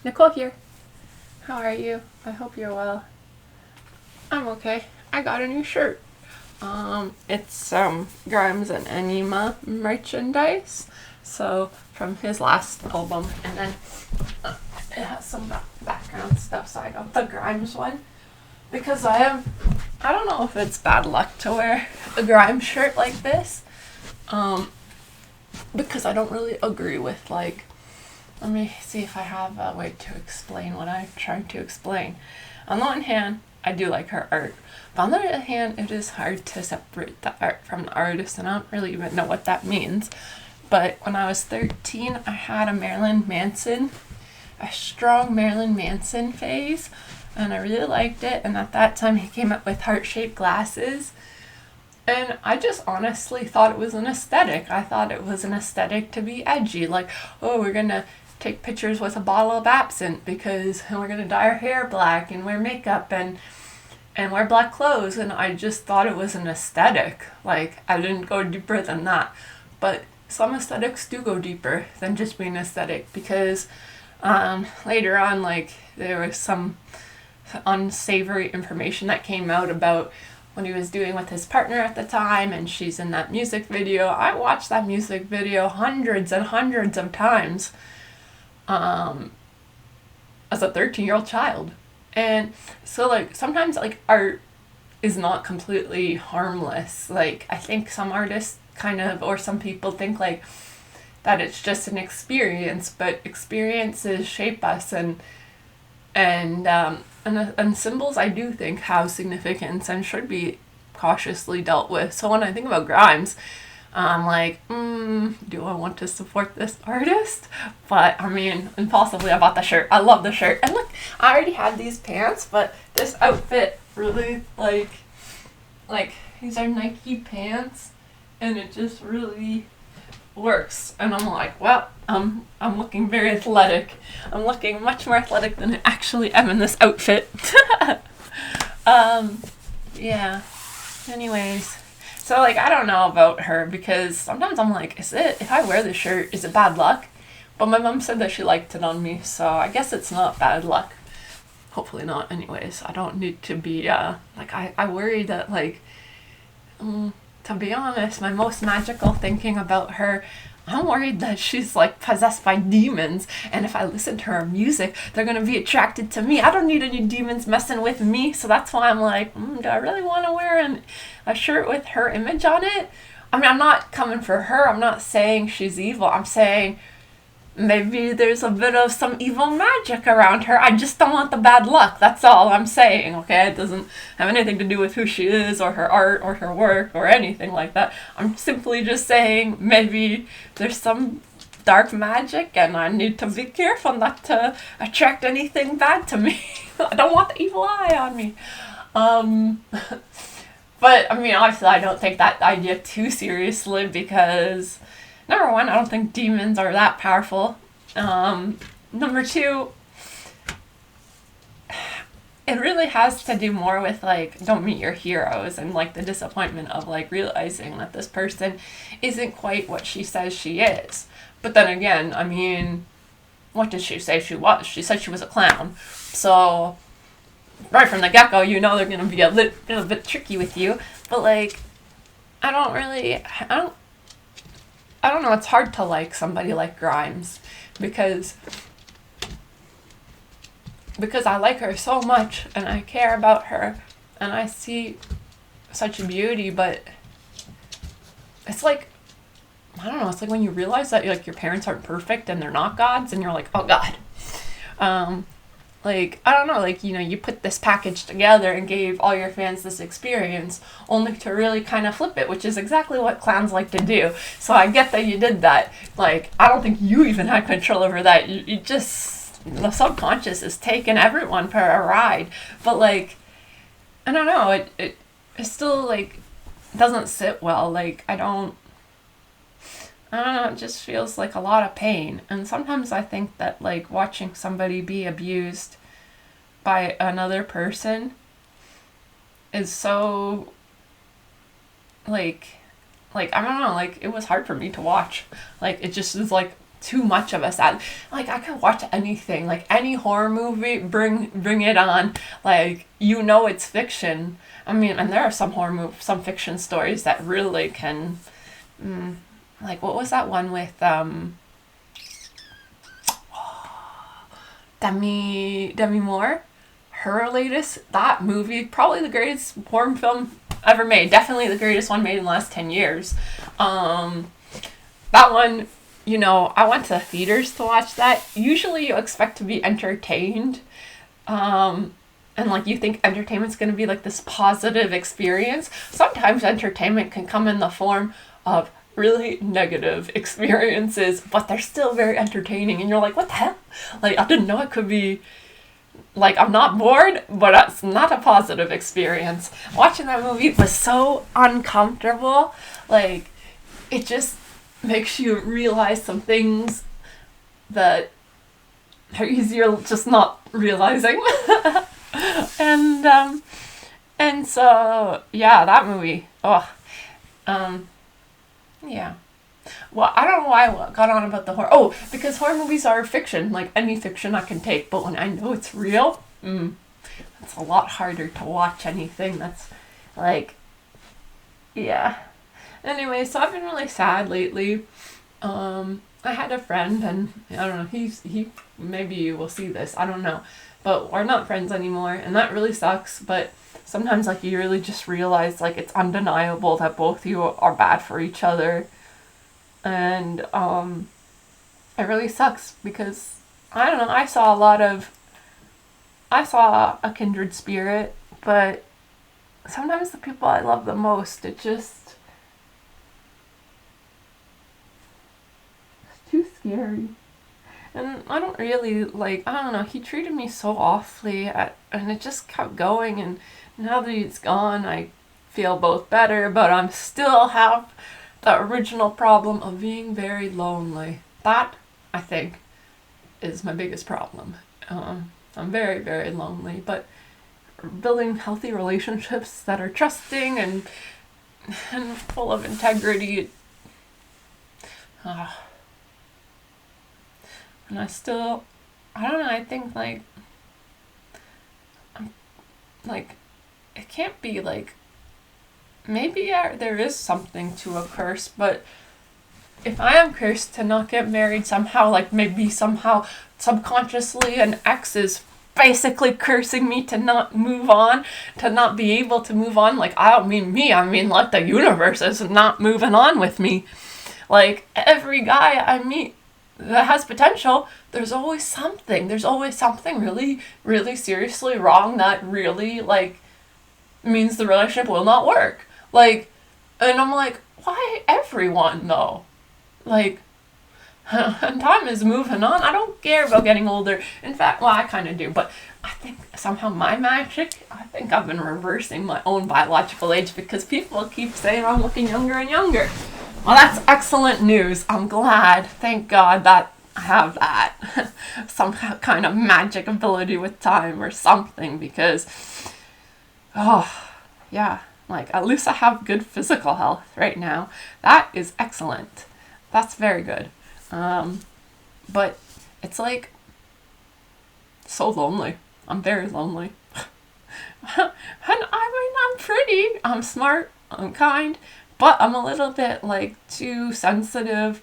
Nicole here. How are you? I hope you're well. I'm okay. I got a new shirt. It's Grimes and Anima merchandise. So from his last album, and then it has some background stuff. So I got the Grimes one because I don't know if it's bad luck to wear a Grimes shirt like this. Because I don't really agree with let me see if I have a way to explain what I'm trying to explain. On the one hand, I do like her art. But on the other hand, it is hard to separate the art from the artist, and I don't really even know what that means. But when I was 13, I had a strong Marilyn Manson phase, and I really liked it. And at that time, he came up with heart-shaped glasses. And I just honestly thought it was an aesthetic. I thought it was an aesthetic to be edgy. Like, oh, we're going to take pictures with a bottle of absinthe because we're going to dye our hair black and wear makeup and wear black clothes. And I just thought it was an aesthetic. Like, I didn't go deeper than that. But some aesthetics do go deeper than just being aesthetic because later on, there was some unsavory information that came out about when he was doing with his partner at the time, and she's in that music video. I watched that music video hundreds and hundreds of times as a 13-year-old child. And so sometimes art is not completely harmless. I think some artists or some people think that it's just an experience, but experiences shape us, and symbols, I do think, have significance and should be cautiously dealt with. So when I think about Grimes, I'm like, do I want to support this artist? But I mean, impulsively, I bought the shirt. I love the shirt. And look, I already had these pants, but this outfit really, these are Nike pants, and it just really works. And I'm like, well, I'm looking very athletic. I'm looking much more athletic than I actually am in this outfit. Yeah. Anyways, so I don't know about her because sometimes I'm like, if I wear this shirt, is it bad luck? But my mom said that she liked it on me, so I guess it's not bad luck. Hopefully not. Anyways, I don't need to be I worry that to be honest, my most magical thinking about her, I'm worried that she's possessed by demons, and if I listen to her music, they're gonna be attracted to me. I don't need any demons messing with me, so that's why I'm like, do I really want to wear a shirt with her image on it? I mean, I'm not coming for her. I'm not saying she's evil. I'm saying maybe there's a bit of some evil magic around her. I just don't want the bad luck. That's all I'm saying, okay? It doesn't have anything to do with who she is or her art or her work or anything like that. I'm simply just saying maybe there's some dark magic and I need to be careful not to attract anything bad to me. I don't want the evil eye on me. But, I mean, obviously I don't take that idea too seriously because number one, I don't think demons are that powerful. Number two, it really has to do more with don't meet your heroes and the disappointment of realizing that this person isn't quite what she says she is. But then again, I mean, what did she say she was? She said she was a clown. So right from the get-go, they're going to be a little bit tricky with you. But I don't know, it's hard to like somebody like Grimes because I like her so much and I care about her and I see such beauty, but it's I don't know, it's when you realize that your parents aren't perfect and they're not gods and you're like, oh God. I don't know, you put this package together and gave all your fans this experience only to really kind of flip it, which is exactly what clowns like to do. So I get that you did that. I don't think you even had control over that. You just, the subconscious is taking everyone for a ride. But I don't know, it still doesn't sit well. I don't know, it just feels like a lot of pain. And sometimes I think that watching somebody be abused by another person is so I don't know, it was hard for me to watch. It just is too much of a sad. Like, I can watch anything, like any horror movie, bring it on. Like, you know it's fiction. I mean, and there are some fiction stories that really can, like, what was that one with Demi Moore? Her latest, that movie, probably the greatest horror film ever made. Definitely the greatest one made in the last 10 years. That one, you know, I went to theaters to watch that. Usually you expect to be entertained. And like you think entertainment's going to be like this positive experience. Sometimes entertainment can come in the form of really negative experiences, but they're still very entertaining. And you're like, what the hell? Like, I didn't know it could be, like, I'm not bored, but it's not a positive experience. Watching that movie was so uncomfortable. Like, it just makes you realize some things that are easier just not realizing. And so yeah, that movie. Yeah. Well, I don't know why I got on about the horror. Oh, because horror movies are fiction, like any fiction I can take. But when I know it's real, it's a lot harder to watch anything that's like, yeah. Anyway, so I've been really sad lately. I had a friend, and I don't know, he maybe you will see this, I don't know, but we're not friends anymore, and that really sucks. But sometimes, like, you really just realize, like, it's undeniable that both of you are bad for each other, and it really sucks because I don't know, I saw a kindred spirit, but sometimes the people I love the most, it's too scary. And I don't really, like, I don't know, he treated me so awfully, and it just kept going, and now that he's gone, I feel both better, but I'm still have the original problem of being very lonely. That, I think, is my biggest problem. I'm very, very lonely, but building healthy relationships that are trusting and full of integrity, and I don't know, I think, like, it can't be, like, maybe there is something to a curse, but if I am cursed to not get married somehow, like, maybe somehow subconsciously an ex is basically cursing me to not move on, to not be able to move on. Like, I don't mean me, I mean, like, the universe is not moving on with me. Like, every guy I meet that has potential, there's always something really, really seriously wrong that really, like, means the relationship will not work. Like, and I'm like, why everyone though? Like, and time is moving on. I don't care about getting older. In fact, well, I kind of do, but I think somehow I think I've been reversing my own biological age because people keep saying I'm looking younger and younger. Well, that's excellent news. I'm glad. Thank God that I have that. Some kind of magic ability with time or something, because, yeah, like, at least I have good physical health right now. That is excellent. That's very good. But it's, like, so lonely. I'm very lonely. And I mean, I'm pretty, I'm smart, I'm kind, but I'm a little bit, like, too sensitive,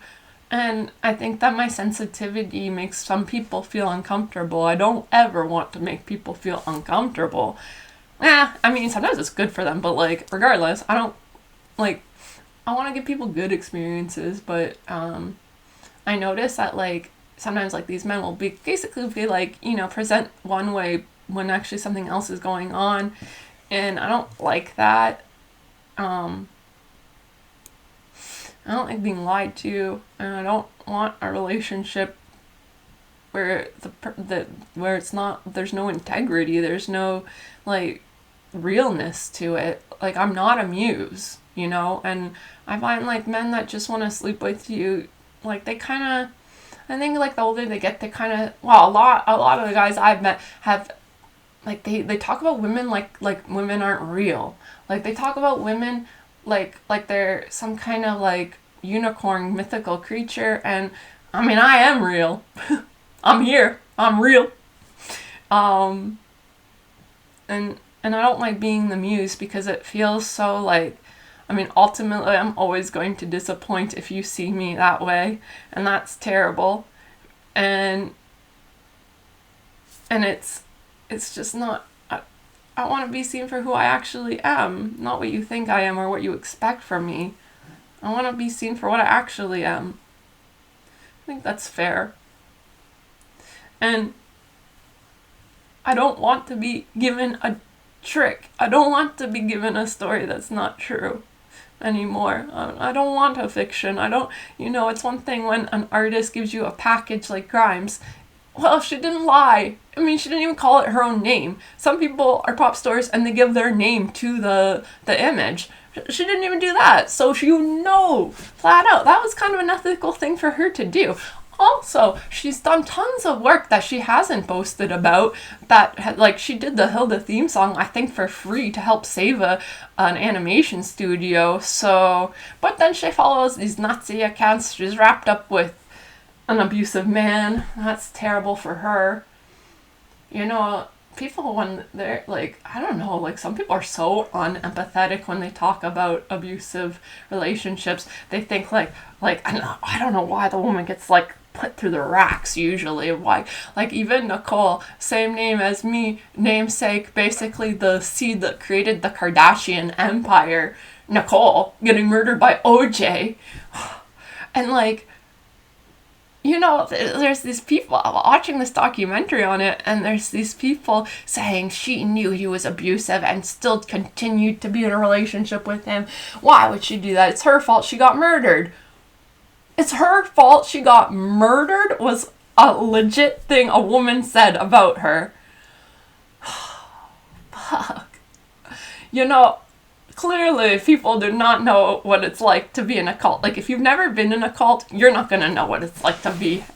and I think that my sensitivity makes some people feel uncomfortable. I don't ever want to make people feel uncomfortable. I mean, sometimes it's good for them, but, like, regardless, I don't, like, I want to give people good experiences, but, I notice that, like, sometimes, like, these men will basically be, like, you know, present one way when actually something else is going on, and I don't like that. I don't like being lied to, and I don't want a relationship where where it's not, there's no integrity, there's no, like, realness to it. Like, I'm not a muse, you know, and I find, like, men that just want to sleep with you, like, they kind of, I think, like, the older they get, they kind of, well, a lot of the guys I've met have, like, they talk about women like women aren't real. Like, they talk about women like they're some kind of, like, unicorn mythical creature, and I mean, I am real. I'm here. I'm real. Um, and I don't like being the muse because it feels so like, I mean, ultimately I'm always going to disappoint if you see me that way, and that's terrible. And it's just not, I want to be seen for who I actually am, not what you think I am or what you expect from me. I want to be seen for what I actually am. I think that's fair. And I don't want to be given a trick. I don't want to be given a story that's not true anymore. I don't want a fiction. I don't, it's one thing when an artist gives you a package like Grimes. Well, she didn't lie. I mean, she didn't even call it her own name. Some people are pop stars and they give their name to the image. She didn't even do that. So flat out, that was kind of an ethical thing for her to do. Also, she's done tons of work that she hasn't boasted about, that, like, she did the Hilda theme song, I think, for free to help save an animation studio. So, but then she follows these Nazi accounts. She's wrapped up with an abusive man. That's terrible for her. People, when they're like, I don't know, like, some people are so unempathetic when they talk about abusive relationships. They think like I don't know why the woman gets like put through the racks usually. Why, like, even Nicole, same name as me, namesake, basically the seed that created the Kardashian empire, Nicole getting murdered by OJ. And like, there's these people watching this documentary on it, and there's these people saying she knew he was abusive and still continued to be in a relationship with him. Why would she do that? It's her fault she got murdered. It's her fault she got murdered was a legit thing a woman said about her. Fuck. Clearly people do not know what it's like to be in a cult. Like, if you've never been in a cult, you're not going to know what it's like to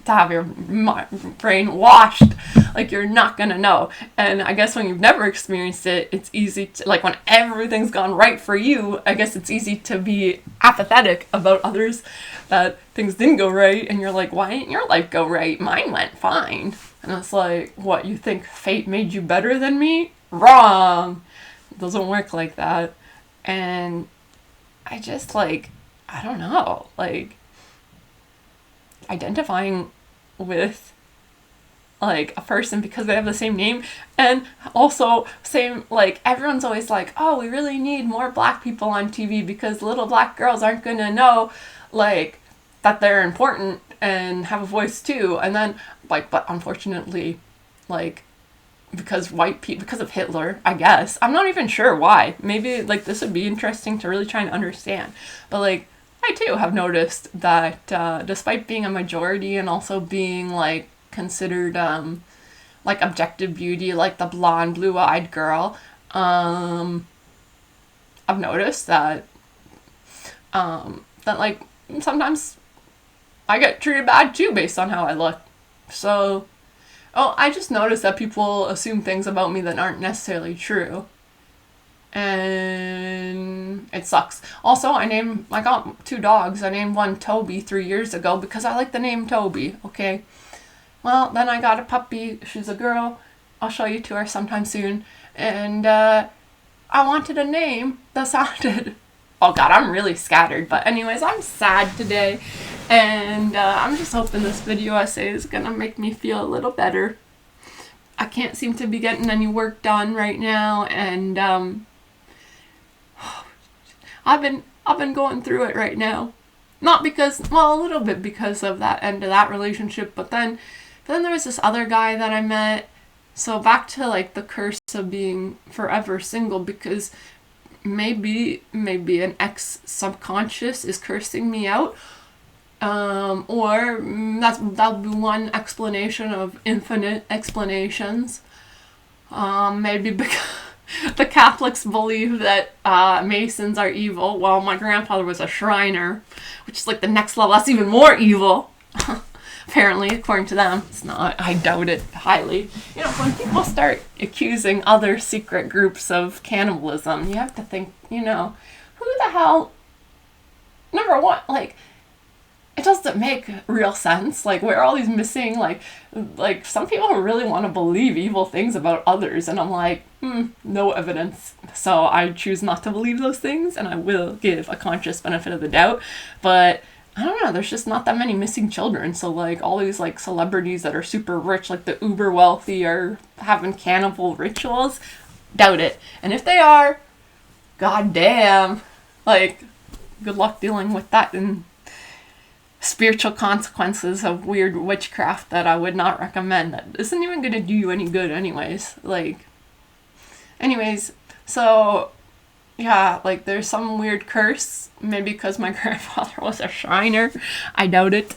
have your brain washed. Like, you're not going to know. And I guess when you've never experienced it, it's easy to, like, when everything's gone right for you, I guess it's easy to be apathetic about others that things didn't go right. And you're like, why didn't your life go right? Mine went fine. And it's like, what, you think fate made you better than me? Wrong. It doesn't work like that. And I just, like, I don't know, like, identifying with, like, a person because they have the same name, and also same, like, everyone's always like, oh, we really need more black people on TV because little black girls aren't gonna know, like, that they're important and have a voice too. And then, like, but unfortunately, like, because of Hitler, I guess. I'm not even sure why. Maybe, like, this would be interesting to really try and understand. But, like, I too have noticed that despite being a majority and also being, like, considered, like, objective beauty, like the blonde, blue-eyed girl, I've noticed that, like, sometimes I get treated bad too based on how I look. So, I just noticed that people assume things about me that aren't necessarily true. And it sucks. Also, I got 2 dogs. I named one Toby 3 years ago because I like the name Toby, okay? Well, then I got a puppy. She's a girl. I'll show you to her sometime soon. And I wanted a name that sounded... Oh God, I'm really scattered. But anyways, I'm sad today. And I'm just hoping this video essay is gonna make me feel a little better. I can't seem to be getting any work done right now, and I've been going through it right now. Not because, well, a little bit because of that end of that relationship, but then there was this other guy that I met. So back to, like, the curse of being forever single, because maybe an ex subconscious is cursing me out. Or that'll be one explanation of infinite explanations. Maybe because the Catholics believe that Masons are evil. Well, my grandfather was a Shriner, which is like the next level. That's even more evil. Apparently, according to them. It's not. I doubt it highly. When people start accusing other secret groups of cannibalism, you have to think, who the hell, number one, like, it doesn't make real sense. Like, where are all these missing, like some people really want to believe evil things about others, and I'm like, no evidence. So I choose not to believe those things, and I will give a conscious benefit of the doubt. But I don't know, there's just not that many missing children. So, like, all these, like, celebrities that are super rich, like the uber wealthy, are having cannibal rituals. Doubt it. And if they are, goddamn, like, good luck dealing with that and spiritual consequences of weird witchcraft that I would not recommend. That isn't even going to do you any good anyways. So yeah, like, there's some weird curse, maybe because my grandfather was a Shriner. I doubt it.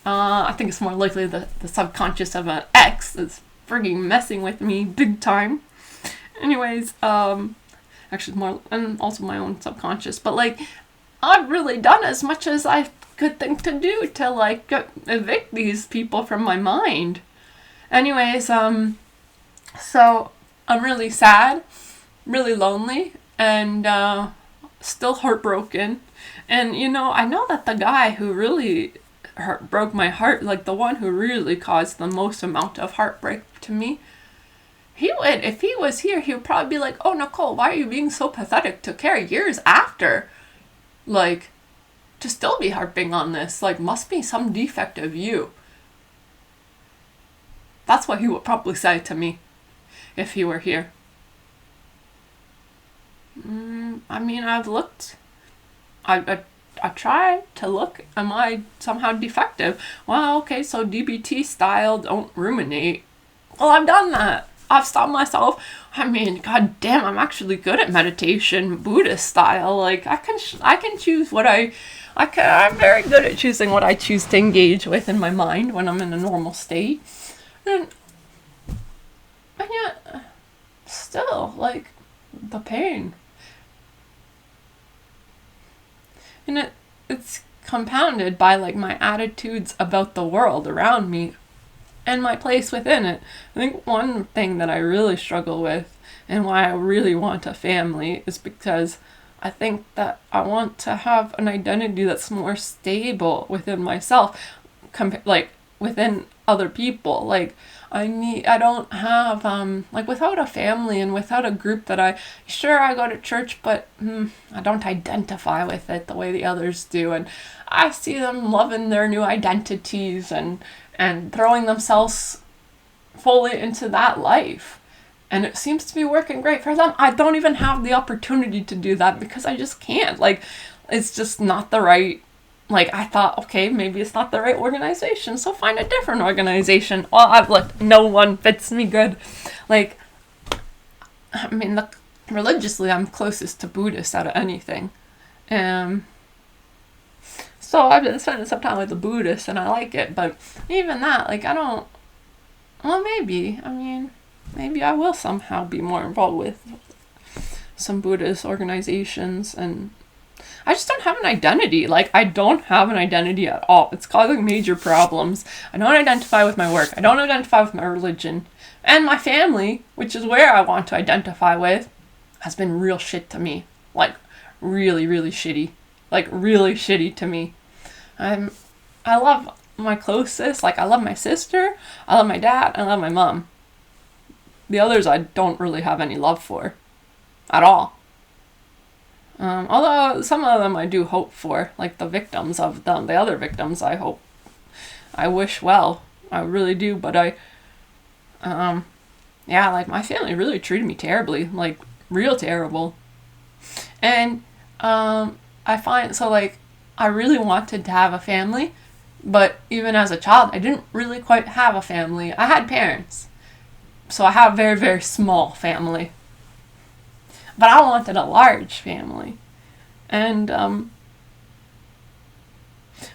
I think it's more likely the subconscious of an ex is frigging messing with me big time. Anyways, actually more, and also my own subconscious, but, like, I've really done as much as I could think to do to, like, evict these people from my mind. Anyways, so I'm really sad, really lonely, and still heartbroken. And, I know that the guy who really broke my heart, like, the one who really caused the most amount of heartbreak to me, if he was here, he would probably be like, oh, Nicole, why are you being so pathetic to care years after? Like, to still be harping on this, like, must be some defect of you. That's what he would probably say to me if he were here. I mean, I've looked. I try to look. Am I somehow defective? Well, okay, so DBT style, don't ruminate. Well, I've done that. I've stopped myself. I mean, god damn, I'm actually good at meditation, Buddhist style. Like, I can choose what I'm very good at choosing what I choose to engage with in my mind when I'm in a normal state. And yet, still, like, the pain. And it's compounded by, like, my attitudes about the world around me and my place within it. I think one thing that I really struggle with and why I really want a family is because I think that I want to have an identity that's more stable within myself, like, within other people. Like, I don't have, like, without a family and without a group that I go to church, but I don't identify with it the way the others do. And I see them loving their new identities and throwing themselves fully into that life. And it seems to be working great for them. I don't even have the opportunity to do that because I just can't. Like, it's just not the right, like, I thought, okay, maybe it's not the right organization, so find a different organization. Well, I've looked, no one fits me good. Like, I mean, religiously, I'm closest to Buddhist out of anything. So I've been spending some time with the Buddhists, and I like it, but even that, like, I don't, well, maybe I will somehow be more involved with some Buddhist organizations, and I just don't have an identity. Like, I don't have an identity at all. It's causing major problems. I don't identify with my work. I don't identify with my religion. And my family, which is where I want to identify with, has been real shit to me. Like, really, really shitty. Like, really shitty to me. I love my closest. Like, I love my sister. I love my dad. I love my mom. The others I don't really have any love for. At all. Although some of them I do hope for, like the victims of them, the other victims I wish well, I really do, but like, my family really treated me terribly, like, real terrible. And, I find, so, like, I really wanted to have a family, but even as a child, I didn't really quite have a family. I had parents, so I have a very, very small family. But I wanted a large family. And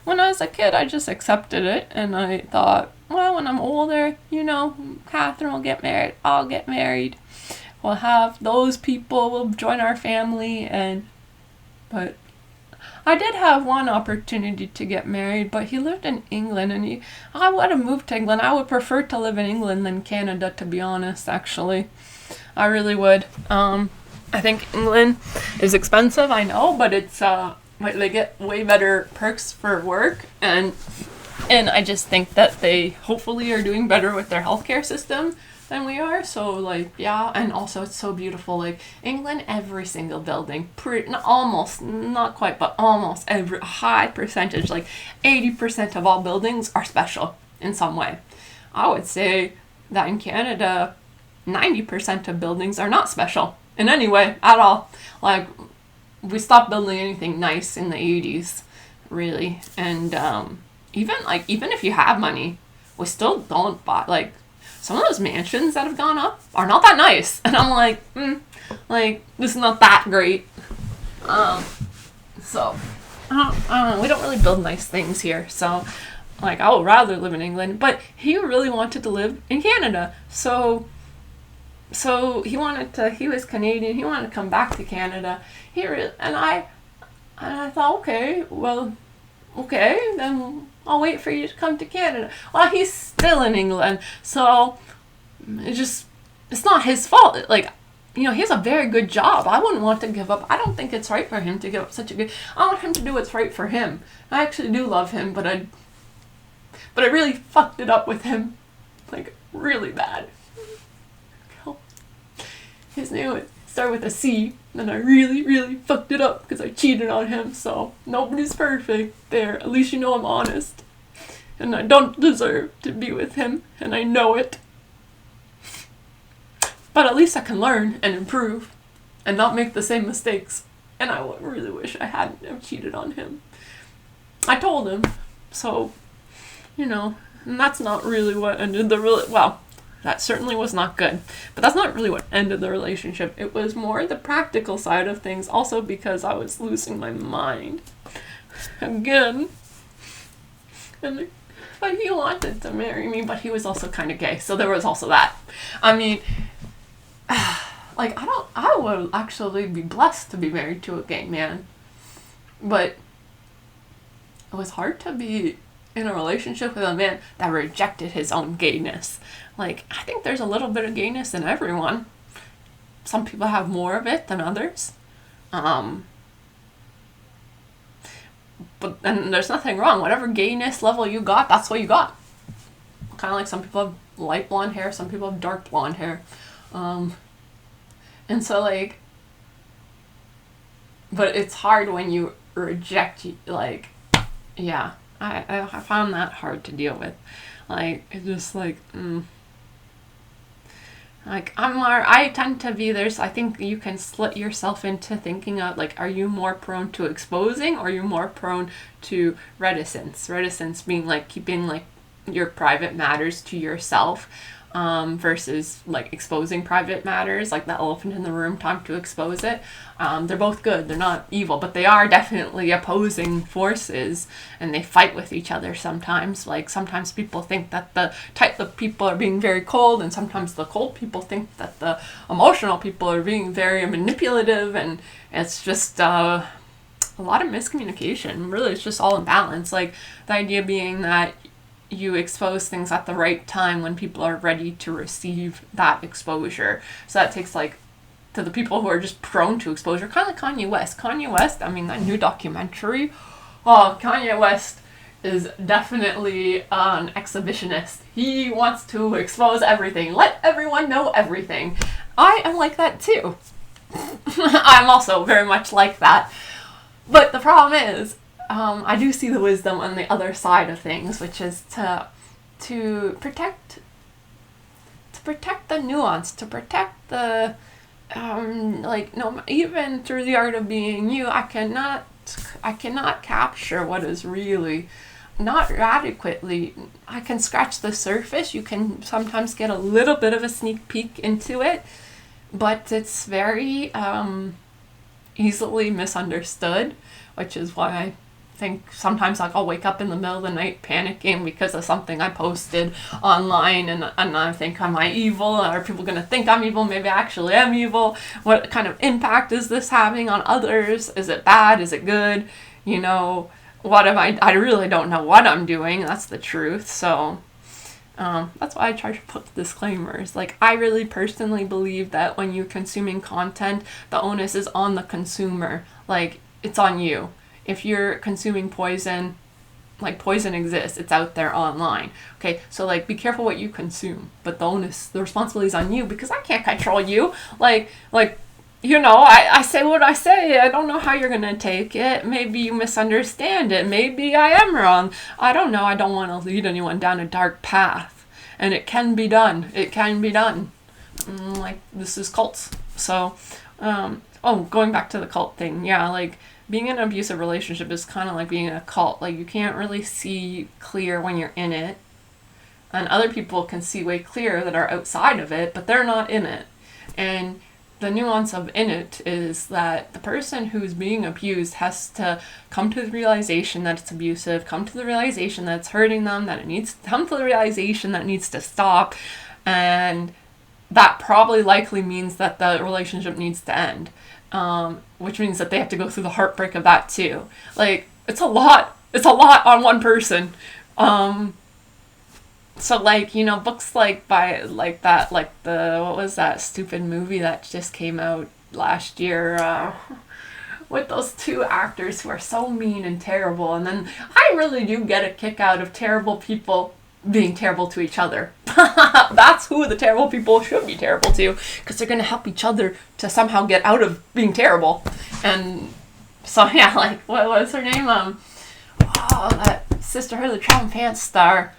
when I was a kid, I just accepted it. And I thought, well, when I'm older, Catherine will get married. I'll get married. We'll have those people will join our family. But I did have one opportunity to get married, but he lived in England. And I would have moved to England. I would prefer to live in England than Canada, to be honest, actually. I really would. I think England is expensive, I know, but it's they get way better perks for work, and I just think that they hopefully are doing better with their healthcare system than we are. So like, yeah, and also it's so beautiful. Like England, every single building, almost, not quite, but almost every high percentage, like 80% of all buildings are special in some way. I would say that in Canada, 90% of buildings are not special in any way at all. Like, we stopped building anything nice in the 80s, really. And even if you have money, we still don't buy, like, some of those mansions that have gone up are not that nice. And I'm like, like, this is not that great. So, I don't know, we don't really build nice things here. So, like, I would rather live in England. But he really wanted to live in Canada. So he was Canadian, he wanted to come back to Canada. And I thought, okay, then I'll wait for you to come to Canada. Well, he's still in England, so it's not his fault. Like, he has a very good job. I wouldn't want to give up. I don't think it's right for him to give up such a good. I want him to do what's right for him. I actually do love him, but I really fucked it up with him, like, really bad. His name would start with a C, and I really, really fucked it up because I cheated on him. So nobody's perfect there. At least I'm honest, and I don't deserve to be with him, and I know it. But at least I can learn and improve, and not make the same mistakes. And I really wish I hadn't have cheated on him. I told him, so and that's not really what ended the that certainly was not good. But that's not really what ended the relationship. It was more the practical side of things, also because I was losing my mind. Again. But he wanted to marry me, but he was also kind of gay, so there was also that. I mean, like, I would actually be blessed to be married to a gay man. But it was hard to be in a relationship with a man that rejected his own gayness. Like, I think there's a little bit of gayness in everyone. Some people have more of it than others. But and there's nothing wrong. Whatever gayness level you got, that's what you got. Kind of like some people have light blonde hair, some people have dark blonde hair. And so, like, but it's hard when you reject, like, yeah. I found that hard to deal with. Like, it's just like, like, I tend to be, I think you can split yourself into thinking of, like, are you more prone to exposing, or are you more prone to reticence? Reticence being, like, keeping, like, your private matters to yourself, versus, like, exposing private matters, like the elephant in the room, time to expose it. They're both good. They're not evil, but they are definitely opposing forces, and they fight with each other sometimes. Like, sometimes people think that the type of people are being very cold, and sometimes the cold people think that the emotional people are being very manipulative, and it's just a lot of miscommunication. Really, it's just all imbalance. Like, the idea being that you expose things at the right time when people are ready to receive that exposure. So that takes, like, to the people who are just prone to exposure, kind of like Kanye West. Kanye West, I mean, that new documentary, Kanye West is definitely an exhibitionist. He wants to expose everything. Let everyone know everything. I am like that too. I'm also very much like that. But the problem is, I do see the wisdom on the other side of things, which is to protect the nuance, to protect the like, no, even through the art of being you, I cannot capture what is really not adequately. I can scratch the surface. You can sometimes get a little bit of a sneak peek into it, but it's very easily misunderstood, which is why I think sometimes, like, I'll wake up in the middle of the night panicking because of something I posted online, and I think, am I evil? Are people going to think I'm evil? Maybe I actually am evil. What kind of impact is this having on others? Is it bad? Is it good? What am I really don't know what I'm doing. That's the truth. So that's why I try to put disclaimers. Like, I really personally believe that when you're consuming content, the onus is on the consumer. Like, it's on you. if you're consuming poison, like poison exists, it's out there online. Okay, so like be careful what you consume, but the responsibility is on you, because I can't control you. Like I say what I say. I don't know how you're gonna take it. Maybe you misunderstand it. Maybe I am wrong. I don't know. I don't want to lead anyone down a dark path, and it can be done. It can be done. Like, this is cults. So, going back to the cult thing. Yeah, like, being in an abusive relationship is kind of like being in a cult. Like, you can't really see clear when you're in it. And other people can see way clearer that are outside of it, but they're not in it. And the nuance of in it is that the person who's being abused has to come to the realization that it's abusive, come to the realization that it's hurting them, that it needs to come to the realization that it needs to stop. And that probably likely means that the relationship needs to end. Which means that they have to go through the heartbreak of that too. Like, it's a lot on one person. So, like, books like by, like, that, like, what was that stupid movie that just came out last year, with those two actors who are so mean and terrible, and then I really do get a kick out of terrible people being terrible to each other. That's who the terrible people should be terrible to, because they're going to help each other to somehow get out of being terrible. And so, yeah, like, what was her name? That Sisterhood of the Traveling Pants star,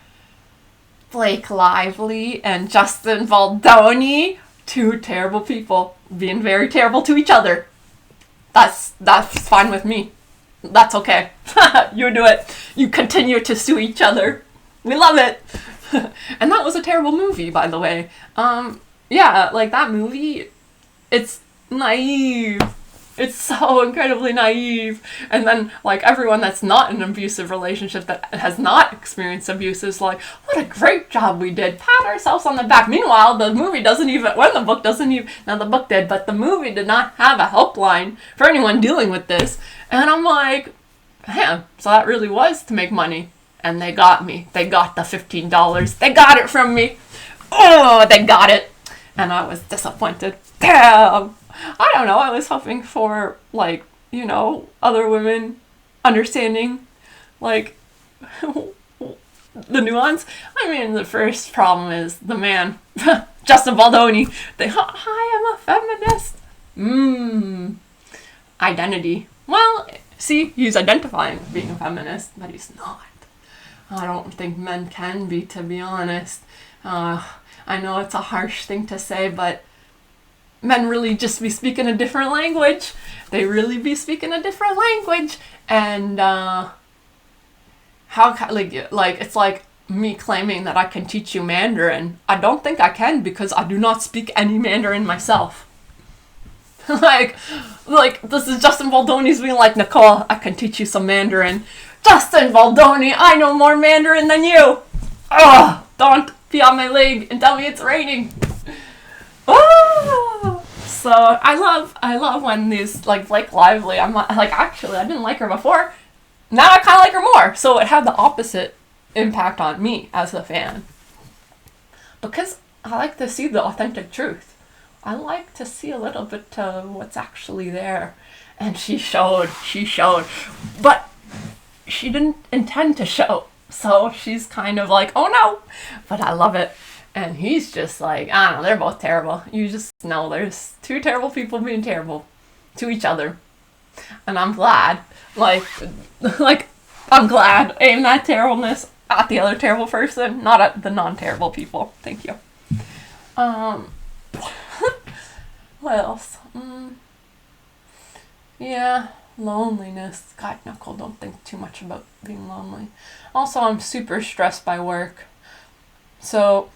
Blake Lively and Justin Baldoni, two terrible people being very terrible to each other. That's fine with me. That's okay. You do it. You continue to sue each other. We love it. And that was a terrible movie, by the way. Yeah, like, that movie, it's naive. It's so incredibly naive. And then, like, everyone that's not in an abusive relationship, that has not experienced abuse, is like, what a great job we did. Pat ourselves on the back. Meanwhile, the movie doesn't even, the book doesn't even, now the book did, but the movie did not have a helpline for anyone dealing with this. And I'm like, man, so that really was to make money. And they got me. They got the $15. They got it from me. Oh, they got it. And I was disappointed. Damn. I don't know. I was hoping for, like, other women understanding, like, the nuance. I mean, the first problem is the man, Justin Baldoni. Hi, I'm a feminist. Identity. Well, see, he's identifying as being a feminist, but he's not. I don't think men can be, to be honest. I know it's a harsh thing to say, but men really just be speaking a different language. They really be speaking a different language. And it's like me claiming that I can teach you Mandarin. I don't think I can, because I do not speak any Mandarin myself. like this is Justin Baldoni's being like, Nicole, I can teach you some Mandarin. Justin Baldoni, I know more Mandarin than you. Ugh, don't be on my leg and tell me it's raining. Oh, so I love when these, like, Blake Lively, I'm not, like, actually I didn't like her before. Now I kind of like her more. So it had the opposite impact on me as a fan. Because I like to see the authentic truth. I like to see a little bit of what's actually there. And she showed. But she didn't intend to show. So she's kind of like, oh no. But I love it. And he's just like, I don't know, they're both terrible. You just know there's two terrible people being terrible to each other. And I'm glad. Like, I'm glad. Aim that terribleness at the other terrible person, not at the non-terrible people. Thank you. What else? Yeah, loneliness. God, Nicole, don't think too much about being lonely. Also, I'm super stressed by work. So,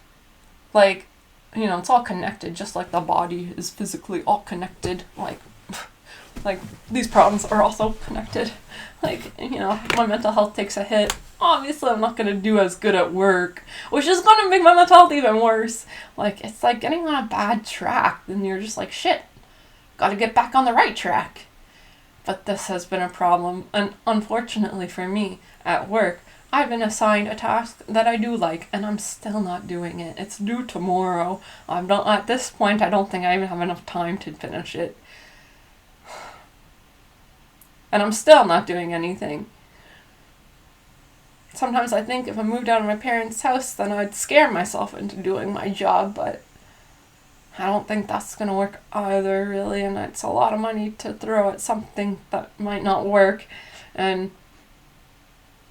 like, it's all connected, just like the body is physically all connected. Like these problems are also connected. Like, my mental health takes a hit. Obviously, I'm not going to do as good at work, which is going to make my mental health even worse. Like, it's like getting on a bad track, and you're just like, shit, got to get back on the right track. But this has been a problem, and unfortunately for me, at work, I've been assigned a task that I do like, and I'm still not doing it. It's due tomorrow. At this point, I don't think I even have enough time to finish it. and I'm still not doing anything. Sometimes I think if I moved out of my parents' house, then I'd scare myself into doing my job, but I don't think that's going to work either, really, and it's a lot of money to throw at something that might not work, and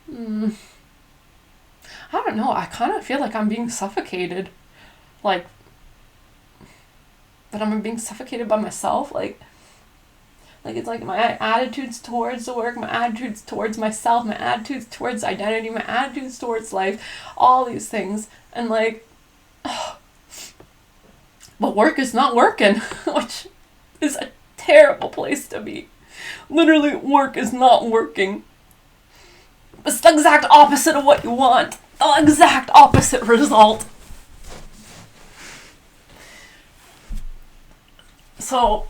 I don't know, I kind of feel like I'm being suffocated, like, that I'm being suffocated by myself, like it's like my attitudes towards the work, my attitudes towards myself, my attitudes towards identity, my attitudes towards life, all these things, and like, but work is not working, which is a terrible place to be. Literally, work is not working. It's the exact opposite of what you want. The exact opposite result. So,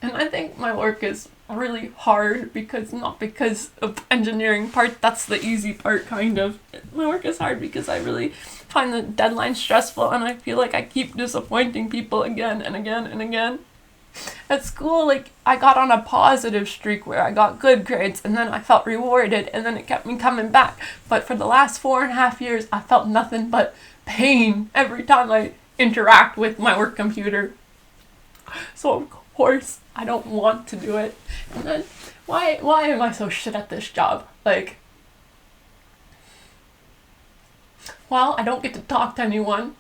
and I think my work is really hard not because of engineering part, that's the easy part, kind of. My work is hard because I really find the deadline stressful, and I feel like I keep disappointing people again and again and again. At school, like, I got on a positive streak where I got good grades, and then I felt rewarded, and then it kept me coming back. But for the last 4.5 years, I felt nothing but pain every time I interact with my work computer. So of course I don't want to do it. And then why am I so shit at this job? Like, well, I don't get to talk to anyone.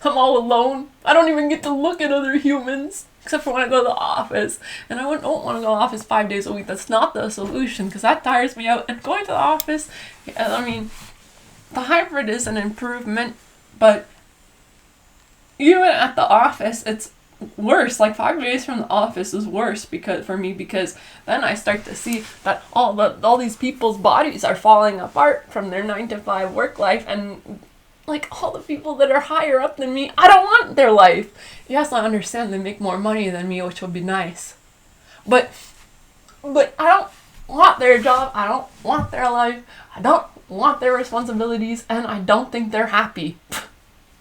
I'm all alone. I don't even get to look at other humans, except for when I go to the office. And I don't want to go to the office 5 days a week. That's not the solution, because that tires me out. And going to the office, I mean, the hybrid is an improvement, but even at the office, it's worse. Like, 5 days from the office is worse because then I start to see that all these people's bodies are falling apart from their 9-to-5 work life, and like, all the people that are higher up than me, I don't want their life. Yes, I understand they make more money than me, which would be nice, but I don't want their job, I don't want their life, I don't want their responsibilities, and I don't think they're happy.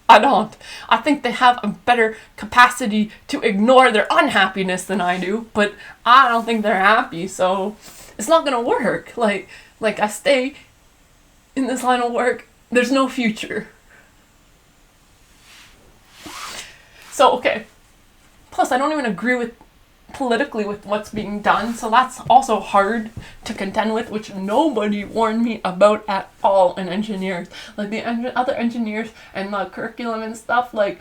I don't. I think they have a better capacity to ignore their unhappiness than I do, but I don't think they're happy, so it's not gonna work. Like I stay in this line of work, there's no future. So, okay. Plus, I don't even agree politically with what's being done, so that's also hard to contend with, which nobody warned me about at all in engineers. Like, the other engineers and the curriculum and stuff, like,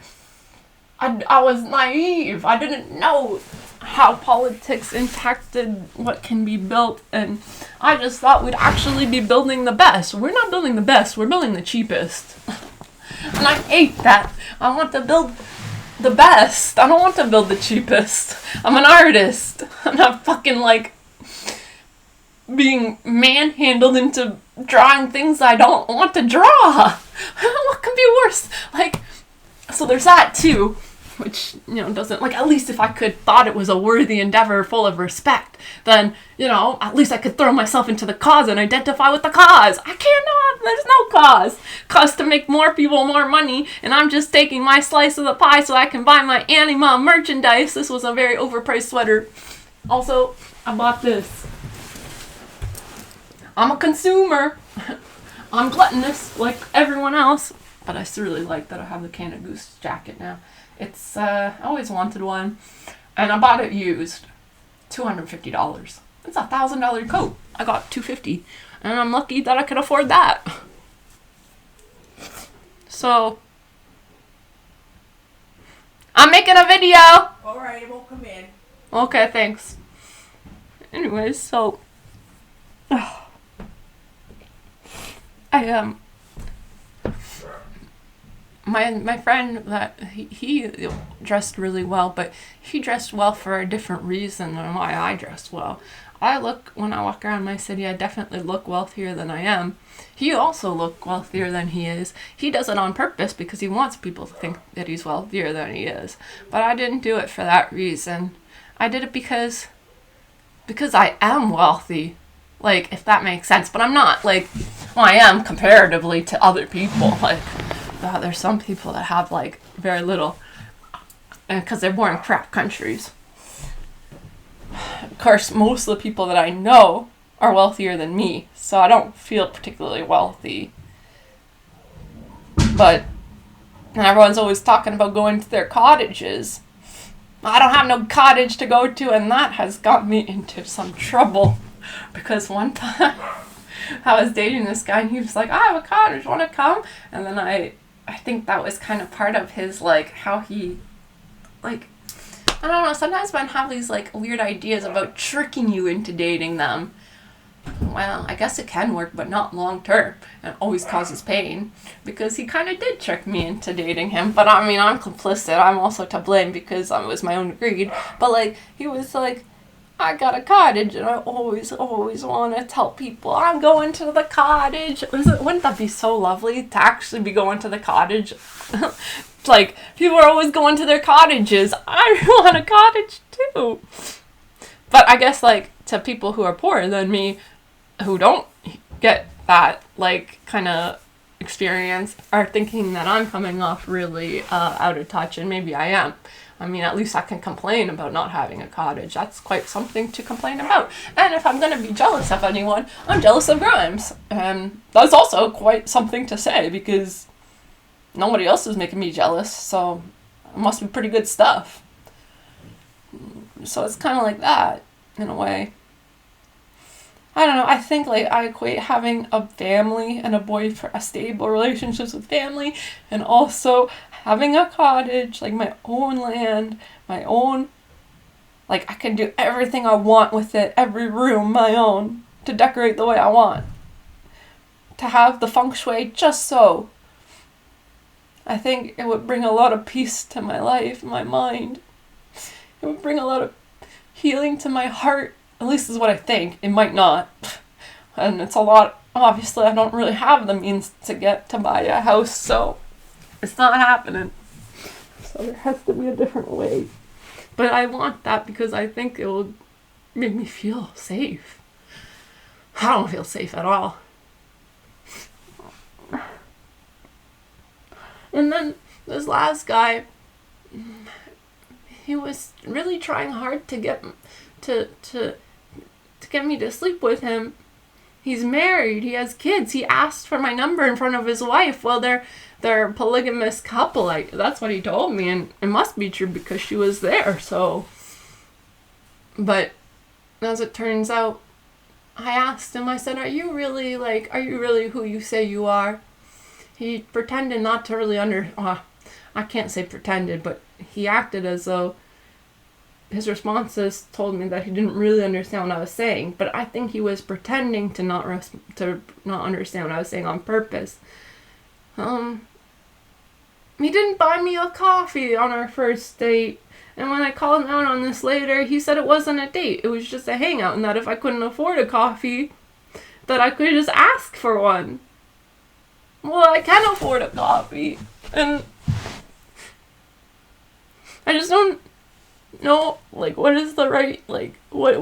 I was naive. I didn't know how politics impacted what can be built, and I just thought we'd actually be building the best. We're not building the best, we're building the cheapest. And I hate that. I want to build the best. I don't want to build the cheapest. I'm an artist. I'm not fucking, like, being manhandled into drawing things I don't want to draw. What could be worse? Like, so there's that too, which, doesn't, like, at least if I thought it was a worthy endeavor full of respect, then, at least I could throw myself into the cause and identify with the cause. I cannot. There's no cause. Cause to make more people more money, and I'm just taking my slice of the pie so I can buy my Anima merchandise. This was a very overpriced sweater. Also, I bought this. I'm a consumer. I'm gluttonous like everyone else, but I still really like that I have the Canada Goose jacket now. It's, I always wanted one, and I bought it used. $250. It's $1,000 coat. I got $250, and I'm lucky that I could afford that. So, I'm making a video! Alright, it won't come in. Okay, thanks. Anyways, so, my friend, that he dressed really well, but he dressed well for a different reason than why I dressed well. When I walk around my city, I definitely look wealthier than I am. He also looked wealthier than he is. He does it on purpose because he wants people to think that he's wealthier than he is. But I didn't do it for that reason. I did it because I am wealthy. Like, if that makes sense. But I'm not, like, well, I am comparatively to other people. Like, there's some people that have, like, very little, because they're born in crap countries. of course, most of the people that I know are wealthier than me, so I don't feel particularly wealthy. But everyone's always talking about going to their cottages. I don't have no cottage to go to, and that has got me into some trouble. Because one time I was dating this guy, and he was like, I have a cottage, want to come? And then I think that was kind of part of his, like, how he, like, I don't know, sometimes men have these, like, weird ideas about tricking you into dating them. Well, I guess it can work, but not long term, and always causes pain, because he kind of did trick me into dating him. But I mean, I'm complicit. I'm also to blame because it was my own greed. But like, he was like, I got a cottage, and I always want to tell people I'm going to the cottage. Wouldn't that be so lovely to actually be going to the cottage? Like, people are always going to their cottages. I want a cottage too. But I guess, like, to people who are poorer than me, who don't get that, like, kind of experience, are thinking that I'm coming off really out of touch, and maybe I am. I mean, at least I can complain about not having a cottage. That's quite something to complain about. And if I'm going to be jealous of anyone, I'm jealous of Grimes. And that's also quite something to say, because nobody else is making me jealous, so it must be pretty good stuff. So it's kind of like that, in a way. I don't know, I think, like, I equate having a family and a boyfriend, a stable relationships with family, and also having a cottage, like my own land, my own, like, I can do everything I want with it, every room my own, to decorate the way I want. To have the feng shui just so. I think it would bring a lot of peace to my life, my mind. It would bring a lot of healing to my heart. At least is what I think. It might not. And it's a lot. Obviously, I don't really have the means to buy a house, so it's not happening. So there has to be a different way. But I want that because I think it will make me feel safe. I don't feel safe at all. And then this last guy, he was really trying hard to get me to sleep with him. He's married, he has kids, he asked for my number in front of his wife. Well, they're a polygamous couple. Like, that's what he told me, and it must be true because she was there. So, but as it turns out, I asked him, I said, are you really who you say you are? He pretended not to really I can't say pretended, but he acted as though his responses told me that he didn't really understand what I was saying. But I think he was pretending to not understand what I was saying on purpose. He didn't buy me a coffee on our first date. And when I called him out on this later, he said it wasn't a date. It was just a hangout, and that if I couldn't afford a coffee, that I could just ask for one. Well, I can afford a coffee. And I just don't know, like, what is the right, like, what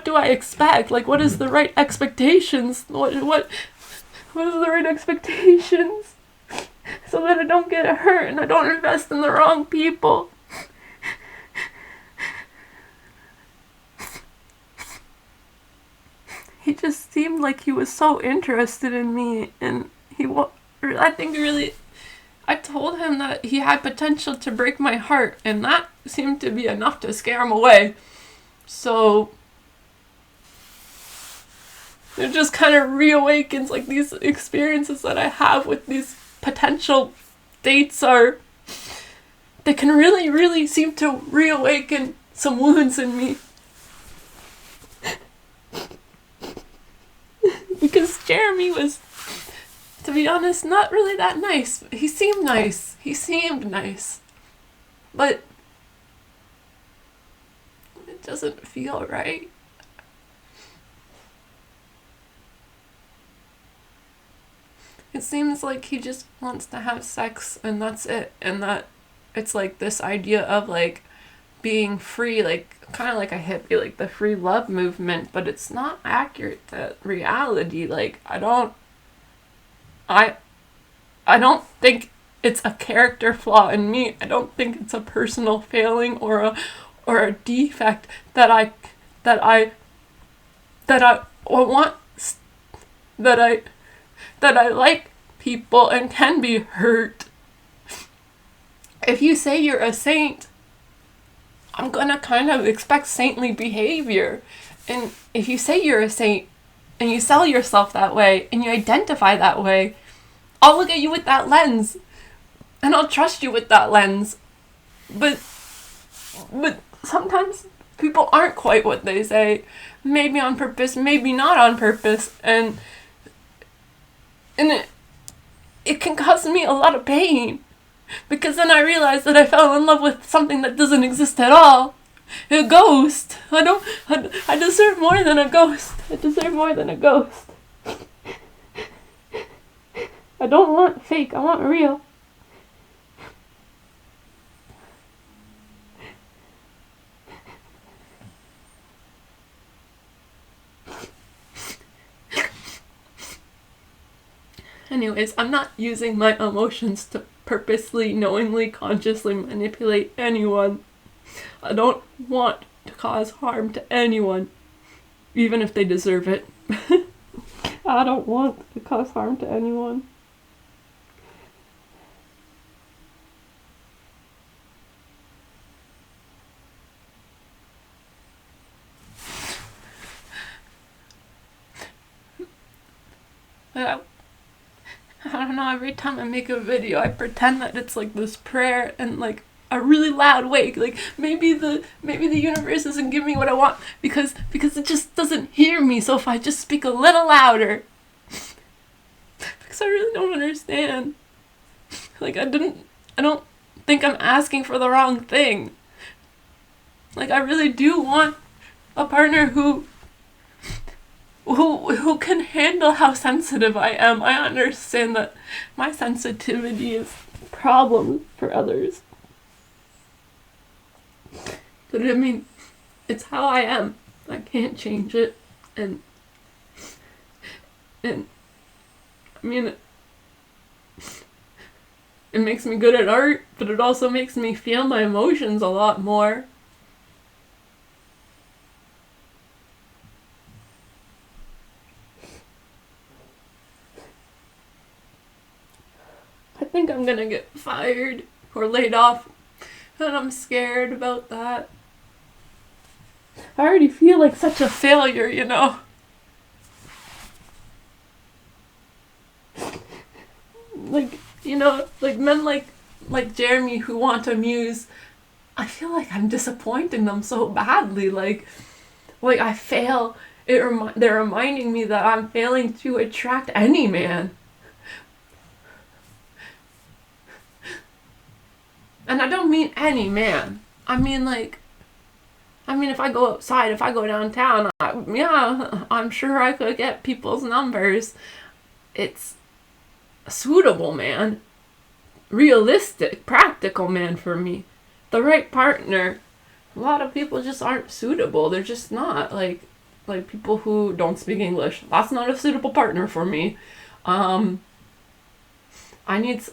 do I expect? Like, what is the right expectations? What is the right expectations? So that I don't get hurt and I don't invest in the wrong people. He just seemed like he was so interested in me, and I think really, I told him that he had potential to break my heart, and that seemed to be enough to scare him away. So it just kind of reawakens, like, these experiences that I have with these potential dates they can really, really seem to reawaken some wounds in me. Because Jeremy was, to be honest, not really that nice. He seemed nice. But it doesn't feel right. It seems like he just wants to have sex and that's it. And that it's like this idea of, like, being free, like, kind of like a hippie, like the free love movement, but it's not accurate to reality. Like, I don't think it's a character flaw in me. I don't think it's a personal failing or a defect that I that I want, that I like people and can be hurt. If you say you're a saint, I'm gonna kind of expect saintly behavior. And if you say you're a saint and you sell yourself that way and you identify that way, I'll look at you with that lens and I'll trust you with that lens. But sometimes people aren't quite what they say. Maybe on purpose, maybe not on purpose. And it can cause me a lot of pain. Because then I realize that I fell in love with something that doesn't exist at all. A ghost. I deserve more than a ghost. I deserve more than a ghost. I don't want fake, I want real. Anyways, I'm not using my emotions to purposely, knowingly, consciously manipulate anyone. I don't want to cause harm to anyone, even if they deserve it. I don't want to cause harm to anyone. I don't know, every time I make a video, I pretend that it's like this prayer and like a really loud way. Like maybe the universe doesn't give me what I want because it just doesn't hear me. So if I just speak a little louder, because I really don't understand. Like I don't think I'm asking for the wrong thing. Like I really do want a partner who can handle how sensitive I am. I understand that my sensitivity is a problem for others. But I mean, it's how I am. I can't change it. And I mean, it makes me good at art, but it also makes me feel my emotions a lot more. I think I'm gonna get fired or laid off, and I'm scared about that. I already feel like such a failure, you know? Like, you know, like men like Jeremy who want a muse, I feel like I'm disappointing them so badly. Like I fail. They're reminding me that I'm failing to attract any man. And I don't mean any man. I mean if I go outside, if I go downtown, I'm sure I could get people's numbers. It's a suitable man. Realistic, practical man for me. The right partner. A lot of people just aren't suitable. They're just not. Like people who don't speak English. That's not a suitable partner for me.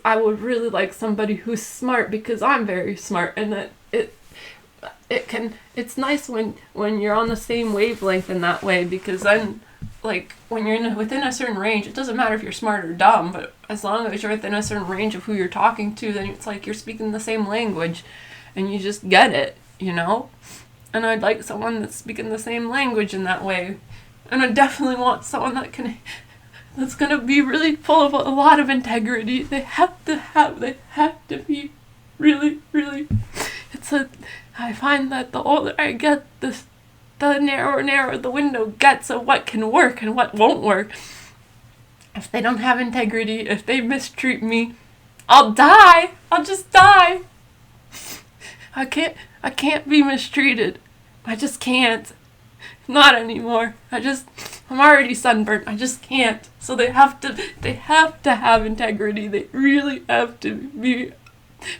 I would really like somebody who's smart because I'm very smart, and that it's nice when you're on the same wavelength in that way, because then like when you're within a certain range, it doesn't matter if you're smart or dumb, but as long as you're within a certain range of who you're talking to, then it's like you're speaking the same language and you just get it, you know? And I'd like someone that's speaking the same language in that way. And I definitely want someone that's gonna be really full of a lot of integrity. They have to be really, really. I find that the older I get, the narrower the window gets of what can work and what won't work. If they don't have integrity, if they mistreat me, I'll die. I'll just die. I can't be mistreated. I just can't. Not anymore. I'm already sunburnt. I just can't. So they have to have integrity. They really have to be.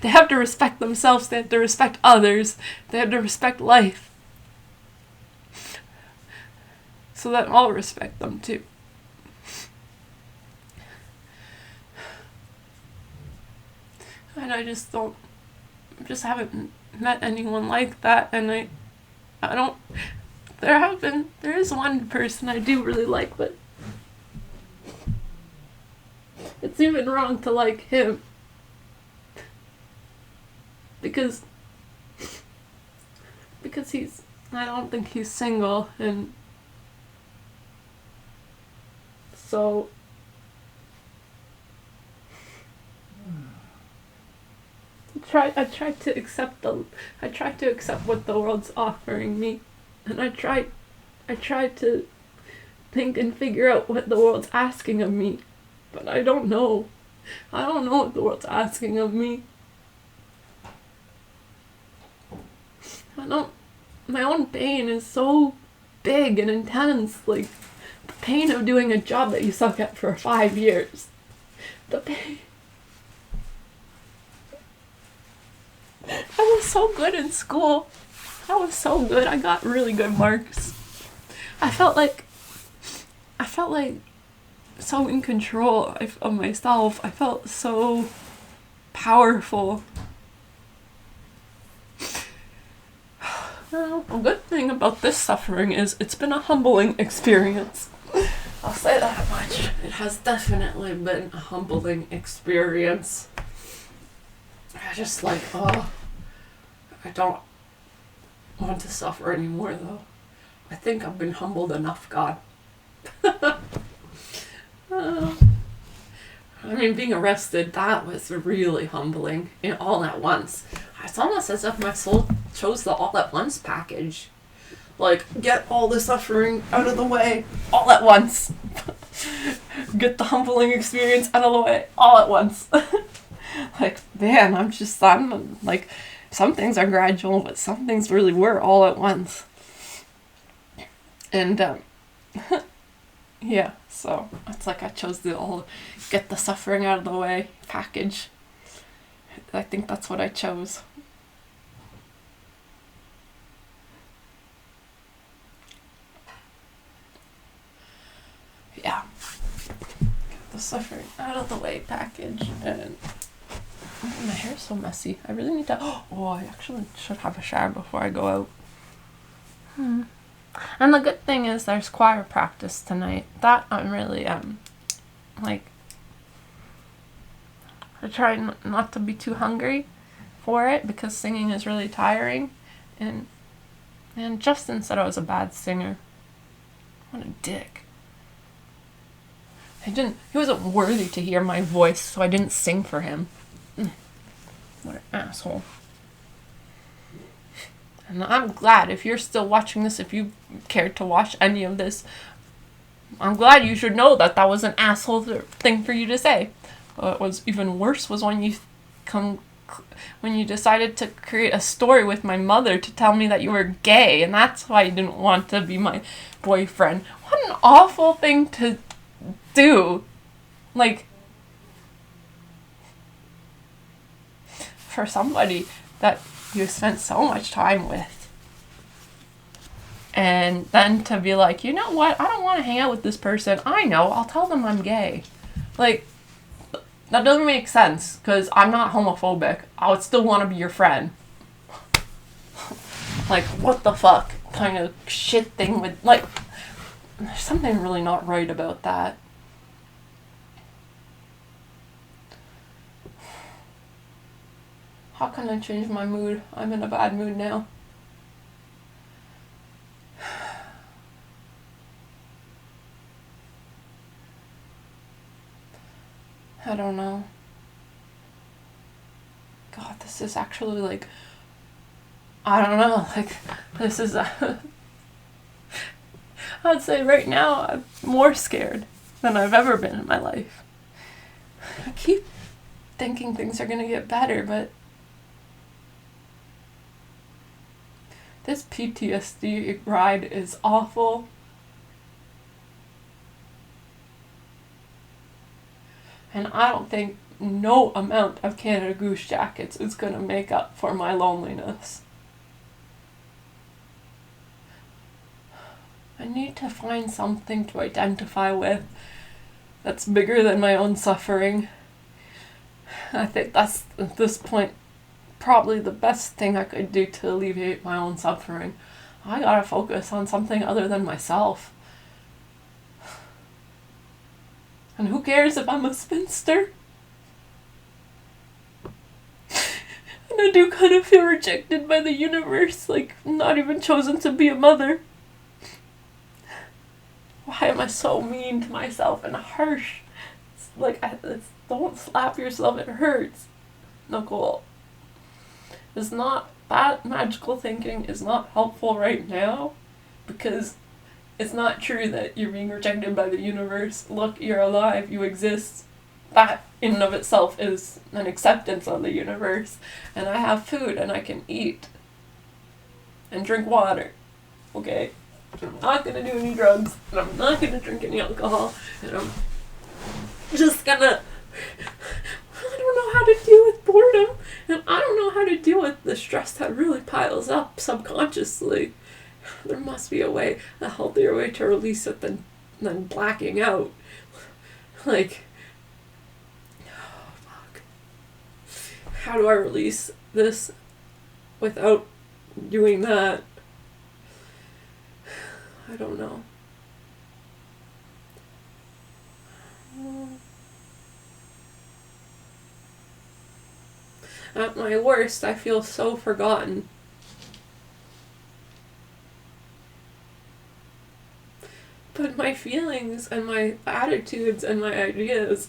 They have to respect themselves. They have to respect others. They have to respect life. So that I'll respect them too. And I just haven't met anyone like that, and I don't there is one person I do really like, but it's even wrong to like him. Because I don't think he's single, and so I tried to accept what the world's offering me, and I tried to think and figure out what the world's asking of me, but I don't know what the world's asking of me. My own pain is so big and intense, like the pain of doing a job that you suck at for 5 years. The pain. I was so good in school. I was so good. I got really good marks. I felt like so in control of myself. I felt so powerful. Well, a good thing about this suffering is it's been a humbling experience. I'll say that much. It has definitely been a humbling experience. I just like, I don't want to suffer anymore though. I think I've been humbled enough, God. I mean, being arrested, that was really humbling, all at once. It's almost as if my soul chose the all at once package. Like, get all the suffering out of the way, all at once. Get the humbling experience out of the way, all at once. Like, man, I'm like, some things are gradual, but some things really were all at once. And, yeah, so it's like I chose the all get the suffering out of the way package. I think that's what I chose. Yeah. Get the suffering out of the way package. And my hair's so messy. I really need to... Oh, I actually should have a shower before I go out. And the good thing is there's choir practice tonight. That I'm really, like... I try not to be too hungry for it because singing is really tiring. And Justin said I was a bad singer. What a dick. He wasn't worthy to hear my voice, so I didn't sing for him. What an asshole. And I'm glad if you're still watching this, if you cared to watch any of this, I'm glad you should know that was an asshole thing for you to say. What was even worse was when you decided to create a story with my mother to tell me that you were gay, and that's why you didn't want to be my boyfriend. What an awful thing to do. Like, for somebody that you spent so much time with. And then to be like, you know what? I don't want to hang out with this person. I know. I'll tell them I'm gay. Like, that doesn't make sense, because I'm not homophobic. I would still want to be your friend. Like, what the fuck kind of shit thing would, like, there's something really not right about that. How can I change my mood? I'm in a bad mood now. I don't know. God, this is actually like, I don't know, like, this is I'd say right now I'm more scared than I've ever been in my life. I keep thinking things are gonna get better, but this PTSD ride is awful. And I don't think no amount of Canada Goose jackets is going to make up for my loneliness. I need to find something to identify with that's bigger than my own suffering. I think that's, at this point, probably the best thing I could do to alleviate my own suffering. I gotta focus on something other than myself. And who cares if I'm a spinster? And I do kind of feel rejected by the universe, like, not even chosen to be a mother. Why am I so mean to myself and harsh? Don't slap yourself, it hurts. Nicole. It's not, that magical thinking is not helpful right now, because it's not true that you're being rejected by the universe. Look, you're alive, you exist. That in and of itself is an acceptance of the universe. And I have food and I can eat and drink water. Okay? I'm not gonna do any drugs, and I'm not gonna drink any alcohol, and I'm just gonna, I don't know how to deal with boredom, and I don't know how to deal with the stress that really piles up subconsciously. There must be a way, a healthier way to release it than blacking out. Like, oh, fuck. How do I release this without doing that? I don't know. At my worst, I feel so forgotten. But my feelings and my attitudes and my ideas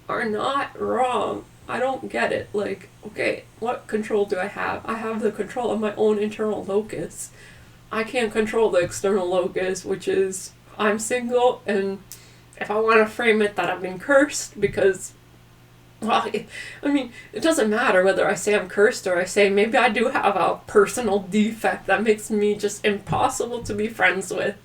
are not wrong. I don't get it. Like, okay, what control do I have? I have the control of my own internal locus. I can't control the external locus, which is I'm single, and if I want to frame it that I've been cursed because, well, I mean, it doesn't matter whether I say I'm cursed or I say maybe I do have a personal defect that makes me just impossible to be friends with.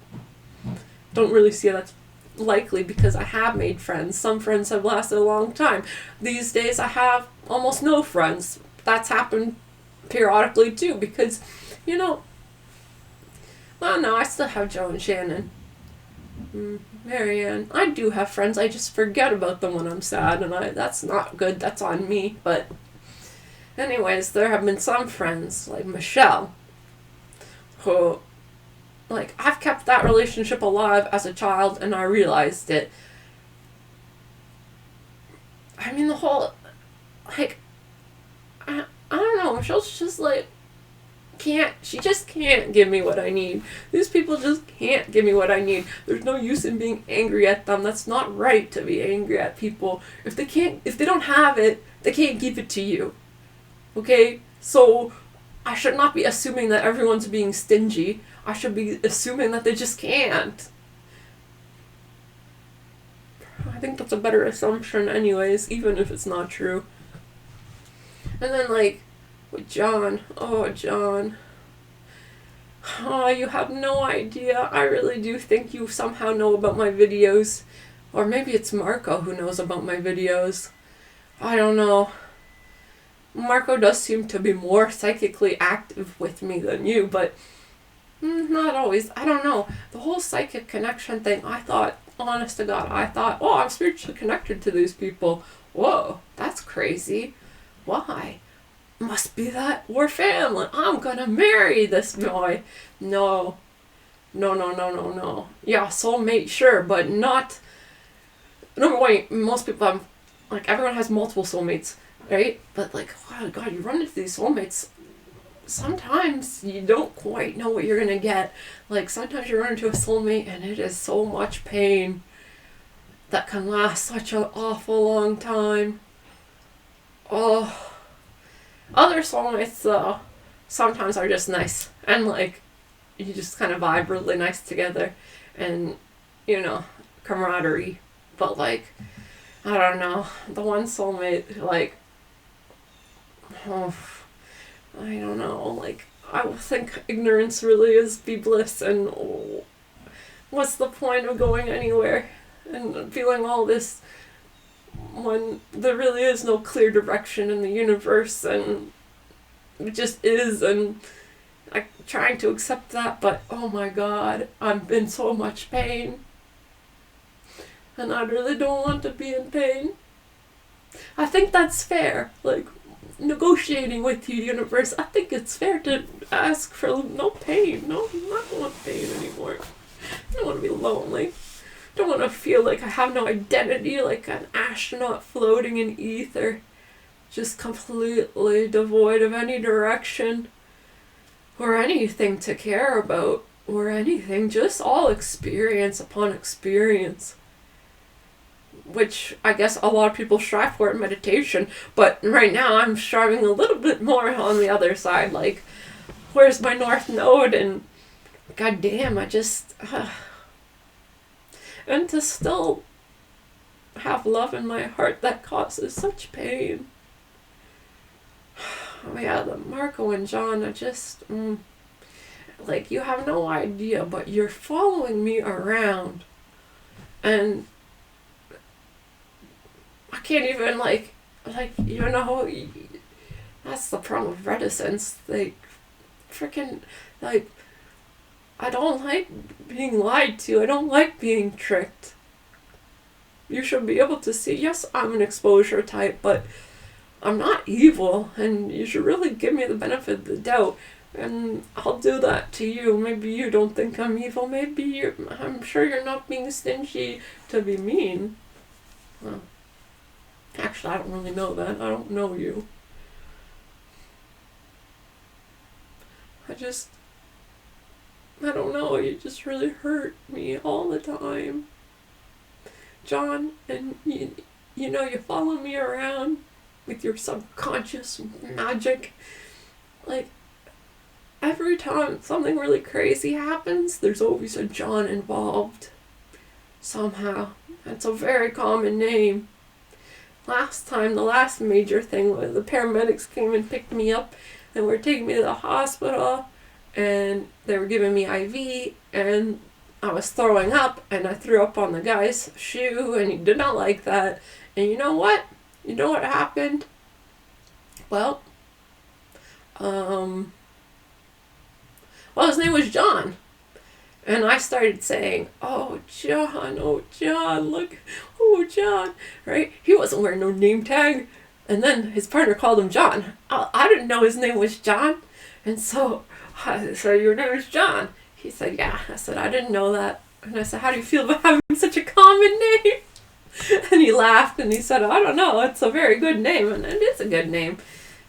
Don't really see that's likely because I have made friends. Some friends have lasted a long time. These days I have almost no friends. That's happened periodically too because, you know, well, no, I still have Joe and Shannon. Marianne. I do have friends. I just forget about them when I'm sad, and that's not good. That's on me. But anyways, there have been some friends, like Michelle, who, like, I've kept that relationship alive as a child, and I realized it. I mean, the whole, like, I don't know, Michelle's just, like, she just can't give me what I need. These people just can't give me what I need. There's no use in being angry at them. That's not right to be angry at people. If they don't have it, they can't give it to you. Okay? So I should not be assuming that everyone's being stingy. I should be assuming that they just can't. I think that's a better assumption anyways, even if it's not true. And then, like, with John. Oh, John. Oh, you have no idea. I really do think you somehow know about my videos. Or maybe it's Marco who knows about my videos. I don't know. Marco does seem to be more psychically active with me than you, but not always. I don't know. The whole psychic connection thing, I thought, honest to God, oh, I'm spiritually connected to these people. Whoa, that's crazy. Why? Must be that we're family. I'm gonna marry this boy. No. Yeah, soulmate, sure, but not. Number one, most people have, like, everyone has multiple soulmates, right? But, like, wow, God, you run into these soulmates. Sometimes you don't quite know what you're gonna get. Like, sometimes you run into a soulmate and it is so much pain that can last such an awful long time. Oh. Other soulmates, though, sometimes are just nice. And, like, you just kind of vibe really nice together. And, you know, camaraderie. But, like, I don't know. The one soulmate, like, oh, I don't know. Like, I think ignorance really is be bliss. And what's the point of going anywhere and feeling all this when there really is no clear direction in the universe, and it just is, and I'm trying to accept that, but oh my God, I'm in so much pain, and I really don't want to be in pain. I think that's fair. Like, negotiating with you, universe. I think it's fair to ask for no pain. No, I don't want pain anymore. I don't want to be lonely. I don't want to feel like I have no identity, like an astronaut floating in ether, just completely devoid of any direction or anything to care about or anything, just all experience upon experience. Which I guess a lot of people strive for in meditation, but right now I'm striving a little bit more on the other side, like, where's my North Node, and goddamn, I just, and to still have love in my heart that causes such pain. Oh yeah, the Marco and John, I just, like, you have no idea, but you're following me around, and I can't even, like, you know, that's the problem with reticence. Like, freaking, like, I don't like being lied to. I don't like being tricked. You should be able to see, yes, I'm an exposure type, but I'm not evil, and you should really give me the benefit of the doubt, and I'll do that to you. Maybe you don't think I'm evil. Maybe I'm sure you're not being stingy to be mean. Well, actually, I don't really know that. I don't know you. I don't know. You just really hurt me all the time. John, and you know, you follow me around with your subconscious magic. Like, every time something really crazy happens, there's always a John involved. Somehow. That's a very common name. Last time, the last major thing was the paramedics came and picked me up and were taking me to the hospital, and they were giving me IV, and I was throwing up, and I threw up on the guy's shoe, and he did not like that. And you know what? You know what happened? Well, his name was John. And I started saying, oh, John, look, oh, John, right? He wasn't wearing no name tag. And then his partner called him John. I didn't know his name was John. And so I said, your name is John. He said, yeah. I said, I didn't know that. And I said, how do you feel about having such a common name? And he laughed and he said, I don't know, it's a very good name. And it is a good name.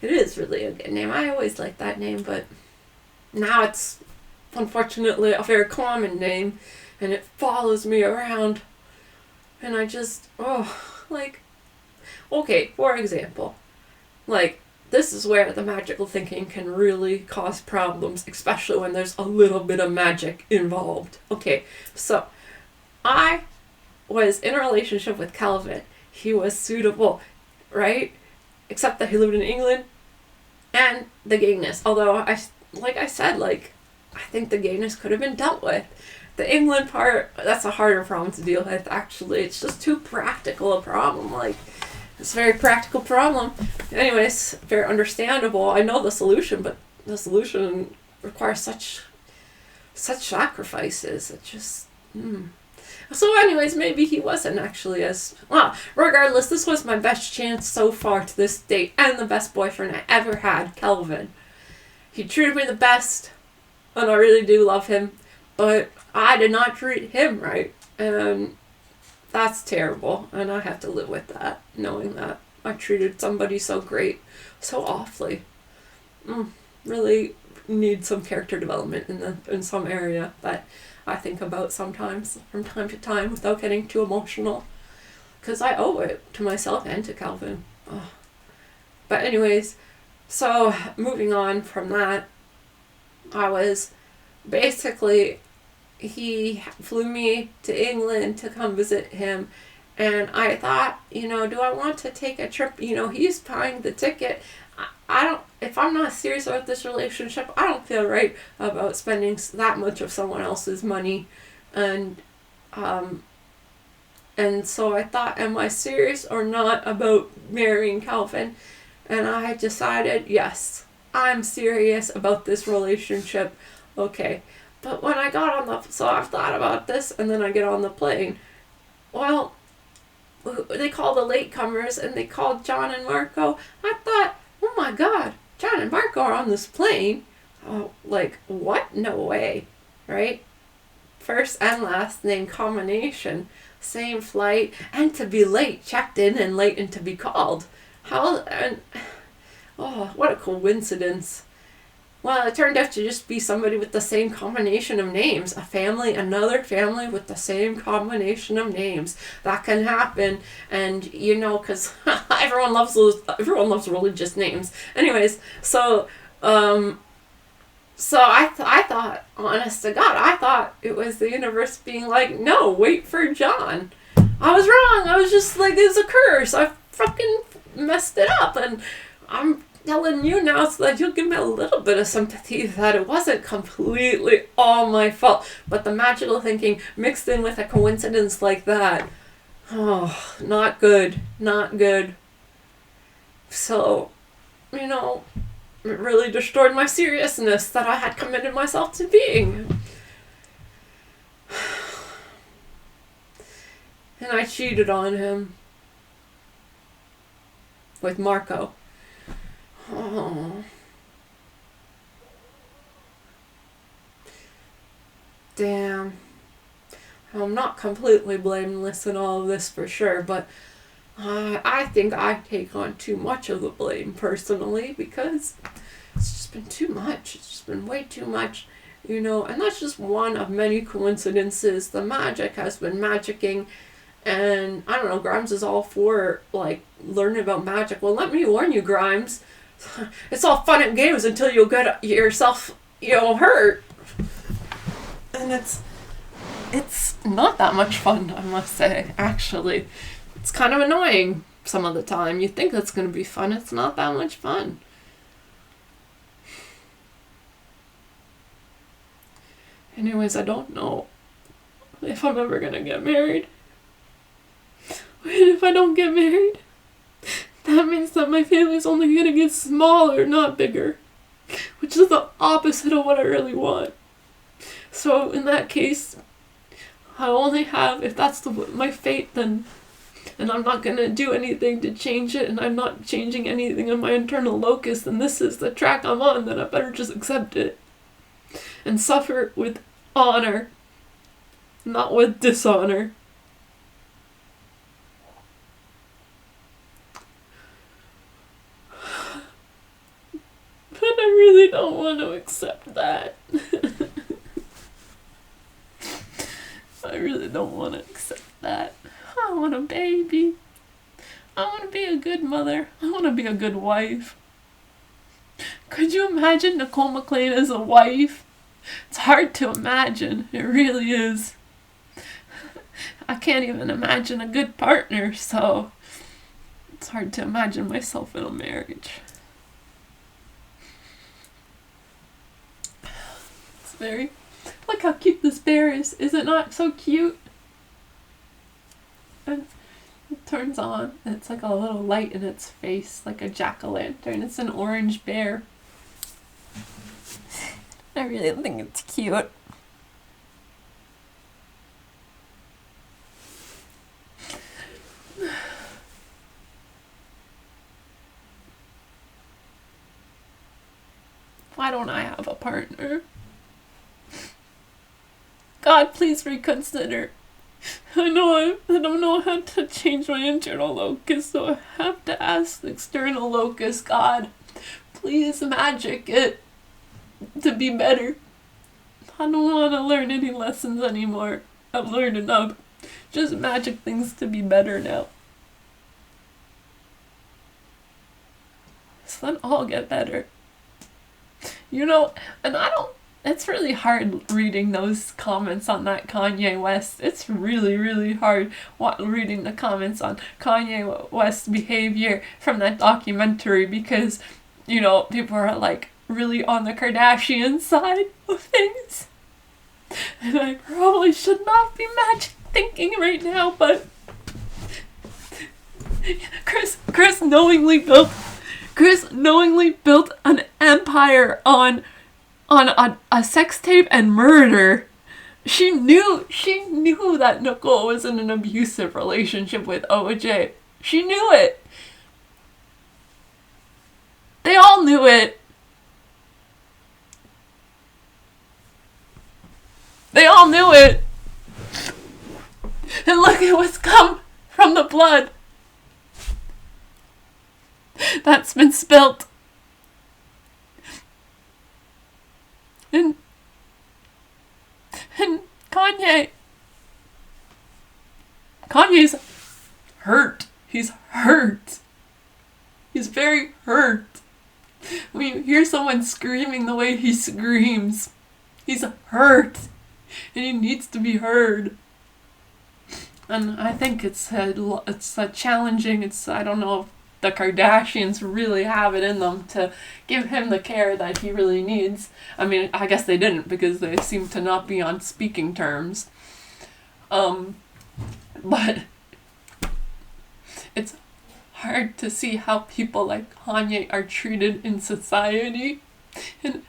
It is really a good name. I always liked that name, but now it's unfortunately a very common name, and it follows me around, and I just, like, okay, for example, like, this is where the magical thinking can really cause problems, especially when there's a little bit of magic involved. Okay, so I was in a relationship with Calvin. He was suitable, right? Except that he lived in England, and the gayness, although I think the gayness could have been dealt with. The England part, that's a harder problem to deal with, actually. It's just too practical a problem. Like, it's a very practical problem. Anyways, very understandable. I know the solution, but the solution requires such sacrifices. It just, So anyways, maybe he wasn't actually as... Well, regardless, this was my best chance so far to this date, and the best boyfriend I ever had, Kelvin. He treated me the best, and I really do love him, but I did not treat him right, and that's terrible, and I have to live with that, knowing that I treated somebody so great, so awfully. Really need some character development in some area that I think about sometimes, from time to time, without getting too emotional, because I owe it to myself and to Calvin. But anyways, so moving on from that, I was basically, he flew me to England to come visit him, and I thought, do I want to take a trip? He's buying the ticket. I don't, if I'm not serious about this relationship, I don't feel right about spending that much of someone else's money. And so I thought, am I serious or not about marrying Calvin? And I decided, yes, I'm serious about this relationship. Okay. But when I got so I've thought about this, and then I get on the plane. Well, they called the latecomers, and they called John and Marco. I thought, my God, John and Marco are on this plane. Oh, like, what? No way, right? First and last name combination, same flight, and to be late, checked in and late and to be called. How, and, oh, what a coincidence. Well, it turned out to just be somebody with the same combination of names. A family, another family with the same combination of names. That can happen. And, you know, because everyone loves religious names. Anyways, so I thought, honest to God, I thought it was the universe being like, no, wait for John. I was wrong. I was just like, it's a curse. I fucking messed it up. And I'm telling you now so that you'll give me a little bit of sympathy that it wasn't completely all my fault. But the magical thinking mixed in with a coincidence like that, oh, not good. Not good. So, you know, it really destroyed my seriousness that I had committed myself to being. And I cheated on him. With Marco. Oh. Damn. I'm not completely blameless in all of this for sure, but I think I take on too much of the blame personally, because it's just been too much. It's just been way too much, you know, and that's just one of many coincidences. The magic has been magicking, and I don't know, Grimes is all for, like, learning about magic. Well, let me warn you, Grimes. It's all fun and games until you get yourself, you know, hurt. And it's not that much fun, I must say, actually. It's kind of annoying some of the time. You think that's going to be fun. It's not that much fun. Anyways, I don't know if I'm ever going to get married. And if I don't get married, that means that my family's only going to get smaller, not bigger. Which is the opposite of what I really want. So in that case, I only have, if that's my fate, then, and I'm not going to do anything to change it, and I'm not changing anything in my internal locus, and this is the track I'm on, then I better just accept it. And suffer with honor, not with dishonor. But I really don't want to accept that. I really don't want to accept that. I want a baby. I want to be a good mother. I want to be a good wife. Could you imagine Nicole McLean as a wife? It's hard to imagine. It really is. I can't even imagine a good partner, so it's hard to imagine myself in a marriage. It's very... Look how cute this bear is. Is it not so cute? And it turns on, and it's like a little light in its face, like a jack-o'-lantern. It's an orange bear. I really think it's cute. Why don't I have a partner? God, please reconsider. I don't know how to change my internal locus, so I have to ask the external locus. God, please magic it to be better. I don't want to learn any lessons anymore. I've learned enough. Just magic things to be better now. So then I'll get better. You know, and it's really hard reading those comments on that Kanye West. It's really, really hard reading the comments on Kanye West's behavior from that documentary, because, you know, people are like really on the Kardashian side of things. And I probably should not be magic thinking right now, but Chris knowingly built an empire on a sex tape and murder. She knew that Nicole was in an abusive relationship with OJ. She knew it. They all knew it. They all knew it. And look at what's come from the blood that's been spilt. And Kanye's hurt. He's hurt. He's very hurt. When you hear someone screaming the way he screams, he's hurt. And he needs to be heard. And I think it's challenging. I don't know if the Kardashians really have it in them to give him the care that he really needs. I mean, I guess they didn't, because they seem to not be on speaking terms. But it's hard to see how people like Kanye are treated in society. And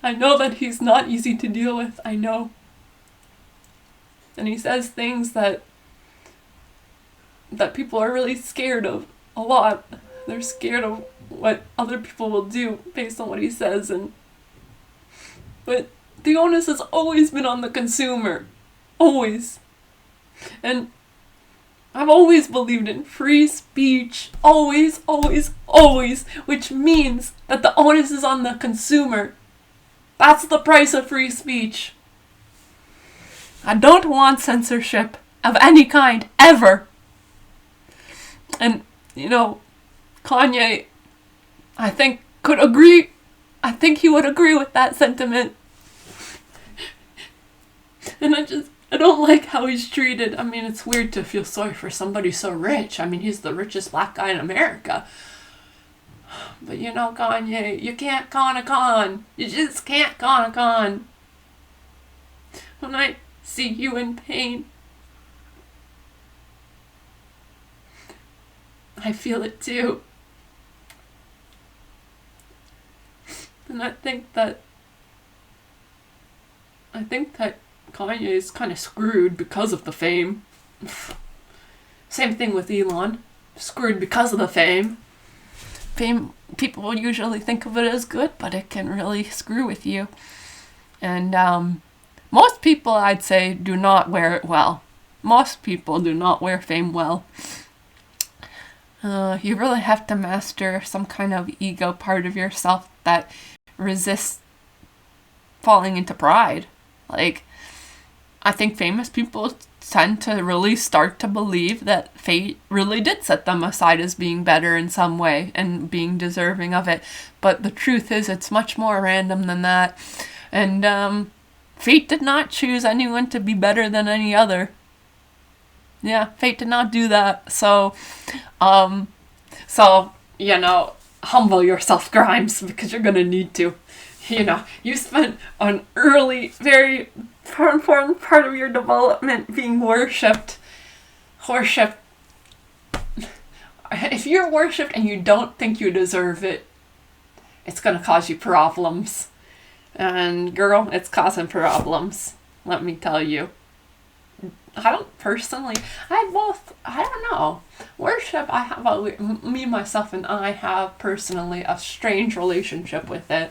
I know that he's not easy to deal with, I know. And he says things that people are really scared of a lot. They're scared of what other people will do based on what he says. But the onus has always been on the consumer. Always. And I've always believed in free speech. Always, always, always. Which means that the onus is on the consumer. That's the price of free speech. I don't want censorship of any kind, ever. And, Kanye, I think, could agree. I think he would agree with that sentiment. And I don't like how he's treated. I mean, it's weird to feel sorry for somebody so rich. I mean, he's the richest black guy in America. But Kanye, you can't con a con. You just can't con a con. When I see you in pain, I feel it too. And I think that Kanye is kind of screwed because of the fame. Same thing with Elon. Screwed because of the fame. Fame, people will usually think of it as good, but it can really screw with you. And most people, I'd say, do not wear it well. Most people do not wear fame well. You really have to master some kind of ego part of yourself that resists falling into pride. Like, I think famous people tend to really start to believe that fate really did set them aside as being better in some way and being deserving of it. But the truth is, it's much more random than that. And fate did not choose anyone to be better than any other. Yeah, fate did not do that. So, humble yourself, Grimes, because you're gonna need to. You spent an early, very important part of your development being worshipped. If you're worshipped and you don't think you deserve it, it's gonna cause you problems. And girl, it's causing problems. Let me tell you. I don't know. Worship, me, myself, and I have personally a strange relationship with it.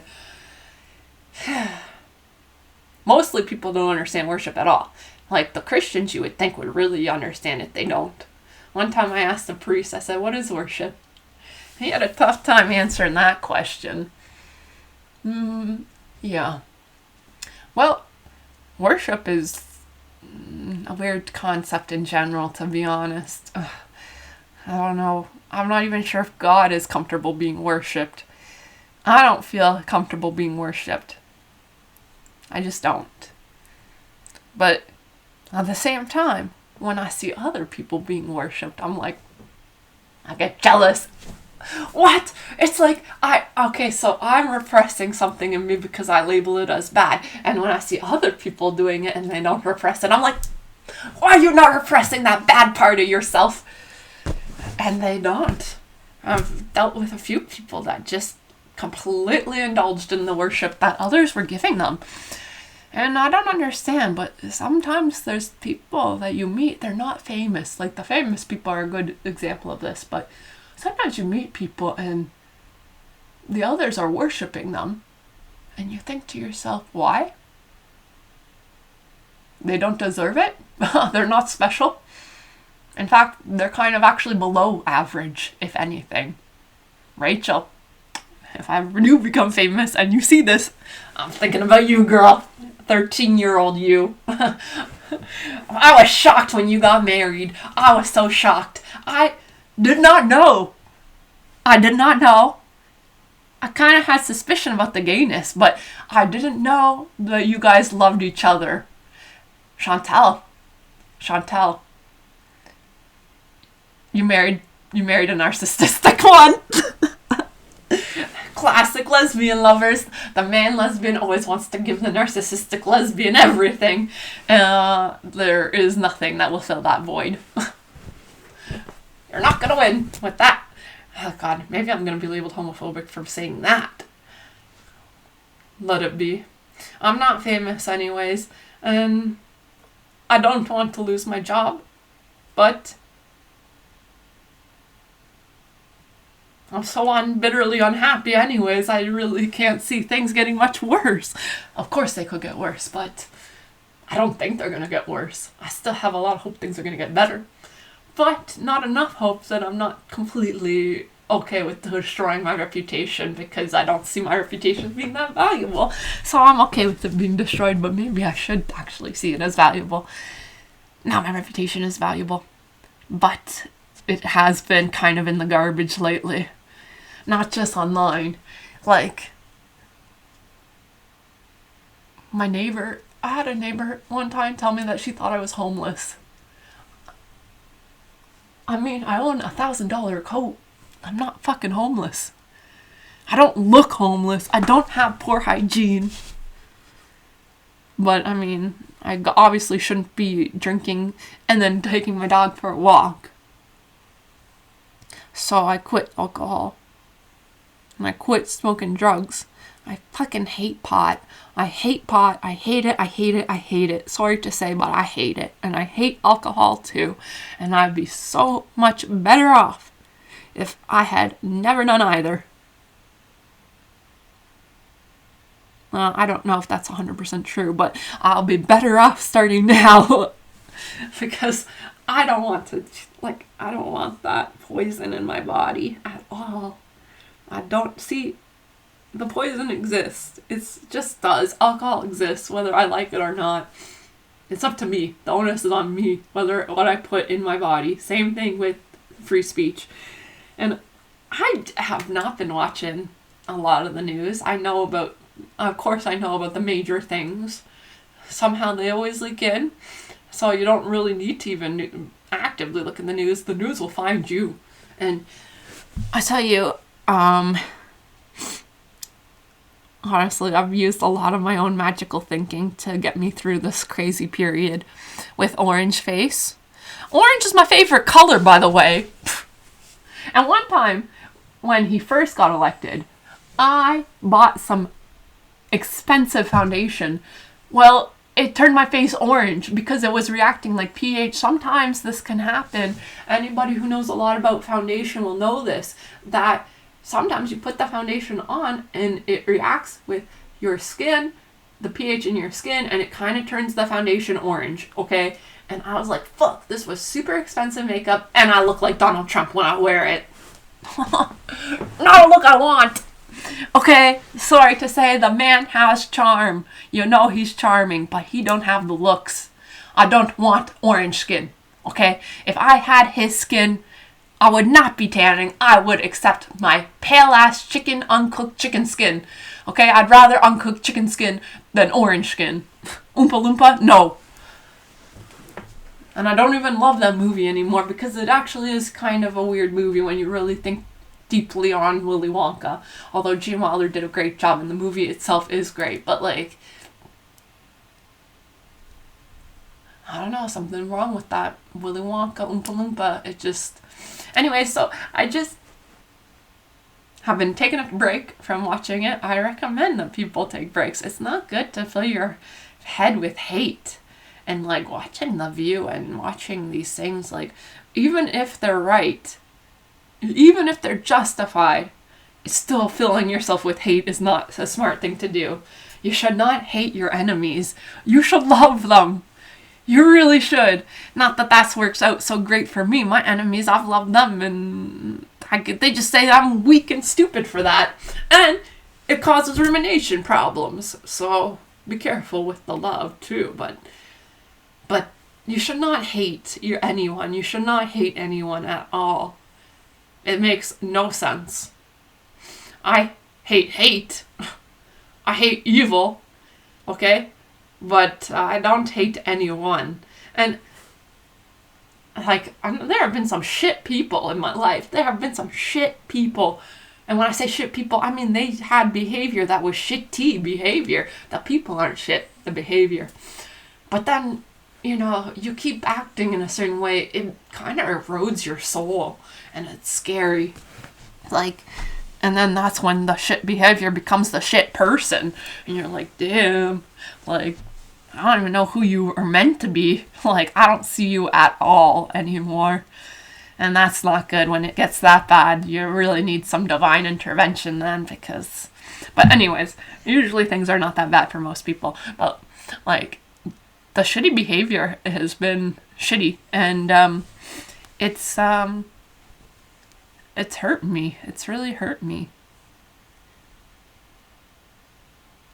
Mostly people don't understand worship at all. Like the Christians you would think would really understand it, they don't. One time I asked a priest, I said, what is worship? He had a tough time answering that question. Yeah. Well, worship is a weird concept in general, to be honest. I don't know. I'm not even sure if God is comfortable being worshipped. I don't feel comfortable being worshipped. I just don't. But at the same time, when I see other people being worshipped, I'm like, I get jealous. What? It's like, so I'm repressing something in me because I label it as bad. And when I see other people doing it and they don't repress it, I'm like, why are you not repressing that bad part of yourself? And they don't. I've dealt with a few people that just completely indulged in the worship that others were giving them. And I don't understand, but sometimes there's people that you meet, they're not famous. Like the famous people are a good example of this, but sometimes you meet people and the others are worshiping them. And you think to yourself, why? They don't deserve it? They're not special? In fact, they're kind of actually below average, if anything. Rachel, if I ever do become famous and you see this, I'm thinking about you, girl. 13-year-old you. I was shocked when you got married. I was so shocked. I did not know. I kind of had suspicion about the gayness, but I didn't know that you guys loved each other. Chantel. You married a narcissistic one. Classic lesbian lovers. The man lesbian always wants to give the narcissistic lesbian everything. There is nothing that will fill that void. You're not gonna win with that. Oh God, maybe I'm gonna be labeled homophobic for saying that. Let it be. I'm not famous anyways, and I don't want to lose my job, but I'm so bitterly unhappy anyways, I really can't see things getting much worse. Of course they could get worse, but I don't think they're gonna get worse. I still have a lot of hope things are gonna get better. But not enough hope that I'm not completely okay with destroying my reputation, because I don't see my reputation being that valuable. So I'm okay with it being destroyed, but maybe I should actually see it as valuable. Now my reputation is valuable, but it has been kind of in the garbage lately. Not just online. Like, I had a neighbor one time tell me that she thought I was homeless. I mean, I own a $1,000 coat. I'm not fucking homeless. I don't look homeless. I don't have poor hygiene. But, I mean, I obviously shouldn't be drinking and then taking my dog for a walk. So I quit alcohol. And I quit smoking drugs. I fucking hate pot. I hate pot. I hate it. Sorry to say, but I hate it. And I hate alcohol too. And I'd be so much better off if I had never done either. I don't know if that's 100% true, but I'll be better off starting now. Because I don't want that poison in my body at all. I don't see the poison exists. It just does. Alcohol exists, whether I like it or not. It's up to me. The onus is on me, what I put in my body. Same thing with free speech. And I have not been watching a lot of the news. Of course I know about the major things. Somehow they always leak in. So you don't really need to even actively look in the news. The news will find you. And I tell you, honestly, I've used a lot of my own magical thinking to get me through this crazy period with Orange Face. Orange is my favorite color, by the way. And one time, when he first got elected, I bought some expensive foundation. Well, it turned my face orange because it was reacting like pH. Sometimes this can happen. Anybody who knows a lot about foundation will know this, that sometimes you put the foundation on and it reacts with your skin, the pH in your skin, and it kind of turns the foundation orange, okay? And I was like, fuck, this was super expensive makeup, and I look like Donald Trump when I wear it. Not a look I want. Okay, sorry to say, the man has charm. You know he's charming, but he don't have the looks. I don't want orange skin, okay? If I had his skin, I would not be tanning. I would accept my pale-ass chicken, uncooked chicken skin. Okay, I'd rather uncooked chicken skin than orange skin. Oompa Loompa? No. And I don't even love that movie anymore because it actually is kind of a weird movie when you really think deeply on Willy Wonka. Although Gene Wilder did a great job and the movie itself is great. But like, I don't know, something wrong with that Willy Wonka, Oompa Loompa. It just... Anyway, so I just have been taking a break from watching it. I recommend that people take breaks. It's not good to fill your head with hate. And like watching The View and watching these things, like, even if they're right, even if they're justified, still filling yourself with hate is not a smart thing to do. You should not hate your enemies. You should love them. You really should. Not that that works out so great for me. My enemies, I've loved them, and they just say I'm weak and stupid for that. And it causes rumination problems. So be careful with the love too. But you should not hate anyone. You should not hate anyone at all. It makes no sense. I hate hate. I hate evil. Okay? But I don't hate anyone. And, like, there have been some shit people in my life. There have been some shit people. And when I say shit people, I mean they had behavior that was shitty behavior. The people aren't shit, the behavior. But then, you know, you keep acting in a certain way, it kind of erodes your soul. And it's scary. Like, and then that's when the shit behavior becomes the shit person. And you're like, damn, like, I don't even know who you are meant to be. Like, I don't see you at all anymore. And that's not good when it gets that bad. You really need some divine intervention then, because... But anyways, usually things are not that bad for most people. But, like, the shitty behavior has been shitty. And, it's hurt me. It's really hurt me.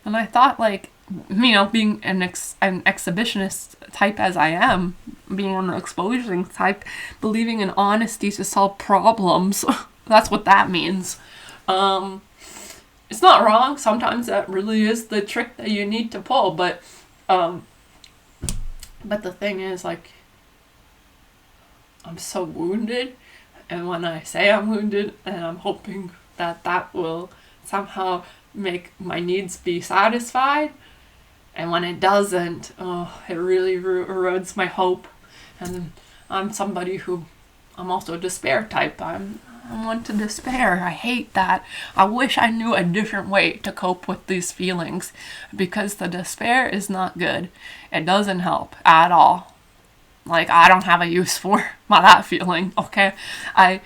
And I thought, like, you know, being an exhibitionist type as I am, being an exposing type, believing in honesty to solve problems, that's what that means. It's not wrong. Sometimes that really is the trick that you need to pull, but the thing is, like, I'm so wounded, and when I say I'm wounded, and I'm hoping that that will somehow make my needs be satisfied, and when it doesn't, it really erodes my hope. And I'm somebody who, I'm also a despair type. I'm one to despair. I hate that. I wish I knew a different way to cope with these feelings, because the despair is not good. It doesn't help at all. Like, I don't have a use for that feeling, okay? And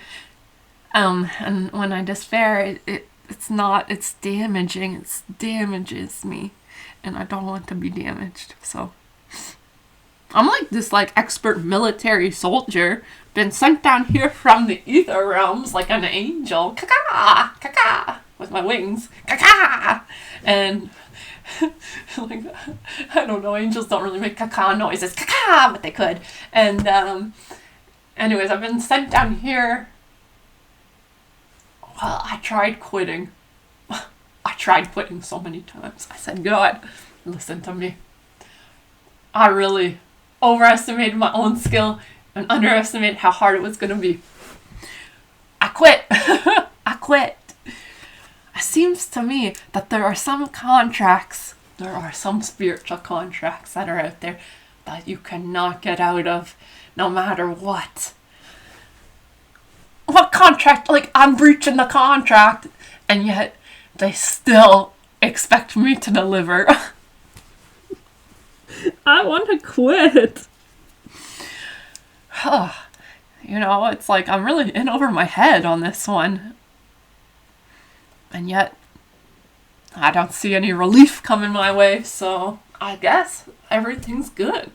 when I despair, it's damaging. It damages me. And I don't want to be damaged, so. I'm like this, like, expert military soldier, been sent down here from the ether realms like an angel, caca, caca, with my wings, caca, and, like, I don't know, angels don't really make caca noises, caca, but they could, and, anyways, I've been sent down here. Well, I tried quitting. I tried quitting so many times. I said, God, listen to me. I really overestimated my own skill and underestimated how hard it was going to be. I quit. I quit. It seems to me that there are some spiritual contracts that are out there that you cannot get out of no matter what. What contract? Like, I'm breaching the contract, and yet they still expect me to deliver. I want to quit. You know, it's like I'm really in over my head on this one. And yet, I don't see any relief coming my way, so I guess everything's good.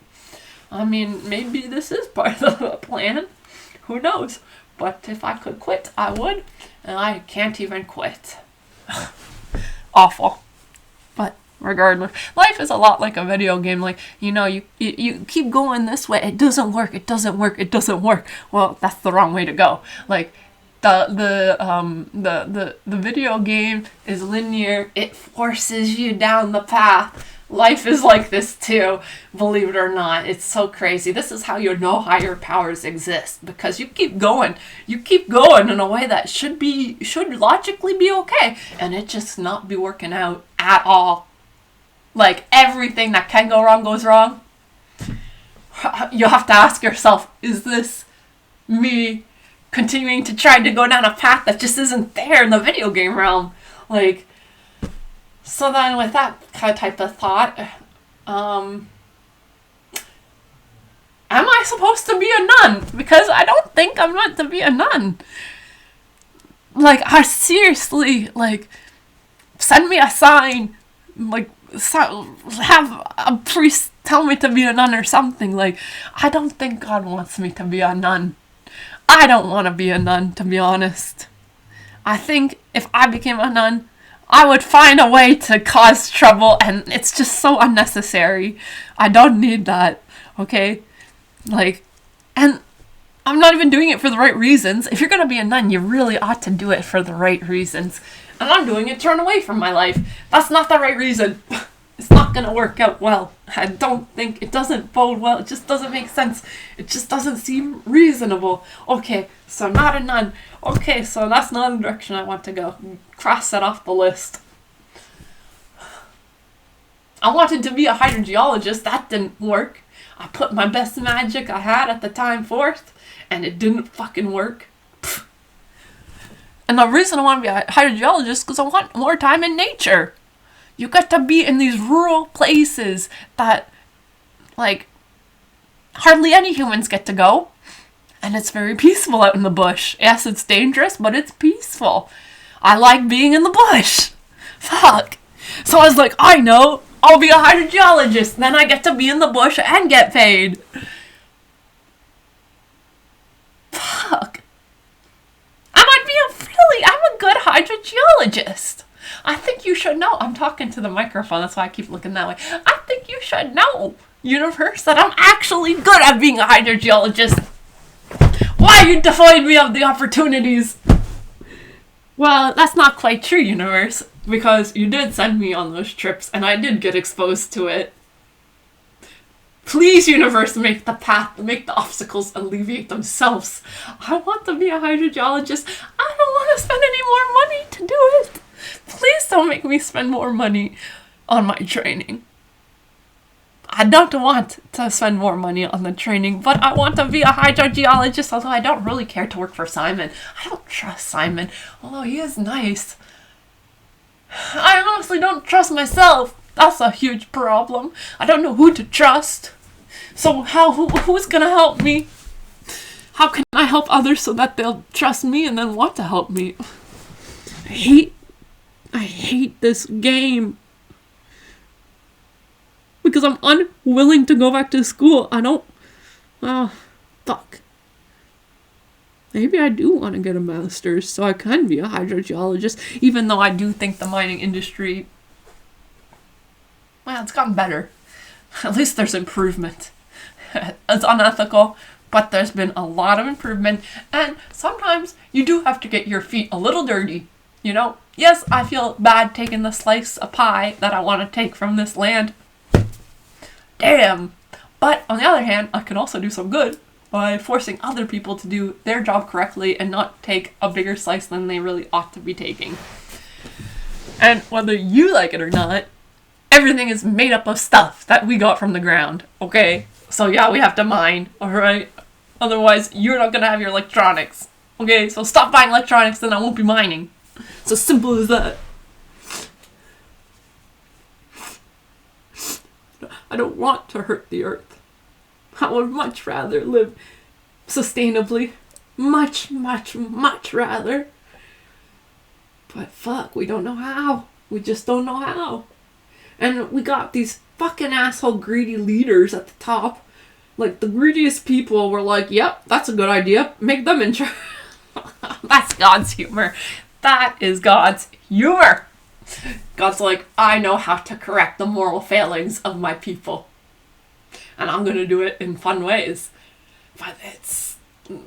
I mean, maybe this is part of the plan. Who knows? But if I could quit, I would. And I can't even quit. Awful. But regardless, life is a lot like a video game. Like, you know, you keep going this way. It doesn't work. It doesn't work. It doesn't work. Well, that's the wrong way to go. Like, the video game is linear. It forces you down the path. Life is like this too, believe it or not. It's so crazy. This is how you know higher powers exist, because you keep going in a way that should logically be okay, and it just not be working out at all. Like, everything that can go wrong goes wrong. You have to ask yourself, is this me continuing to try to go down a path that just isn't there in the video game realm? Like, so then with that kind of type of thought, am I supposed to be a nun? Because I don't think I'm meant to be a nun. Like, I seriously, like, send me a sign, like, have a priest tell me to be a nun or something. Like, I don't think God wants me to be a nun. I don't want to be a nun, to be honest. I think if I became a nun, I would find a way to cause trouble, and it's just so unnecessary. I don't need that, okay? Like, and I'm not even doing it for the right reasons. If you're gonna be a nun, you really ought to do it for the right reasons. And I'm doing it to run away from my life. That's not the right reason. It's not gonna work out well. I don't think it doesn't bode well. It just doesn't make sense. It just doesn't seem reasonable. Okay, so not a nun. Okay, so that's not the direction I want to go. Cross that off the list. I wanted to be a hydrogeologist. That didn't work. I put my best magic I had at the time forth, and it didn't fucking work. And the reason I want to be a hydrogeologist is because I want more time in nature. You get to be in these rural places that, like, hardly any humans get to go. And it's very peaceful out in the bush. Yes, it's dangerous, but it's peaceful. I like being in the bush. Fuck. So I was like, I know, I'll be a hydrogeologist. Then I get to be in the bush and get paid. Fuck. I'm a good hydrogeologist. I think you should know. I'm talking to the microphone, that's why I keep looking that way. I think you should know, universe, that I'm actually good at being a hydrogeologist. Why you devoid me of the opportunities? Well, that's not quite true, universe, because you did send me on those trips, and I did get exposed to it. Please, universe, make the obstacles alleviate themselves. I want to be a hydrogeologist. I don't want to spend any more money to do it. Please don't make me spend more money on my training. I don't want to spend more money on the training, but I want to be a hydrogeologist, although I don't really care to work for Simon. I don't trust Simon, although he is nice. I honestly don't trust myself. That's a huge problem. I don't know who to trust. So who's gonna help me? How can I help others so that they'll trust me and then want to help me? I hate this game. Because I'm unwilling to go back to school. Fuck. Maybe I do want to get a master's so I can be a hydrogeologist, even though I do think the mining industry, well, it's gotten better. At least there's improvement. It's unethical, but there's been a lot of improvement, and sometimes you do have to get your feet a little dirty, you know? Yes, I feel bad taking the slice of pie that I want to take from this land. Damn! But on the other hand, I can also do some good by forcing other people to do their job correctly and not take a bigger slice than they really ought to be taking. And whether you like it or not, everything is made up of stuff that we got from the ground, okay? So yeah, we have to mine, alright? Otherwise, you're not gonna have your electronics, okay? So stop buying electronics, then I won't be mining. It's as simple as that. I don't want to hurt the earth. I would much rather live sustainably. Much, much, much rather. But fuck, we don't know how. We just don't know how. And we got these fucking asshole greedy leaders at the top. Like, the greediest people were like, yep, that's a good idea. Make them in charge. That's God's humor. That is God's humor. God's like, I know how to correct the moral failings of my people. And I'm gonna do it in fun ways. But it's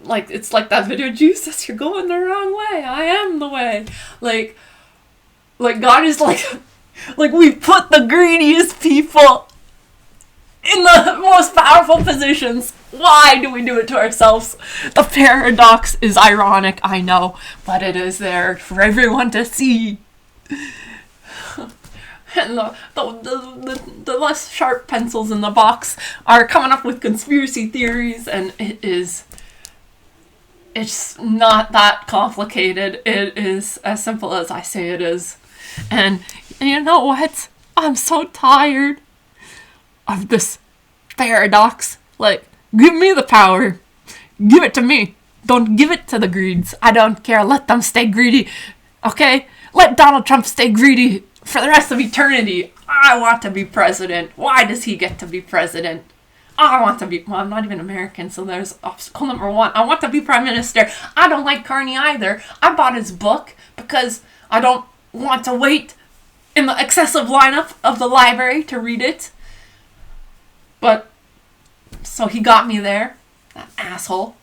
like that video, Jesus, you're going the wrong way. I am the way. Like God is like we put the greediest people in the most powerful positions. Why do we do it to ourselves? The paradox is ironic, I know, but it is there for everyone to see. And the less sharp pencils in the box are coming up with conspiracy theories, and it's not that complicated. It is as simple as I say it is. And you know what? I'm so tired of this paradox. Like, give me the power. Give it to me. Don't give it to the greeds. I don't care. Let them stay greedy. Okay? Let Donald Trump stay greedy for the rest of eternity. I want to be president. Why does he get to be president? I want to be, well, I'm not even American, so there's obstacle number one. I want to be prime minister. I don't like Carney either. I bought his book because I don't want to wait in the excessive lineup of the library to read it. But, so he got me there. That asshole.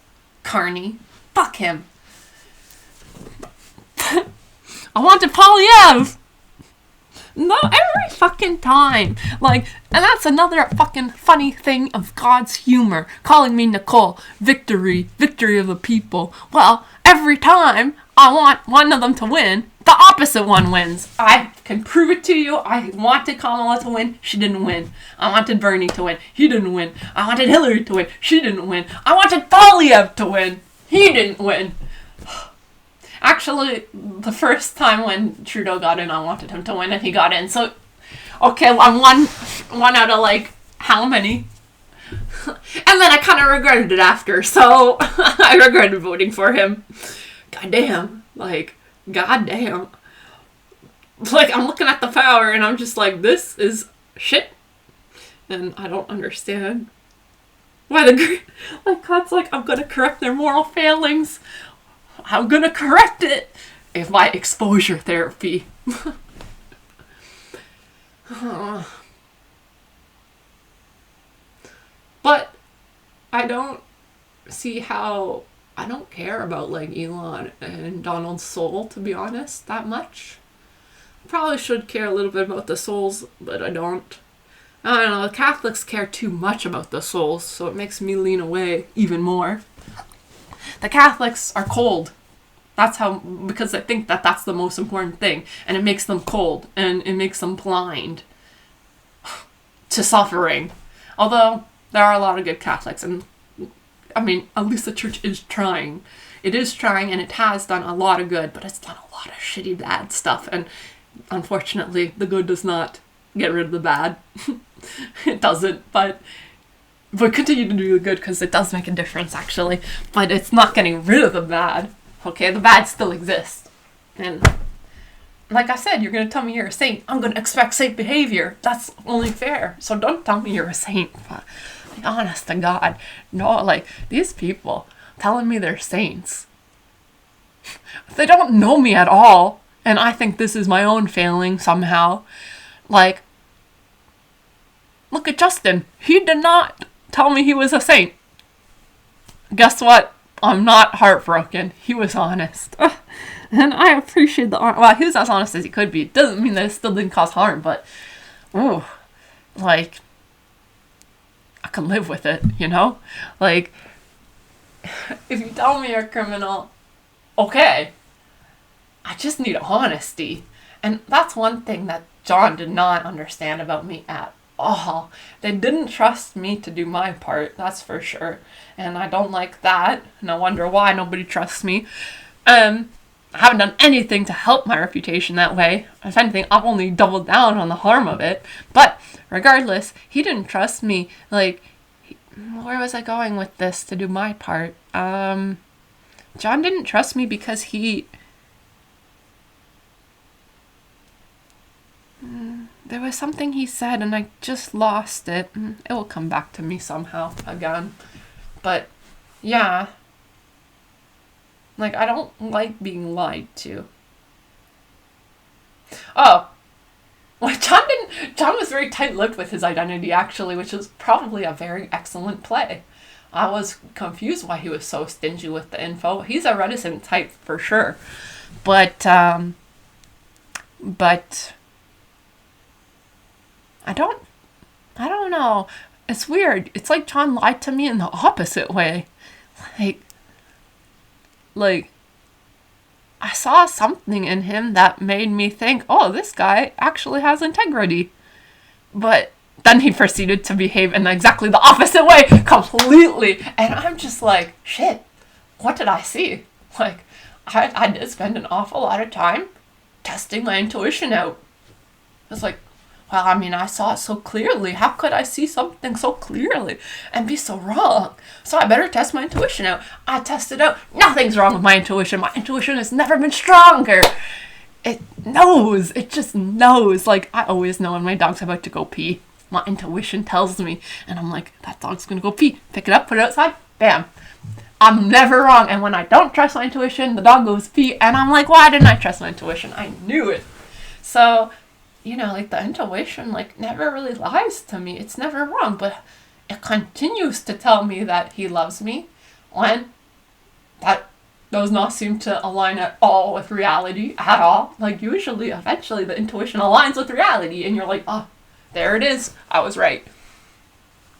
Carney. Fuck him. I wanted Polyev. No, every fucking time. Like, and that's another fucking funny thing of God's humor. Calling me Nicole. Victory of the people. Well, every time I want one of them to win, the opposite one wins. I can prove it to you. I wanted Kamala to win. She didn't win. I wanted Bernie to win. He didn't win. I wanted Hillary to win. She didn't win. I wanted Polyev to win. He didn't win. Actually, the first time when Trudeau got in, I wanted him to win, and he got in. So, okay, well, I'm one out of, like, how many? And then I kind of regretted it after, so I regretted voting for him. Goddamn. Like, goddamn. Like, I'm looking at the power, and I'm just like, this is shit. And I don't understand why like, God's like, I'm gonna correct their moral failings. I'm gonna correct it if my exposure therapy. But I don't see how, I don't care about like Elon and Donald's soul, to be honest, that much. Probably should care a little bit about the souls, but I don't. I don't know, the Catholics care too much about the souls, so it makes me lean away even more. The Catholics are cold. That's how, because I think that that's the most important thing. And it makes them cold. And it makes them blind to suffering. Although, there are a lot of good Catholics. And, I mean, at least the church is trying. It is trying, and it has done a lot of good. But it's done a lot of shitty, bad stuff. And, unfortunately, the good does not get rid of the bad. It doesn't, but continue to do the good because it does make a difference, actually. But it's not getting rid of the bad. Okay, the bad still exists. And like I said, you're going to tell me you're a saint. I'm going to expect saint behavior. That's only fair. So don't tell me you're a saint. Like, honest to God. No, like, these people telling me they're saints. They don't know me at all. And I think this is my own failing somehow. Like, look at Justin. He did not tell me he was a saint. Guess what? I'm not heartbroken. He was honest. And I appreciate the well, he was as honest as he could be. It doesn't mean that it still didn't cause harm, but ooh, like, I can live with it, you know? Like, if you tell me you're a criminal, okay. I just need honesty. And that's one thing that John did not understand about me at all. They didn't trust me to do my part, that's for sure. And I don't like that. And I wonder why nobody trusts me. I haven't done anything to help my reputation that way. If anything, I've only doubled down on the harm of it. But regardless, he didn't trust me. Like, where was I going with this to do my part? John didn't trust me because there was something he said and I just lost it. It will come back to me somehow again. But, yeah. Like, I don't like being lied to. Oh. Well, John was very tight-lipped with his identity, actually, which was probably a very excellent play. I was confused why he was so stingy with the info. He's a reticent type, for sure. But I don't know. It's weird. It's like John lied to me in the opposite way. Like, I saw something in him that made me think, oh, this guy actually has integrity. But then he proceeded to behave in exactly the opposite way, completely. And I'm just like, shit, what did I see? Like, I did spend an awful lot of time testing my intuition out. I was like, Well, I mean, I saw it so clearly. How could I see something so clearly and be so wrong? So I better test my intuition out. I tested out. Nothing's wrong with my intuition. My intuition has never been stronger. It knows. It just knows. Like, I always know when my dog's about to go pee. My intuition tells me. And I'm like, that dog's going to go pee. Pick it up, put it outside. Bam. I'm never wrong. And when I don't trust my intuition, the dog goes pee. And I'm like, why didn't I trust my intuition? I knew it. So, you know, like, the intuition, like, never really lies to me. It's never wrong. But it continues to tell me that he loves me when that does not seem to align at all with reality at all. Like, usually, eventually, the intuition aligns with reality. And you're like, oh, there it is. I was right.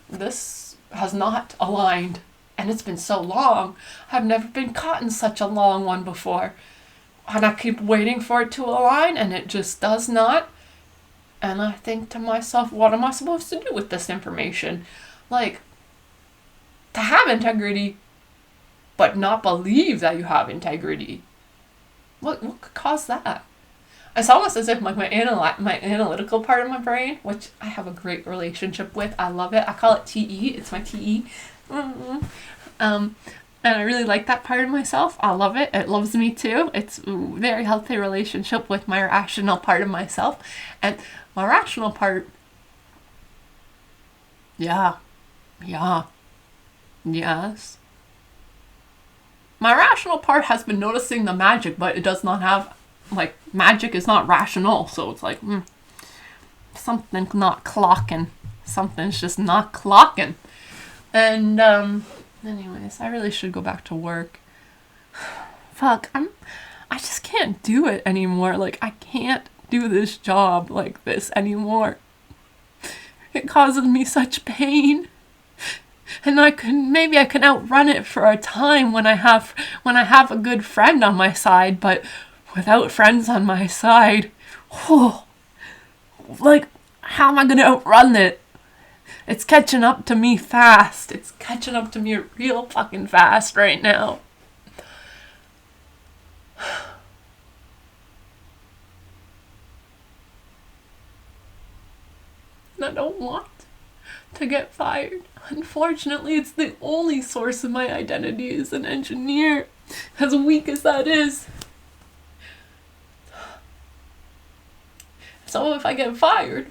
This has not aligned. And it's been so long. I've never been caught in such a long one before. And I keep waiting for it to align, and it just does not. And I think to myself, what am I supposed to do with this information? Like, to have integrity, but not believe that you have integrity. What could cause that? It's almost as if like my analytical part of my brain, which I have a great relationship with. I love it. I call it TE. It's my TE. And I really like that part of myself. I love it. It loves me too. It's a very healthy relationship with my rational part of myself. And my rational part, yes. My rational part has been noticing the magic, but it does not have, like, magic is not rational. So it's like, something's not clocking. Something's just not clocking. And, anyways, I really should go back to work. Fuck, I just can't do it anymore. Like, I can't do this job like this anymore. It causes me such pain. And maybe I can outrun it for a time when I have a good friend on my side, but without friends on my side, like, how am I gonna outrun it? It's catching up to me fast. It's catching up to me real fucking fast right now. And I don't want to get fired. Unfortunately, it's the only source of my identity as an engineer, as weak as that is. So if I get fired,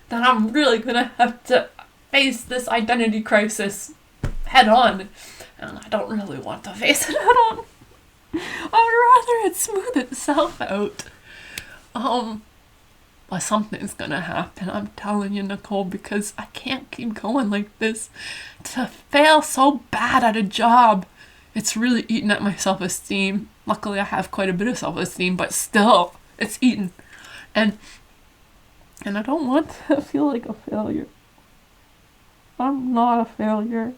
then I'm really gonna have to face this identity crisis head on. And I don't really want to face it head on. I would rather it smooth itself out. But something's gonna happen, I'm telling you, Nicole, because I can't keep going like this. To fail so bad at a job, it's really eating at my self-esteem. Luckily, I have quite a bit of self-esteem, but still, it's eating. And I don't want to feel like a failure. I'm not a failure.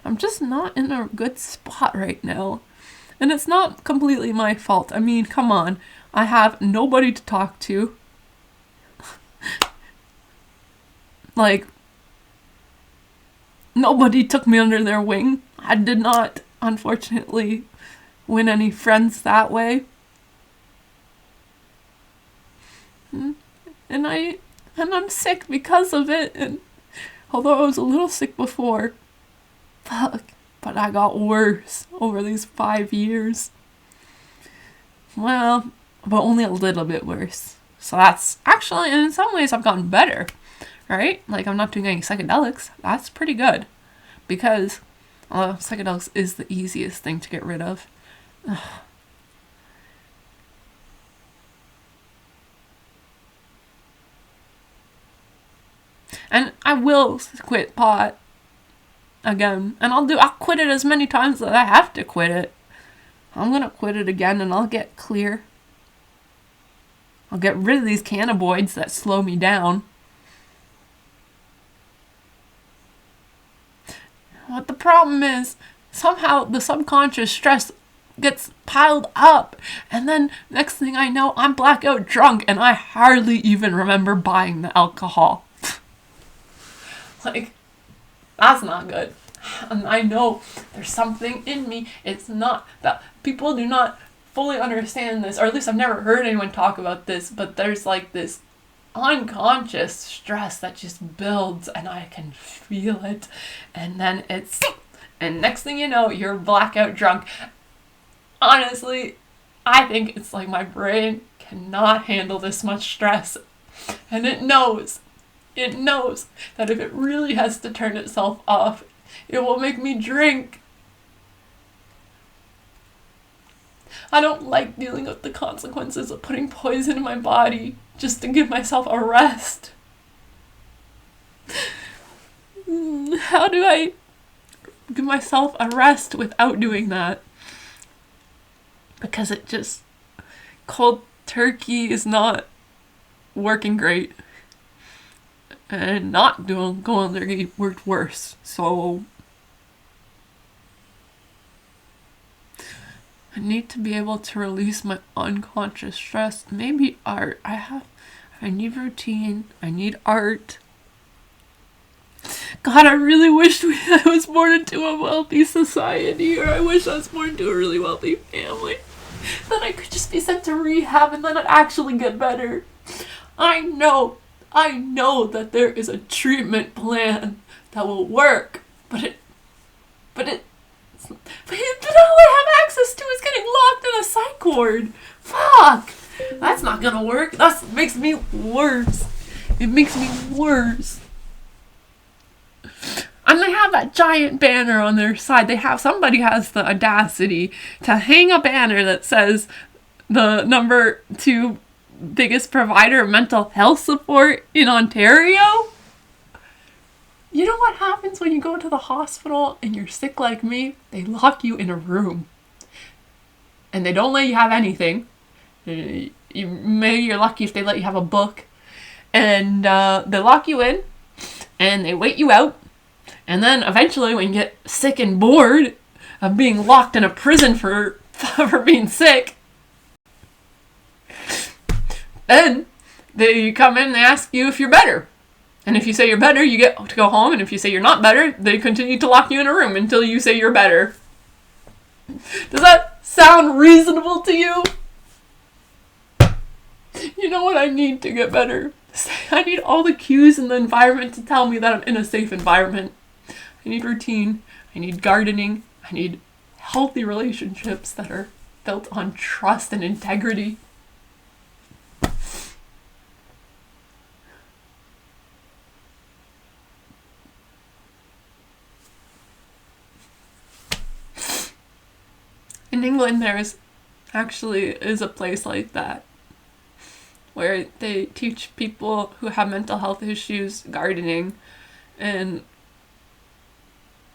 I'm just not in a good spot right now. And it's not completely my fault. I mean, come on. I have nobody to talk to. Like, nobody took me under their wing. I did not, unfortunately, win any friends that way. And I'm sick because of it. And although I was a little sick before, but I got worse over these 5 years. Well, but only a little bit worse. So that's actually, in some ways, I've gotten better, right? Like, I'm not doing any psychedelics. That's pretty good. Because psychedelics is the easiest thing to get rid of. Ugh. And I will quit pot again. And I'll quit it as many times as I have to quit it. I'm gonna quit it again and I'll get clear. I'll get rid of these cannabinoids that slow me down. What the problem is, somehow the subconscious stress gets piled up. And then next thing I know, I'm blackout drunk and I hardly even remember buying the alcohol. Like, that's not good. And I know there's something in me. It's not that people do not fully understand this, or at least I've never heard anyone talk about this, but there's like this unconscious stress that just builds and I can feel it. And then and next thing you know, you're blackout drunk. Honestly, I think it's like my brain cannot handle this much stress. And it knows that if it really has to turn itself off, it will make me drink. I don't like dealing with the consequences of putting poison in my body just to give myself a rest. How do I give myself a rest without doing that? Because cold turkey is not working great. And not doing cold turkey worked worse. So I need to be able to release my unconscious stress. Maybe art. I need routine. I need art. God, I really wish I was born into a wealthy society, or I wish I was born into a really wealthy family. Then I could just be sent to rehab and then I'd actually get better. I know that there is a treatment plan that will work, but all I have access to is getting locked in a psych ward. Fuck! That's not gonna work. That makes me worse. It makes me worse. And they have that giant banner on their side. Somebody has the audacity to hang a banner that says the number 2 biggest provider of mental health support in Ontario. You know what happens when you go to the hospital and you're sick like me? They lock you in a room. And they don't let you have anything. Maybe you're lucky if they let you have a book. And they lock you in and they wait you out. And then eventually when you get sick and bored of being locked in a prison for being sick, then they come in and they ask you if you're better. And if you say you're better, you get to go home. And if you say you're not better, they continue to lock you in a room until you say you're better. Does that sound reasonable to you? You know what I need to get better? I need all the cues in the environment to tell me that I'm in a safe environment. I need routine. I need gardening. I need healthy relationships that are built on trust and integrity. In England, there's actually is a place like that where they teach people who have mental health issues gardening. And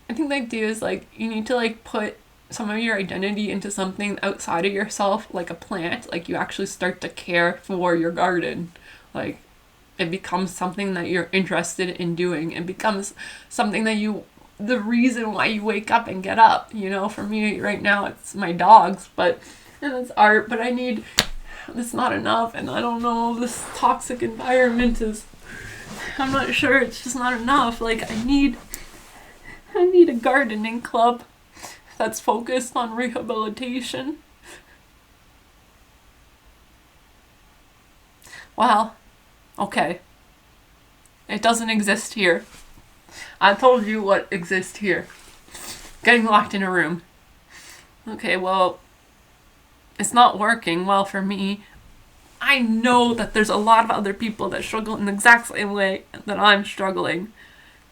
I think the idea is you need to put some of your identity into something outside of yourself, like a plant. You actually start to care for your garden. It becomes something that you're interested in doing. It becomes something that the reason why you wake up and get up. For me right now it's my dogs, and it's art, but it's not enough, and I don't know, this toxic environment I'm not sure, it's just not enough. I need a gardening club that's focused on rehabilitation. Well, okay. It doesn't exist here. I told you what exists here. Getting locked in a room. Okay, well, it's not working well for me. I know that there's a lot of other people that struggle in the exact same way that I'm struggling.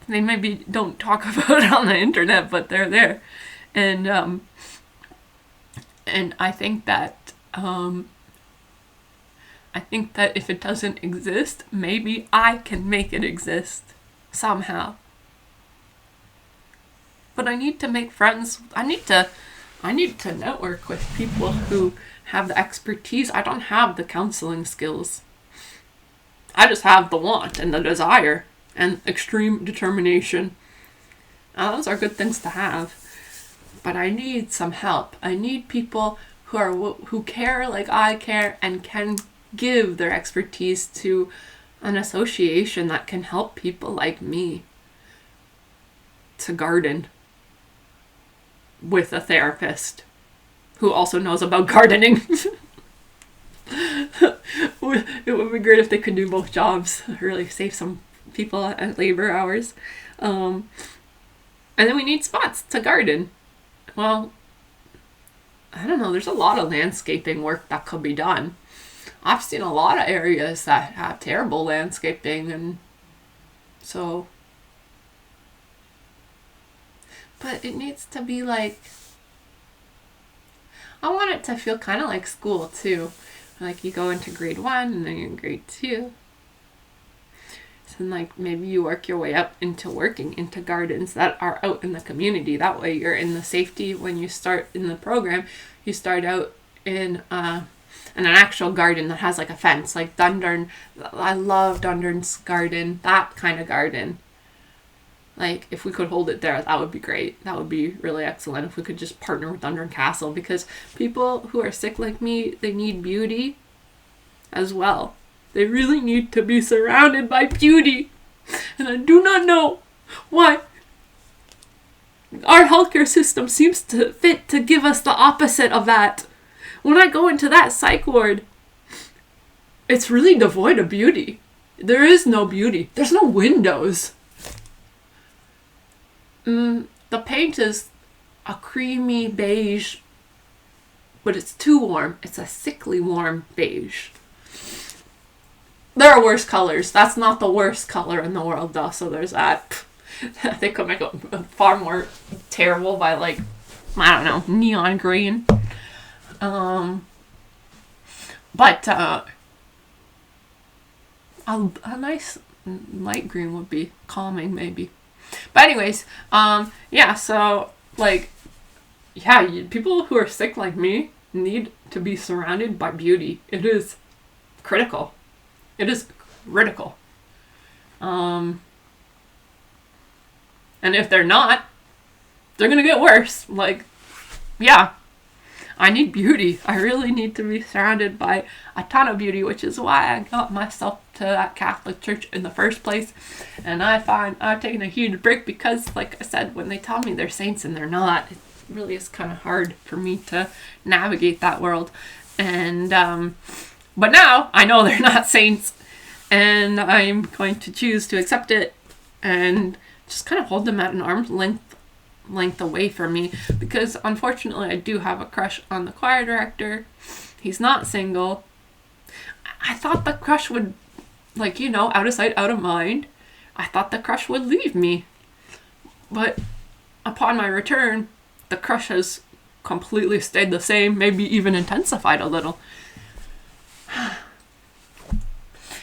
They maybe don't talk about it on the internet, but they're there. And I think that if it doesn't exist, maybe I can make it exist somehow. But I need to make friends. I need to network with people who have the expertise. I don't have the counseling skills. I just have the want and the desire and extreme determination. Now, those are good things to have. But I need some help. I need people who care like I care and can give their expertise to an association that can help people like me to garden with a therapist who also knows about gardening. It would be great if they could do both jobs. Really save some people at labor hours. And then we need spots to garden. Well, I don't know. There's a lot of landscaping work that could be done. I've seen a lot of areas that have terrible landscaping, and so. But it needs to be like. I want it to feel kind of like school too. Like you go into grade 1 and then you're in grade 2. So like maybe you work your way up into working into gardens that are out in the community. That way you're in the safety when you start in the program. You start out in an actual garden that has like a fence. Like Dundurn, I love Dundurn's garden, that kind of garden. Like, if we could hold it there, that would be great. That would be really excellent if we could just partner with Dundurn Castle, because people who are sick like me, they need beauty as well. They really need to be surrounded by beauty. And I do not know why our healthcare system seems to fit to give us the opposite of that. When I go into that psych ward, it's really devoid of beauty. There is no beauty. There's no windows. The paint is a creamy beige, but it's too warm. It's a sickly warm beige. There are worse colors. That's not the worst color in the world, though, so there's that. They could make it far more terrible by, like, I don't know, neon green. But a nice light green would be calming, maybe. But anyways, yeah, so, like, yeah, people who are sick like me need to be surrounded by beauty. It is critical. It is critical. And if they're not, they're gonna get worse. Like, yeah, I need beauty. I really need to be surrounded by a ton of beauty, which is why I got myself to that Catholic church in the first place. And I find I've taken a huge break because, like I said, when they tell me they're saints and they're not, it really is kind of hard for me to navigate that world. And but now I know they're not saints, and I'm going to choose to accept it and just kind of hold them at an arm's length away from me, because unfortunately I do have a crush on the choir director. He's not single. I thought the crush would, like, you know, out of sight, out of mind. I thought the crush would leave me. But upon my return, the crush has completely stayed the same, maybe even intensified a little.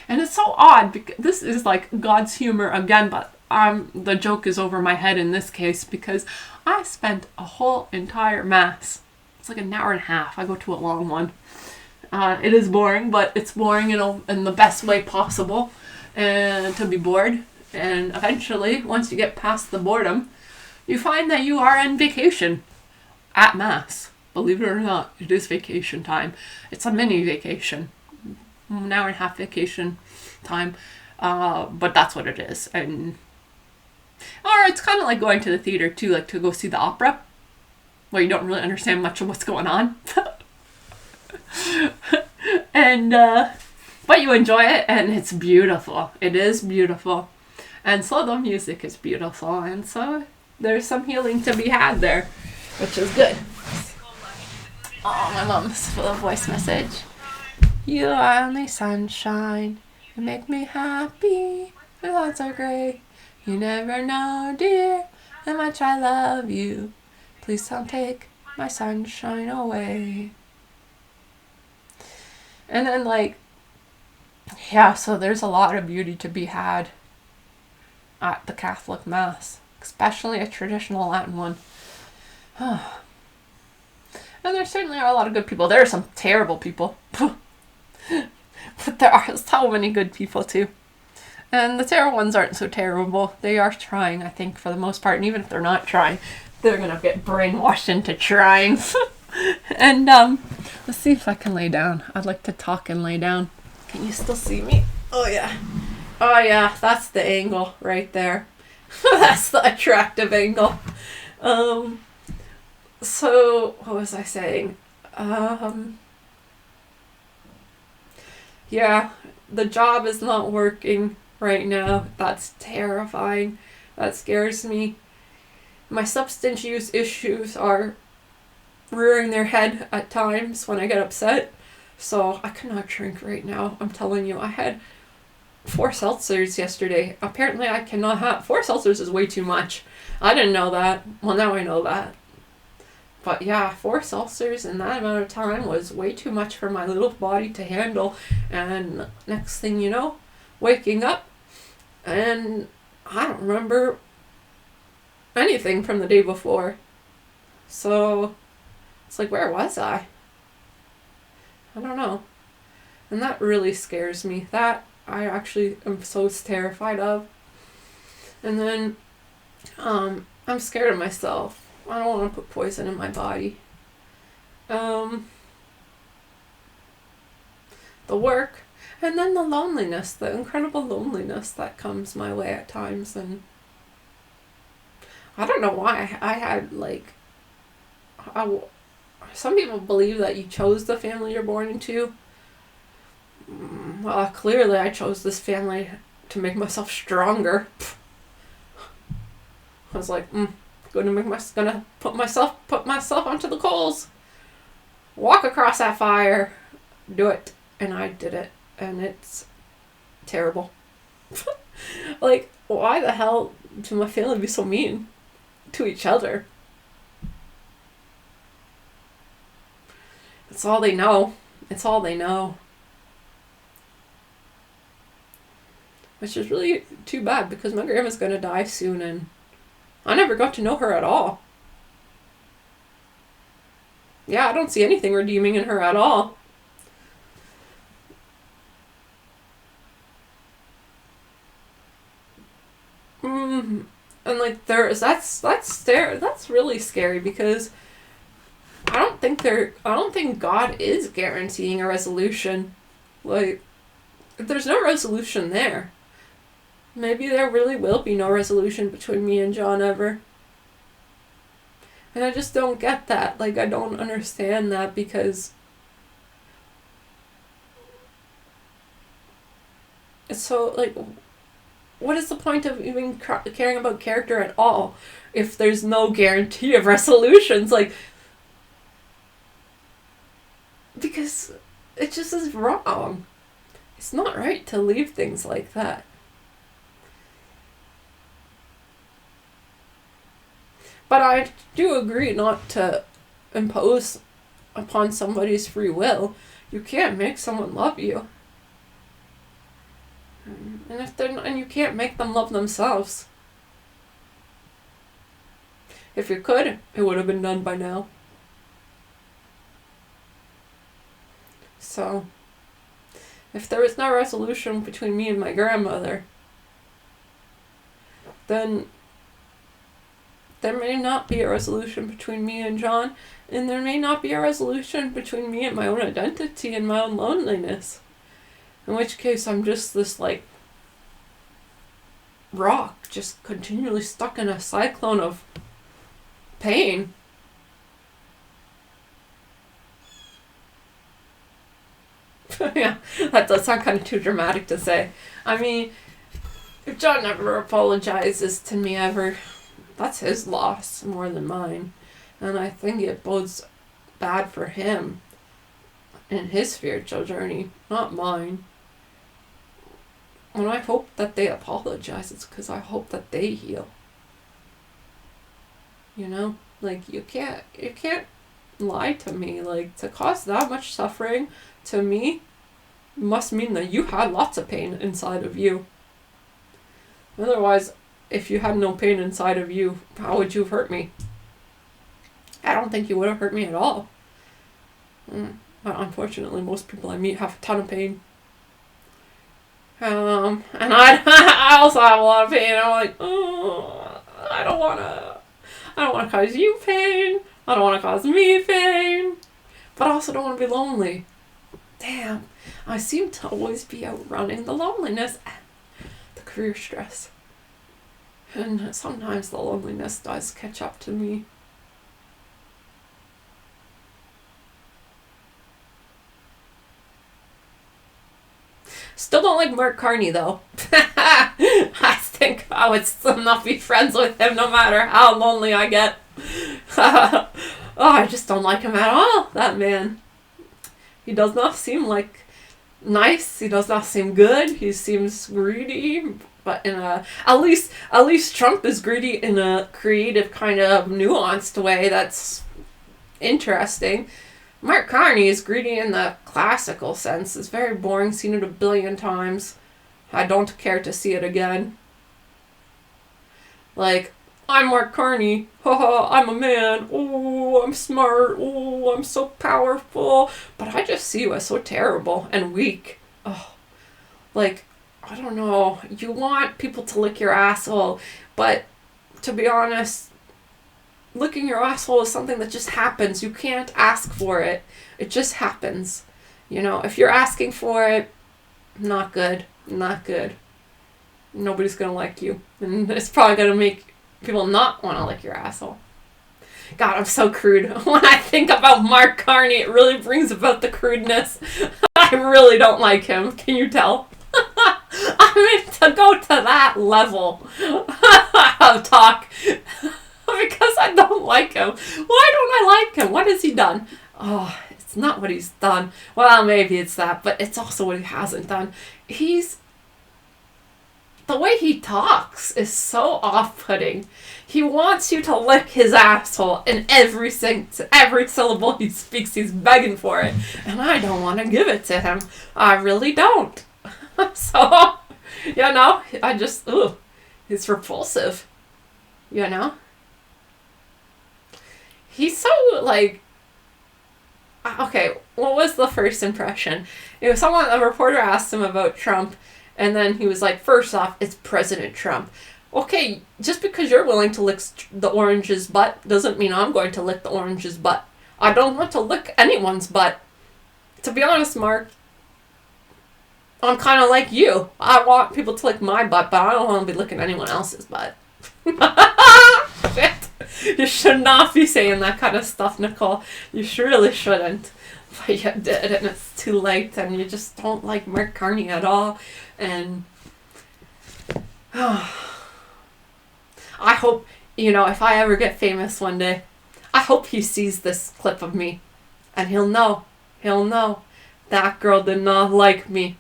And it's so odd, because this is like God's humor again, but the joke is over my head in this case, because I spent a whole entire mass. It's like an hour and a half. I go to a long one. It is boring, but it's boring in the best way possible, and to be bored. And eventually, once you get past the boredom, you find that you are on vacation at mass. Believe it or not, it is vacation time. It's a mini vacation, an hour and a half vacation time, but that's what it is. And or it's kind of like going to the theater too, like to go see the opera, where you don't really understand much of what's going on. And but you enjoy it, and it's beautiful. It is beautiful. And so the music is beautiful, and so there's some healing to be had there, which is good. Oh, my mom's full of voice message. You are my sunshine, you make me happy, your thoughts are great. You never know, dear, how much I love you. Please don't take my sunshine away. And then, like, yeah, so there's a lot of beauty to be had at the Catholic Mass, especially a traditional Latin one. And there certainly are a lot of good people. There are some terrible people. But there are so many good people too. And the terrible ones aren't so terrible. They are trying, I think, for the most part. And even if they're not trying, they're going to get brainwashed into trying. And let's see if I can lay down. I'd like to talk and lay down. Can you still see me? Oh, yeah. Oh, yeah. That's the angle right there. That's the attractive angle. So, what was I saying? Yeah, the job is not working right now. That's terrifying. That scares me. My substance use issues are rearing their head at times when I get upset. So I cannot drink right now. I'm telling you, I had 4 seltzers yesterday. Apparently, I cannot have 4 seltzers is way too much. I didn't know that. Well, now I know that. But yeah, 4 seltzers in that amount of time was way too much for my little body to handle. And next thing you know, waking up and I don't remember anything from the day before. So it's like, where was I? I don't know. And that really scares me. That I actually am so terrified of. And then I'm scared of myself. I don't want to put poison in my body. The work, and then the loneliness, the incredible loneliness that comes my way at times. And I don't know why I had like, some people believe that you chose the family you're born into. Well, clearly I chose this family to make myself stronger. I was like, gonna put myself onto the coals, walk across that fire, do it, and I did it, and it's terrible. Like, why the hell do my family be so mean to each other? It's all they know. It's all they know. Which is really too bad because my grandma's gonna die soon and I never got to know her at all. Yeah, I don't see anything redeeming in her at all. And like that's really scary because I don't think God is guaranteeing a resolution. Like, if there's no resolution there, maybe there really will be no resolution between me and John ever. And I just don't get that. Like, I don't understand that because it's so, like, what is the point of even caring about character at all if there's no guarantee of resolutions? Like, because it just is wrong. It's not right to leave things like that. But I do agree not to impose upon somebody's free will. You can't make someone love you. And if they're not, and you can't make them love themselves. If you could, it would have been done by now. So, if there is no resolution between me and my grandmother, then there may not be a resolution between me and John, and there may not be a resolution between me and my own identity and my own loneliness. In which case, I'm just this, like, rock, just continually stuck in a cyclone of pain. Yeah, that does sound kind of too dramatic to say. I mean, if John never apologizes to me ever, that's his loss more than mine. And I think it bodes bad for him in his spiritual journey, not mine. When I hope that they apologize, it's because I hope that they heal. You know? Like, you can't lie to me. Like, to cause that much suffering to me must mean that you had lots of pain inside of you. Otherwise, if you had no pain inside of you, how would you have hurt me? I don't think you would have hurt me at all. But unfortunately, most people I meet have a ton of pain. And I also have a lot of pain. I'm like, oh, I don't want to cause you pain. I don't want to cause me pain. But I also don't want to be lonely. Damn, I seem to always be outrunning the loneliness and the career stress. And sometimes the loneliness does catch up to me. Still don't like Mark Carney, though. I think I would still not be friends with him no matter how lonely I get. Oh, I just don't like him at all, that man. He does not seem like nice. He does not seem good. He seems greedy, but in a at least Trump is greedy in a creative kind of nuanced way that's interesting. Mark Carney is greedy in the classical sense. It's very boring, seen it a billion times. I don't care to see it again. Like, I'm Mark Carney. Haha, I'm a man. Oh, I'm smart. Oh, I'm so powerful. But I just see you as so terrible and weak. Oh, like, I don't know. You want people to lick your asshole, but to be honest, licking your asshole is something that just happens. You can't ask for it. It just happens. You know, if you're asking for it, not good. Not good. Nobody's gonna like you. And it's probably gonna make people not want to lick your asshole. God, I'm so crude. When I think about Mark Carney, it really brings about the crudeness. I really don't like him. Can you tell? I mean, to go to that level of talk because I don't like him. Why don't I like him? What has he done? Oh, it's not what he's done. Well, maybe it's that, but it's also what he hasn't done. The way he talks is so off-putting. He wants you to lick his asshole, and every syllable he speaks, he's begging for it. And I don't want to give it to him. I really don't. So, you know, it's repulsive. You know? He's so, like, okay, what was the first impression? It was a reporter asked him about Trump, and then he was like, first off, it's President Trump. Okay, just because you're willing to lick the orange's butt doesn't mean I'm going to lick the orange's butt. I don't want to lick anyone's butt. To be honest, Mark, I'm kind of like you. I want people to lick my butt, but I don't want to be licking anyone else's butt. Shit. You should not be saying that kind of stuff, Nicole. You really shouldn't. But you did, and it's too late, and you just don't like Mark Carney at all. And I hope, if I ever get famous one day, I hope he sees this clip of me, and he'll know that girl did not like me.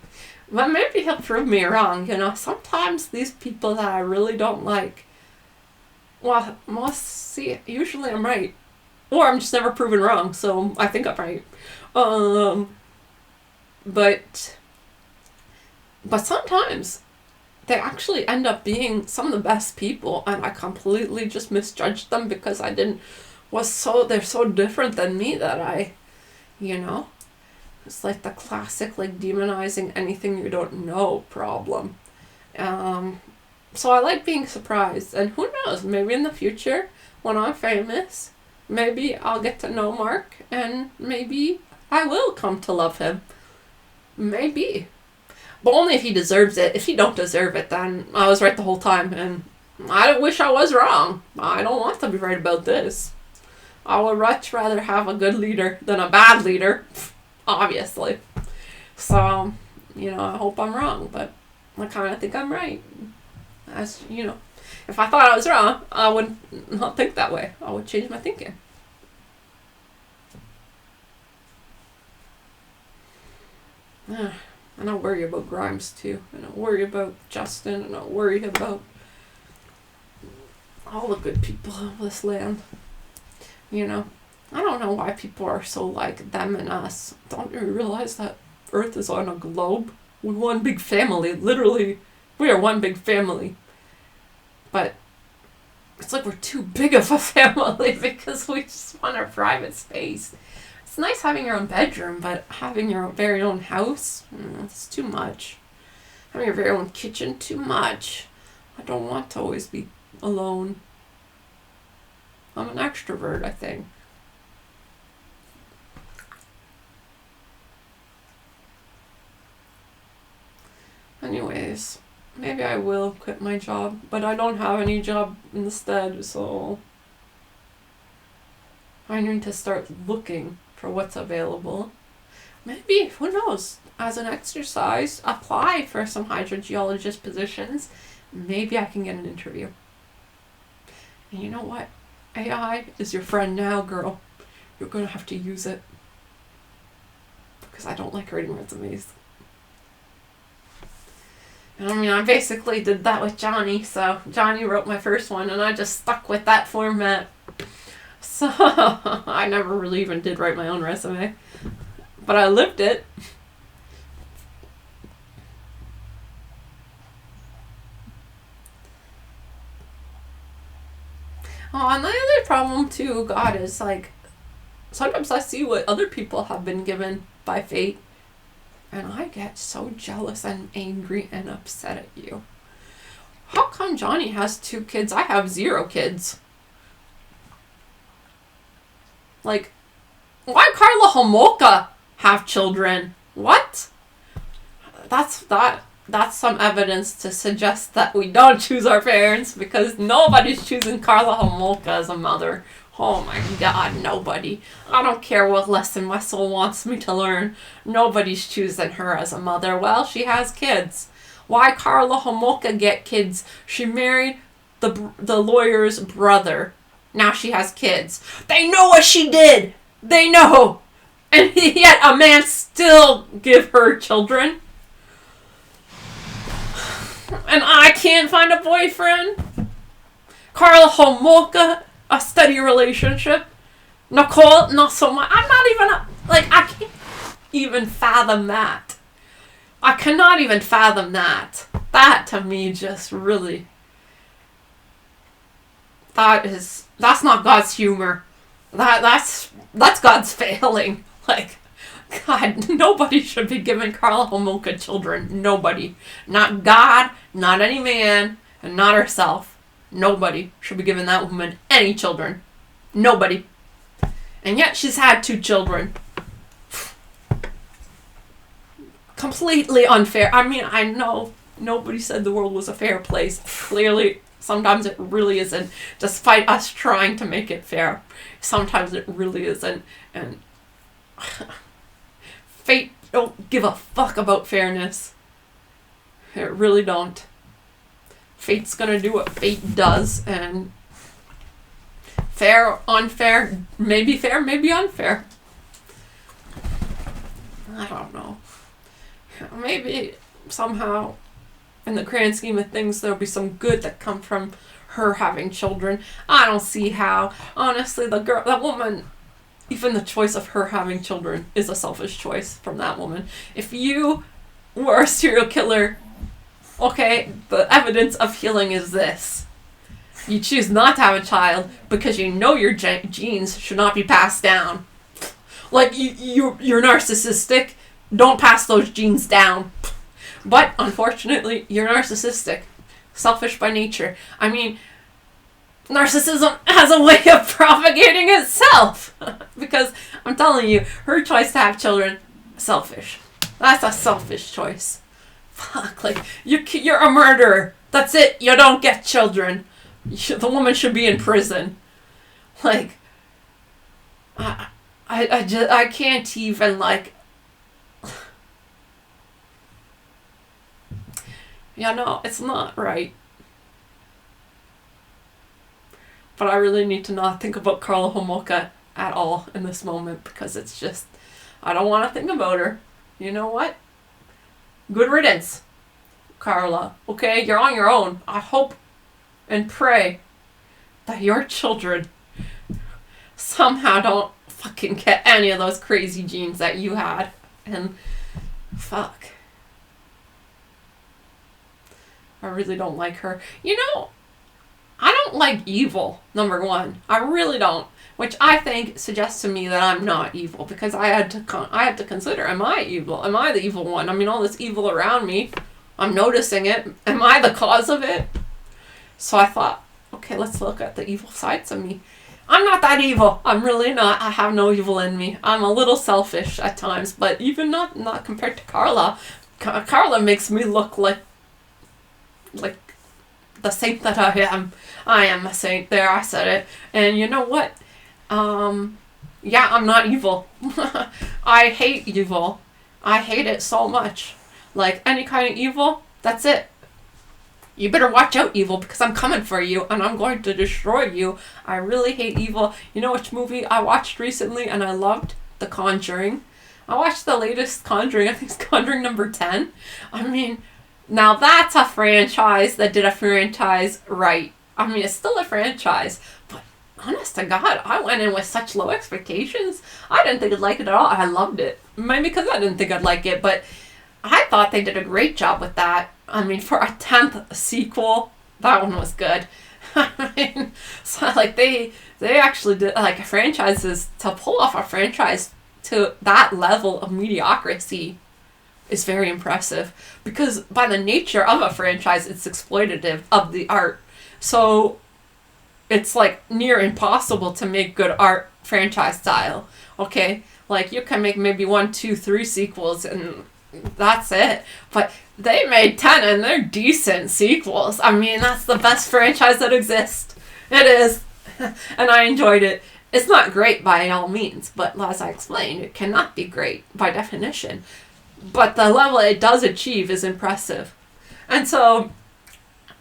But maybe he'll prove me wrong. Sometimes these people that I really don't like, well, usually I'm right. Or I'm just never proven wrong, so I think I'm right. But sometimes they actually end up being some of the best people, and I completely just misjudged them because they're so different than me that it's like the classic, like, demonizing anything you don't know problem. So I like being surprised, and who knows, maybe in the future, when I'm famous, maybe I'll get to know Mark, and maybe I will come to love him. Maybe. But only if he deserves it. If he don't deserve it, then I was right the whole time, and I wish I was wrong. I don't want to be right about this. I would much rather have a good leader than a bad leader, obviously. So, I hope I'm wrong, but I kind of think I'm right. If I thought I was wrong, I would not think that way. I would change my thinking. And I worry about Grimes too. And I worry about Justin. And I worry about all the good people of this land. I don't know why people are so like them and us. Don't you realize that Earth is on a globe? We're one big family. Literally, we are one big family. But it's like we're too big of a family because we just want our private space. It's nice having your own bedroom, but having your very own house, it's too much. Having your very own kitchen, too much. I don't want to always be alone. I'm an extrovert, I think. Anyways, maybe I will quit my job, but I don't have any job instead, so I need to start looking for what's available. maybe, who knows, as an exercise, apply for some hydrogeologist positions. Maybe I can get an interview. And you know what? AI is your friend now, girl. You're going to have to use it. Because I don't like writing resumes. And I mean, I basically did that with Johnny. So Johnny wrote my first one and I just stuck with that format. So I never really even did write my own resume. But I lived it. Oh, and the other problem too, God, is like, sometimes I see what other people have been given by fate, and I get so jealous and angry and upset at you. How come Johnny has 2 kids? I have 0 kids. Like, why Carla Homolka have children? What? That's some evidence to suggest that we don't choose our parents, because nobody's choosing Carla Homolka as a mother. Oh my God, nobody. I don't care what lesson my soul wants me to learn. Nobody's choosing her as a mother. Well, she has kids. Why Carla Homolka get kids? She married the lawyer's brother. Now she has kids. They know what she did. They know. And yet a man still give her children. And I can't find a boyfriend. Carla Homolka, a steady relationship. Nicole, not so much. I'm not even, I can't even fathom that. I cannot even fathom that. That to me just really, that's not God's humor. That's God's failing. Like, God, nobody should be giving Carla Homolka children. Nobody. Not God, not any man, and not herself. Nobody should be giving that woman any children. Nobody. And yet she's had 2 children. Completely unfair. I mean, I know nobody said the world was a fair place. Clearly, sometimes it really isn't. Despite us trying to make it fair, sometimes it really isn't. And fate don't give a fuck about fairness. It really don't. Fate's gonna do what fate does, and fair, unfair, maybe fair, maybe unfair. I don't know. Maybe somehow, in the grand scheme of things, there'll be some good that come from her having children. I don't see how. Honestly, that woman, even the choice of her having children is a selfish choice from that woman. If you were a serial killer, okay, the evidence of healing is this. You choose not to have a child because you know your genes should not be passed down. Like, you're narcissistic. Don't pass those genes down. But, unfortunately, you're narcissistic. Selfish by nature. I mean, narcissism has a way of propagating itself. Because, I'm telling you, her choice to have children, selfish. That's a selfish choice. Fuck, like, you're a murderer. That's it. You don't get children. The woman should be in prison. Like, I can't even, like, no, it's not right. But I really need to not think about Carla Homolka at all in this moment, because it's just, I don't want to think about her. You know what? Good riddance, Carla. Okay, you're on your own. I hope and pray that your children somehow don't fucking get any of those crazy genes that you had. And fuck. I really don't like her. You know, I don't like evil, number one. I really don't. Which I think suggests to me that I'm not evil, because I had to consider, am I evil? Am I the evil one? I mean, all this evil around me, I'm noticing it. Am I the cause of it? So I thought, okay, let's look at the evil sides of me. I'm not that evil. I'm really not. I have no evil in me. I'm a little selfish at times, but even not compared to Carla. Carla makes me look like the saint that I am. I am a saint. There, I said it. And you know what? Yeah, I'm not evil. I hate evil. I hate it so much. Like, any kind of evil, that's it. You better watch out, evil, because I'm coming for you and I'm going to destroy you. I really hate evil. You know which movie I watched recently and I loved? The Conjuring. I watched the latest Conjuring. I think it's Conjuring number 10. I mean, now that's a franchise that did a franchise right. I mean, it's still a franchise, but honest to God, I went in with such low expectations. I didn't think I'd like it at all. I loved it. Maybe because I didn't think I'd like it, but I thought they did a great job with that. I mean, for a 10th sequel, that one was good. I mean, so like they actually did like franchises to pull off a franchise to that level of mediocrity is very impressive, because by the nature of a franchise, it's exploitative of the art. So it's like near impossible to make good art franchise style. Okay, like you can make maybe 1, 2, 3 sequels and that's it. But they made 10 and they're decent sequels. I mean, that's the best franchise that exists. It is. And I enjoyed it. It's not great by all means, but as I explained, it cannot be great by definition. But the level it does achieve is impressive. And so,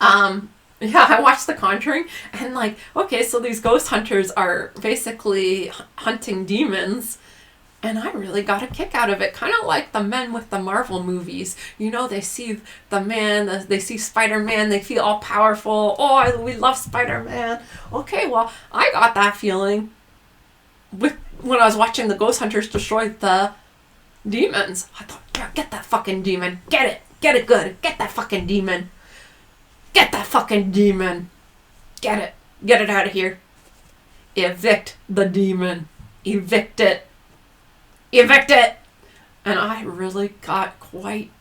yeah, I watched The Conjuring and like, okay, so these ghost hunters are basically hunting demons. And I really got a kick out of it. Kind of like the men with the Marvel movies. You know, they see the man, they see Spider-Man, they feel all powerful. Oh, we love Spider-Man. Okay, well, I got that feeling when I was watching the ghost hunters destroy the demons. I thought, yeah, get that fucking demon. Get it. Get it good. Get that fucking demon. Get that fucking demon. Get it. Get it out of here. Evict the demon. Evict it. Evict it! And I really got quite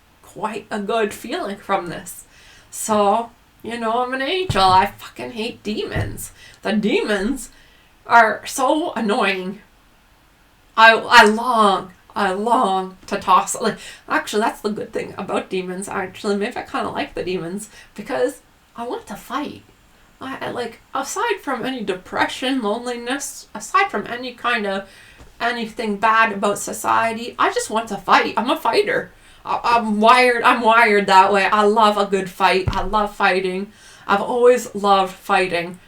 a good feeling from this. So, you know, I'm an angel. I fucking hate demons. The demons are so annoying. I long to toss. Like, actually, that's the good thing about demons. Actually, maybe I kind of like the demons because I want to fight. I like, aside from any depression, loneliness, aside from any kind of anything bad about society, I just want to fight. I'm a fighter. I'm wired that way. I love a good fight. I love fighting. I've always loved fighting.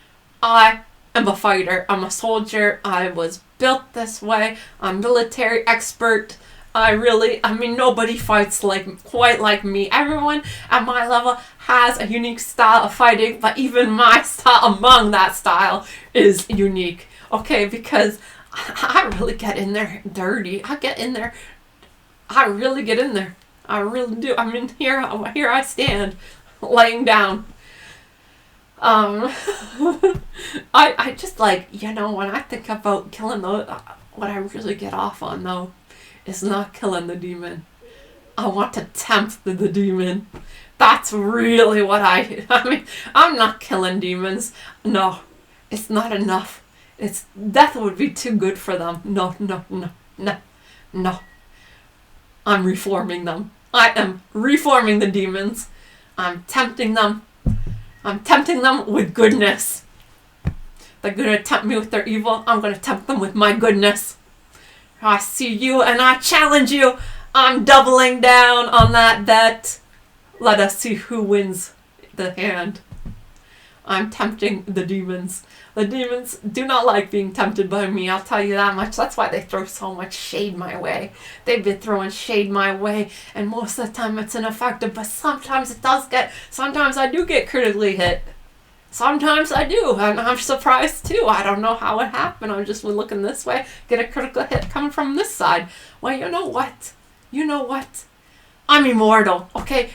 I am a fighter. I'm a soldier. I was built this way. I'm military expert. Nobody fights quite like me. Everyone at my level has a unique style of fighting, but even my style among that style is unique. Okay, because I really get in there dirty. I get in there. I really get in there. I really do. I mean, here I stand, laying down. I just like, you know, when I think about killing those, what I really get off on though, is not killing the demon. I want to tempt the demon. That's really what I mean, I'm not killing demons. No, it's not enough. Death would be too good for them. No. I'm reforming them. I am reforming the demons. I'm tempting them. I'm tempting them with goodness. They're going to tempt me with their evil. I'm going to tempt them with my goodness. I see you and I challenge you. I'm doubling down on that bet. Let us see who wins the hand. I'm tempting the demons. The demons do not like being tempted by me, I'll tell you that much. That's why they throw so much shade my way. They've been throwing shade my way, and most of the time it's ineffective, but sometimes I do get critically hit. Sometimes I do, and I'm surprised too. I don't know how it happened. I'm just looking this way, get a critical hit coming from this side. Well, you know what? I'm immortal, okay?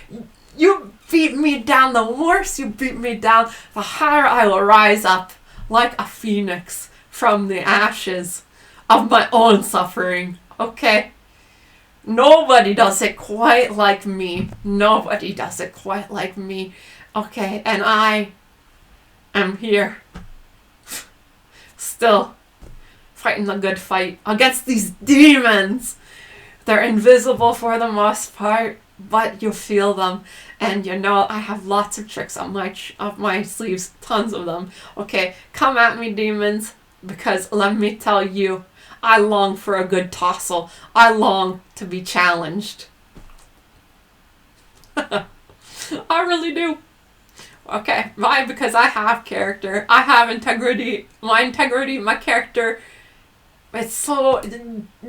You beat me down, the worse you beat me down, the higher I will rise up like a phoenix from the ashes of my own suffering, okay? Nobody does it quite like me. Nobody does it quite like me, okay? And I am here, still fighting the good fight against these demons. They're invisible for the most part, but you feel them. And you know, I have lots of tricks on my sleeves, tons of them. Okay, come at me, demons, because let me tell you, I long for a good tussle. I long to be challenged. I really do. Okay, why? Because I have character. I have integrity. My character, it's so,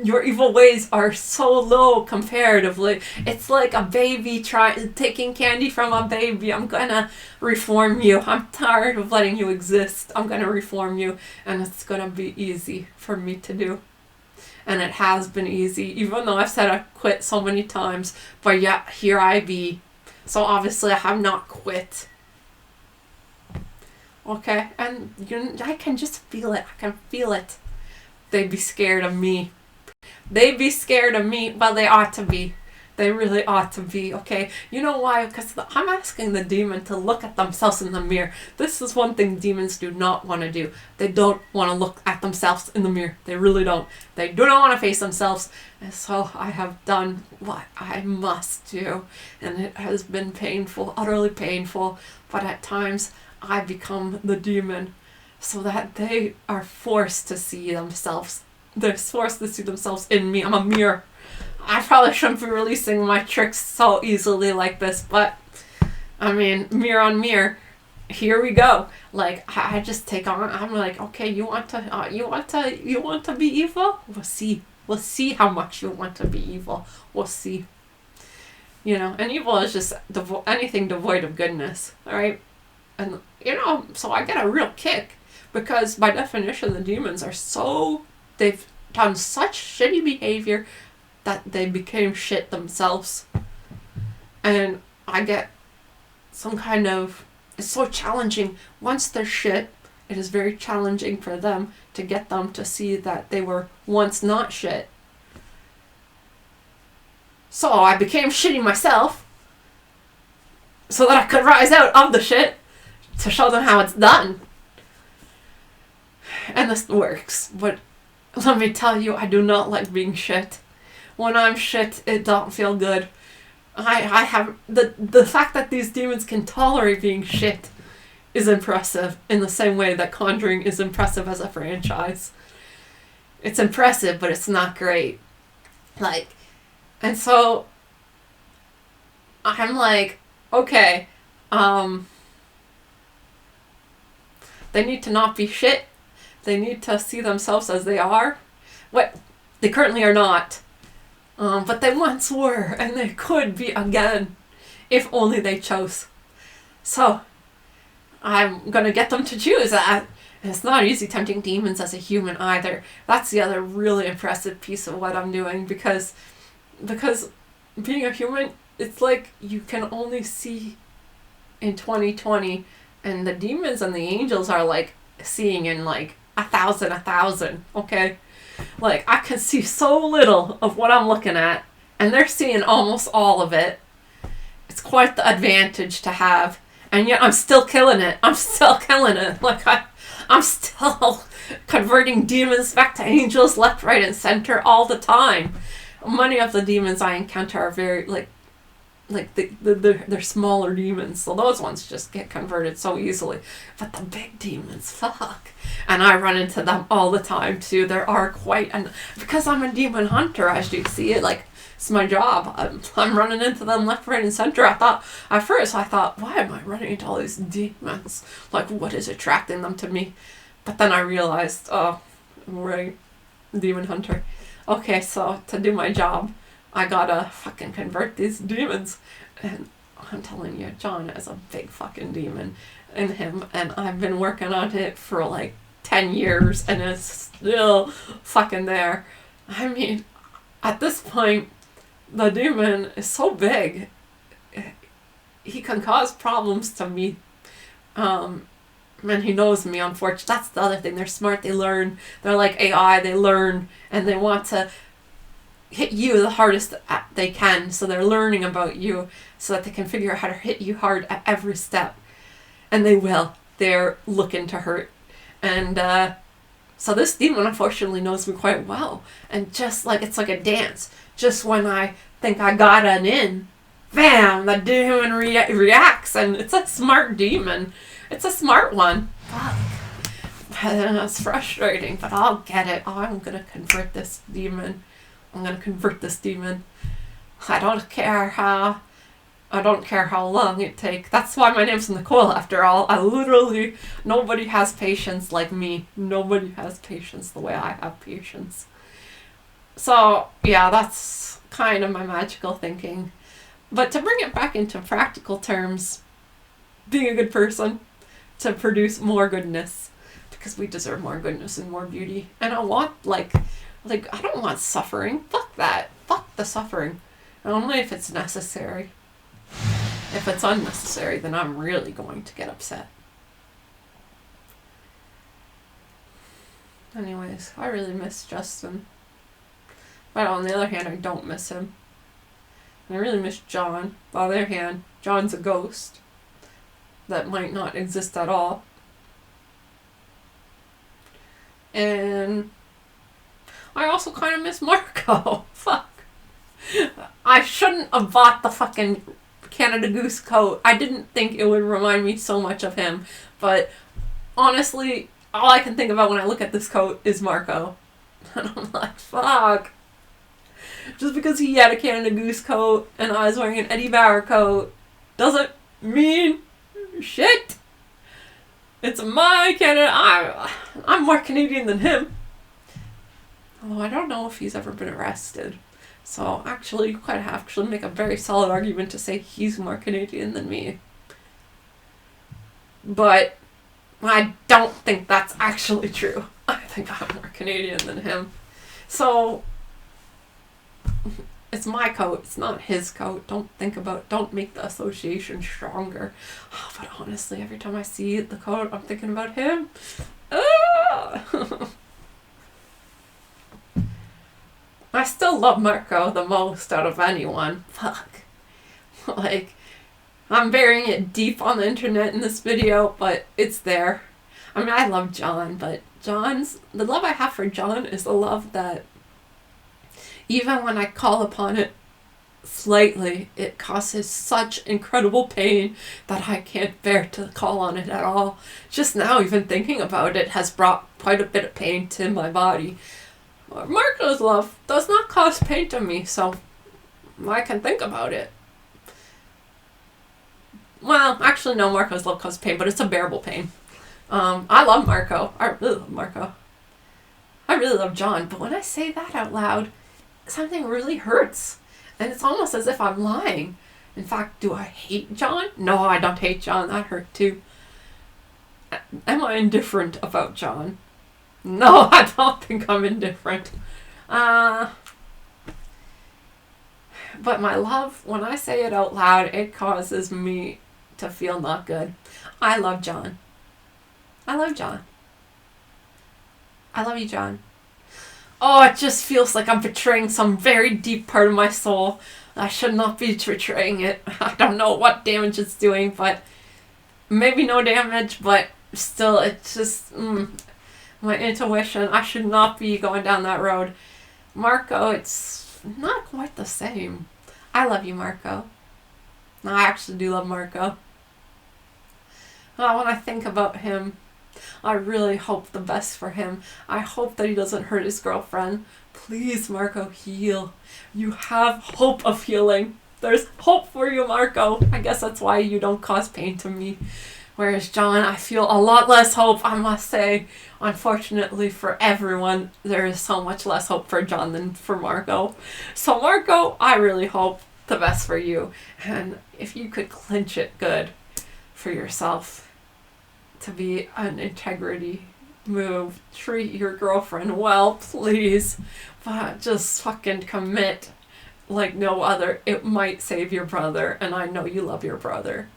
your evil ways are so low comparatively. It's like a baby taking candy from a baby. I'm gonna reform you. I'm tired of letting you exist. I'm gonna reform you, and it's gonna be easy for me to do. And it has been easy, even though I've said I quit so many times. But yeah, here I be. So obviously I have not quit. Okay, and I can just feel it. I can feel it. They'd be scared of me. They'd be scared of me. Well, they ought to be. They really ought to be, okay? You know why? Because I'm asking the demon to look at themselves in the mirror. This is one thing demons do not want to do. They don't want to look at themselves in the mirror. They really don't. They do not want to face themselves. And so I have done what I must do. And it has been painful, utterly painful. But at times, I become the demon so that they are forced to see themselves. They're forced to see themselves in me. I'm a mirror. I probably shouldn't be releasing my tricks so easily like this, but I mean, mirror on mirror, here we go. Like, I just take on. I'm like, okay, you want to be evil? We'll see. We'll see how much you want to be evil. We'll see. You know, and evil is just anything devoid of goodness. All right. And, so I get a real kick because by definition, the demons they've done such shitty behavior that they became shit themselves. And I get some kind of, it's so challenging. Once they're shit, it is very challenging for them to get them to see that they were once not shit. So I became shitty myself so that I could rise out of the shit to show them how it's done. And this works, but let me tell you, I do not like being shit. When I'm shit, it don't feel good. I have the fact that these demons can tolerate being shit is impressive in the same way that Conjuring is impressive as a franchise. It's impressive, but it's not great. Like, and so I'm like, okay, they need to not be shit. They need to see themselves as they are. What they currently are not. But they once were, and they could be again, if only they chose. So, I'm going to get them to choose that. And it's not easy tempting demons as a human either. That's the other really impressive piece of what I'm doing, because being a human, it's like you can only see in 2020, and the demons and the angels are like seeing in like 1,000, okay? Like, I can see so little of what I'm looking at, and they're seeing almost all of it. It's quite the advantage to have, and yet I'm still killing it. Like, I'm still converting demons back to angels left, right, and center all the time. Many of the demons I encounter are very, they're smaller demons, so those ones just get converted so easily. But the big demons, fuck. And I run into them all the time too. There are because I'm a demon hunter, as you see it, like, it's my job. I'm running into them left, right, and center. At first I thought, why am I running into all these demons? Like, what is attracting them to me? But then I realized, oh, right, demon hunter. Okay, so to do my job, I gotta fucking convert these demons. And I'm telling you, John is a big fucking demon in him. And I've been working on it for like 10 years and it's still fucking there. I mean, at this point, the demon is so big, he can cause problems to me. And he knows me, unfortunately. That's the other thing. They're smart, they learn. They're like AI, they learn. And they want to hit you the hardest they can, so they're learning about you so that they can figure out how to hit you hard at every step. And they will. They're looking to hurt. And so this demon unfortunately knows me quite well. And just like, it's like a dance. Just when I think I got an in, bam, the demon reacts. And it's a smart demon. It's a smart one. Fuck. And it's frustrating, but I'll get it. I'm gonna convert this demon. I'm gonna convert this demon. I don't care how long it takes. That's why my name's Nicole, after all. Nobody has patience like me. Nobody has patience the way I have patience. So, yeah, that's kind of my magical thinking. But to bring it back into practical terms, being a good person to produce more goodness, because we deserve more goodness and more beauty. And I want, I don't want suffering. Fuck that. Fuck the suffering. Only if it's necessary. If it's unnecessary, then I'm really going to get upset. Anyways, I really miss Justin. But on the other hand, I don't miss him. And I really miss John. On the other hand, John's a ghost that might not exist at all. And I also kind of miss Marco. Fuck. I shouldn't have bought the fucking Canada Goose coat. I didn't think it would remind me so much of him. But honestly, all I can think about when I look at this coat is Marco. And I'm like, fuck. Just because he had a Canada Goose coat and I was wearing an Eddie Bauer coat doesn't mean shit. It's my Canada. I'm more Canadian than him. Although I don't know if he's ever been arrested. So actually, you could actually make a very solid argument to say he's more Canadian than me. But I don't think that's actually true. I think I'm more Canadian than him. So it's my coat. It's not his coat. Don't make the association stronger. Oh, but honestly, every time I see the coat, I'm thinking about him. I still love Marco the most out of anyone. Fuck. I'm burying it deep on the internet in this video, but it's there. I mean, I love John, but the love I have for John is the love that even when I call upon it slightly, it causes such incredible pain that I can't bear to call on it at all. Just now, even thinking about it has brought quite a bit of pain to my body. Marco's love does not cause pain to me, so I can think about it. Well, actually, no, Marco's love causes pain, but it's a bearable pain. I love Marco. I really love Marco. I really love John, but when I say that out loud, something really hurts. And it's almost as if I'm lying. In fact, do I hate John? No, I don't hate John. That hurt too. Am I indifferent about John? No, I don't think I'm indifferent. But my love, when I say it out loud, it causes me to feel not good. I love John. I love John. I love you, John. Oh, it just feels like I'm betraying some very deep part of my soul. I should not be betraying it. I don't know what damage it's doing, but maybe no damage, but still, it's just my intuition. I should not be going down that road. Marco, it's not quite the same. I love you, Marco. I actually do love Marco. When I think about him, I really hope the best for him. I hope that he doesn't hurt his girlfriend. Please, Marco, heal. You have hope of healing. There's hope for you, Marco. I guess that's why you don't cause pain to me. Whereas John, I feel a lot less hope, I must say. Unfortunately for everyone, there is so much less hope for John than for Marco. So Marco, I really hope the best for you. And if you could clinch it good for yourself to be an integrity move, treat your girlfriend well, please. But just fucking commit like no other. It might save your brother, and I know you love your brother.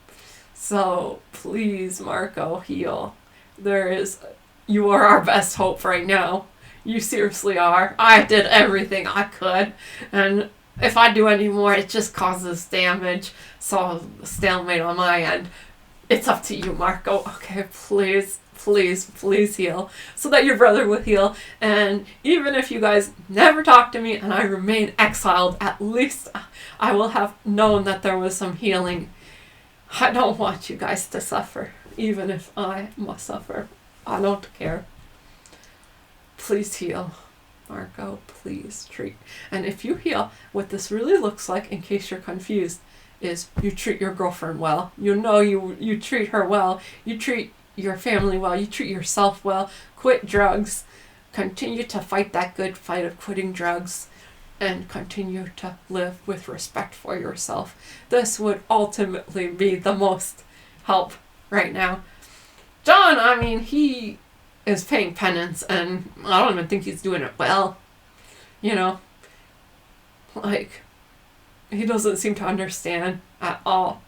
So please, Marco, heal. You are our best hope right now. You seriously are. I did everything I could, and if I do any more, it just causes damage. So stalemate on my end. It's up to you, Marco. Okay, please, please, please heal so that your brother will heal. And even if you guys never talk to me and I remain exiled, at least I will have known that there was some healing. I don't want you guys to suffer, even if I must suffer. I don't care. please heal. Marco, please treat. And if you heal, what this really looks like, in case you're confused, is you treat your girlfriend well. You treat her well. You treat your family well. You treat yourself well. Quit drugs. Continue to fight that good fight of quitting drugs. And continue to live with respect for yourself. This would ultimately be the most help right now. John, I mean, he is paying penance, and I don't even think he's doing it well. You know? Like, he doesn't seem to understand at all.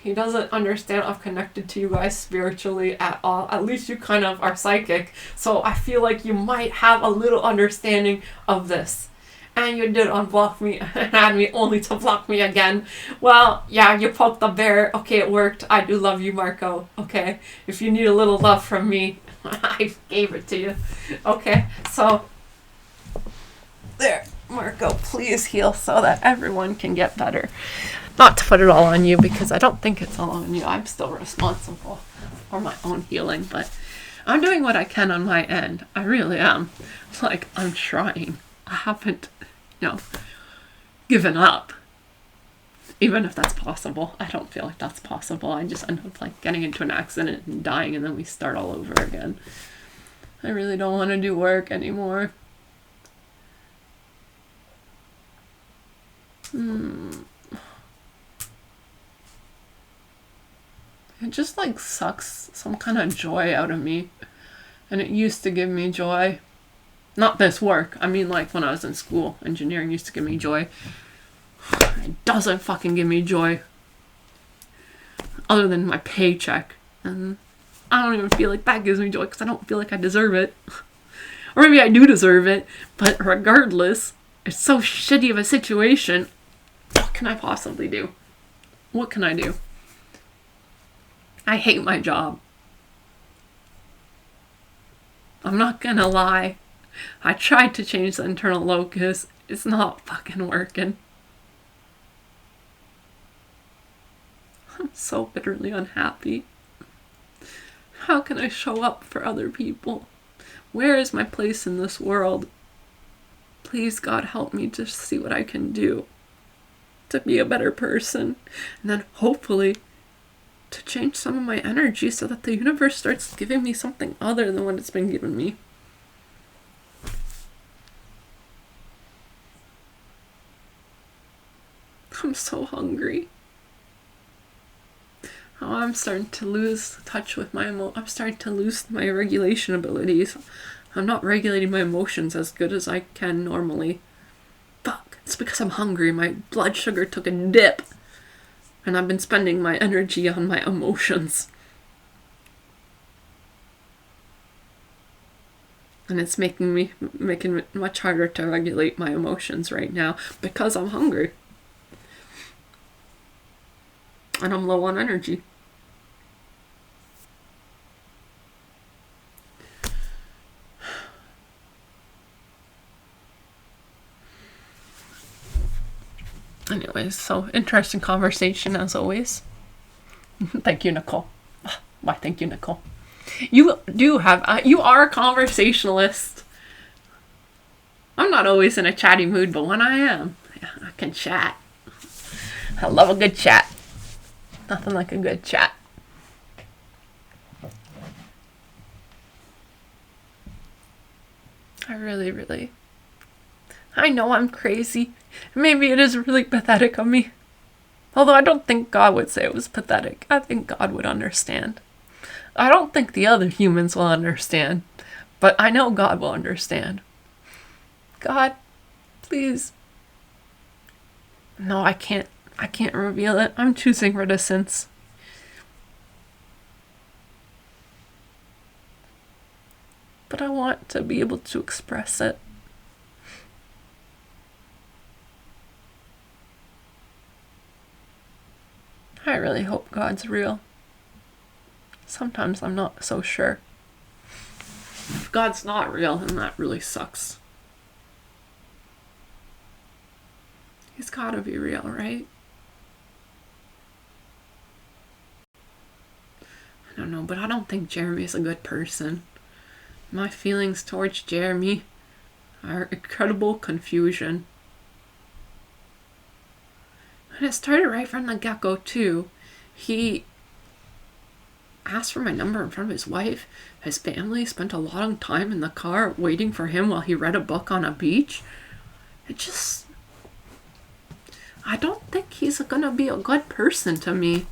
He doesn't understand I'm connected to you guys spiritually at all. At least you kind of are psychic. So I feel like you might have a little understanding of this. And you did unblock me and had me only to block me again. Well, yeah, you poked the bear. Okay, it worked. I do love you, Marco. Okay, if you need a little love from me, I gave it to you. Okay, so there, Marco, please heal so that everyone can get better. Not to put it all on you, because I don't think it's all on you. I'm still responsible for my own healing, but I'm doing what I can on my end. I really am. Like, I'm trying. I haven't, given up. Even if that's possible. I don't feel like that's possible. I just end up like getting into an accident and dying, and then we start all over again. I really don't want to do work anymore. It just like sucks some kind of joy out of me. And it used to give me joy. Not this work. I mean, like, when I was in school, engineering used to give me joy. It doesn't fucking give me joy. Other than my paycheck. And I don't even feel like that gives me joy, because I don't feel like I deserve it. Or maybe I do deserve it. But regardless, it's so shitty of a situation. What can I possibly do? What can I do? I hate my job. I'm not gonna lie. I tried to change the internal locus. It's not fucking working. I'm so bitterly unhappy. How can I show up for other people? Where is my place in this world? Please, God, help me to see what I can do to be a better person. And then hopefully to change some of my energy so that the universe starts giving me something other than what it's been giving me. I'm so hungry. Oh, I'm starting to lose touch with I'm starting to lose my regulation abilities. I'm not regulating my emotions as good as I can normally. Fuck. It's because I'm hungry. My blood sugar took a dip. And I've been spending my energy on my emotions. And it's making it much harder to regulate my emotions right now because I'm hungry. And I'm low on energy. Anyways, so interesting conversation as always. Thank you, Nicole. Why, thank you, Nicole. You are a conversationalist. I'm not always in a chatty mood, but when I am, I can chat. I love a good chat. Nothing like a good chat. I know I'm crazy. Maybe it is really pathetic of me. Although I don't think God would say it was pathetic. I think God would understand. I don't think the other humans will understand. But I know God will understand. God, please. No, I can't reveal it. I'm choosing reticence. But I want to be able to express it. I really hope God's real. Sometimes I'm not so sure. If God's not real, then that really sucks. He's gotta be real, right? I don't know, but I don't think Jeremy's a good person. My feelings towards Jeremy are incredible confusion. And it started right from the get-go, too. He asked for my number in front of his wife. His family spent a long time in the car waiting for him while he read a book on a beach. I don't think he's gonna be a good person to me.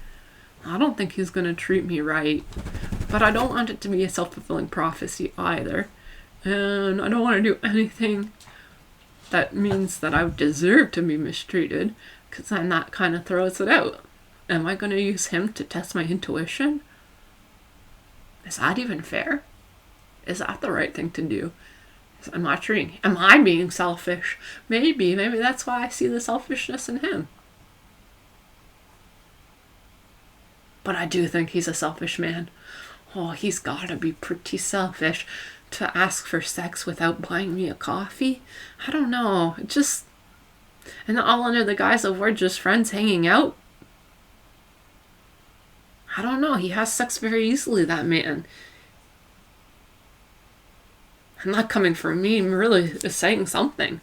I don't think he's gonna treat me right. But I don't want it to be a self-fulfilling prophecy either. And I don't want to do anything that means that I deserve to be mistreated, because then that kind of throws it out. Am I going to use him to test my intuition? Is that even fair? Is that the right thing to do? Am I being selfish? Maybe that's why I see the selfishness in him. But I do think he's a selfish man. Oh, he's gotta be pretty selfish to ask for sex without buying me a coffee. I don't know. And all under the guise of we're just friends hanging out. I don't know. He has sex very easily, that man. I'm not coming from me. I'm really saying something.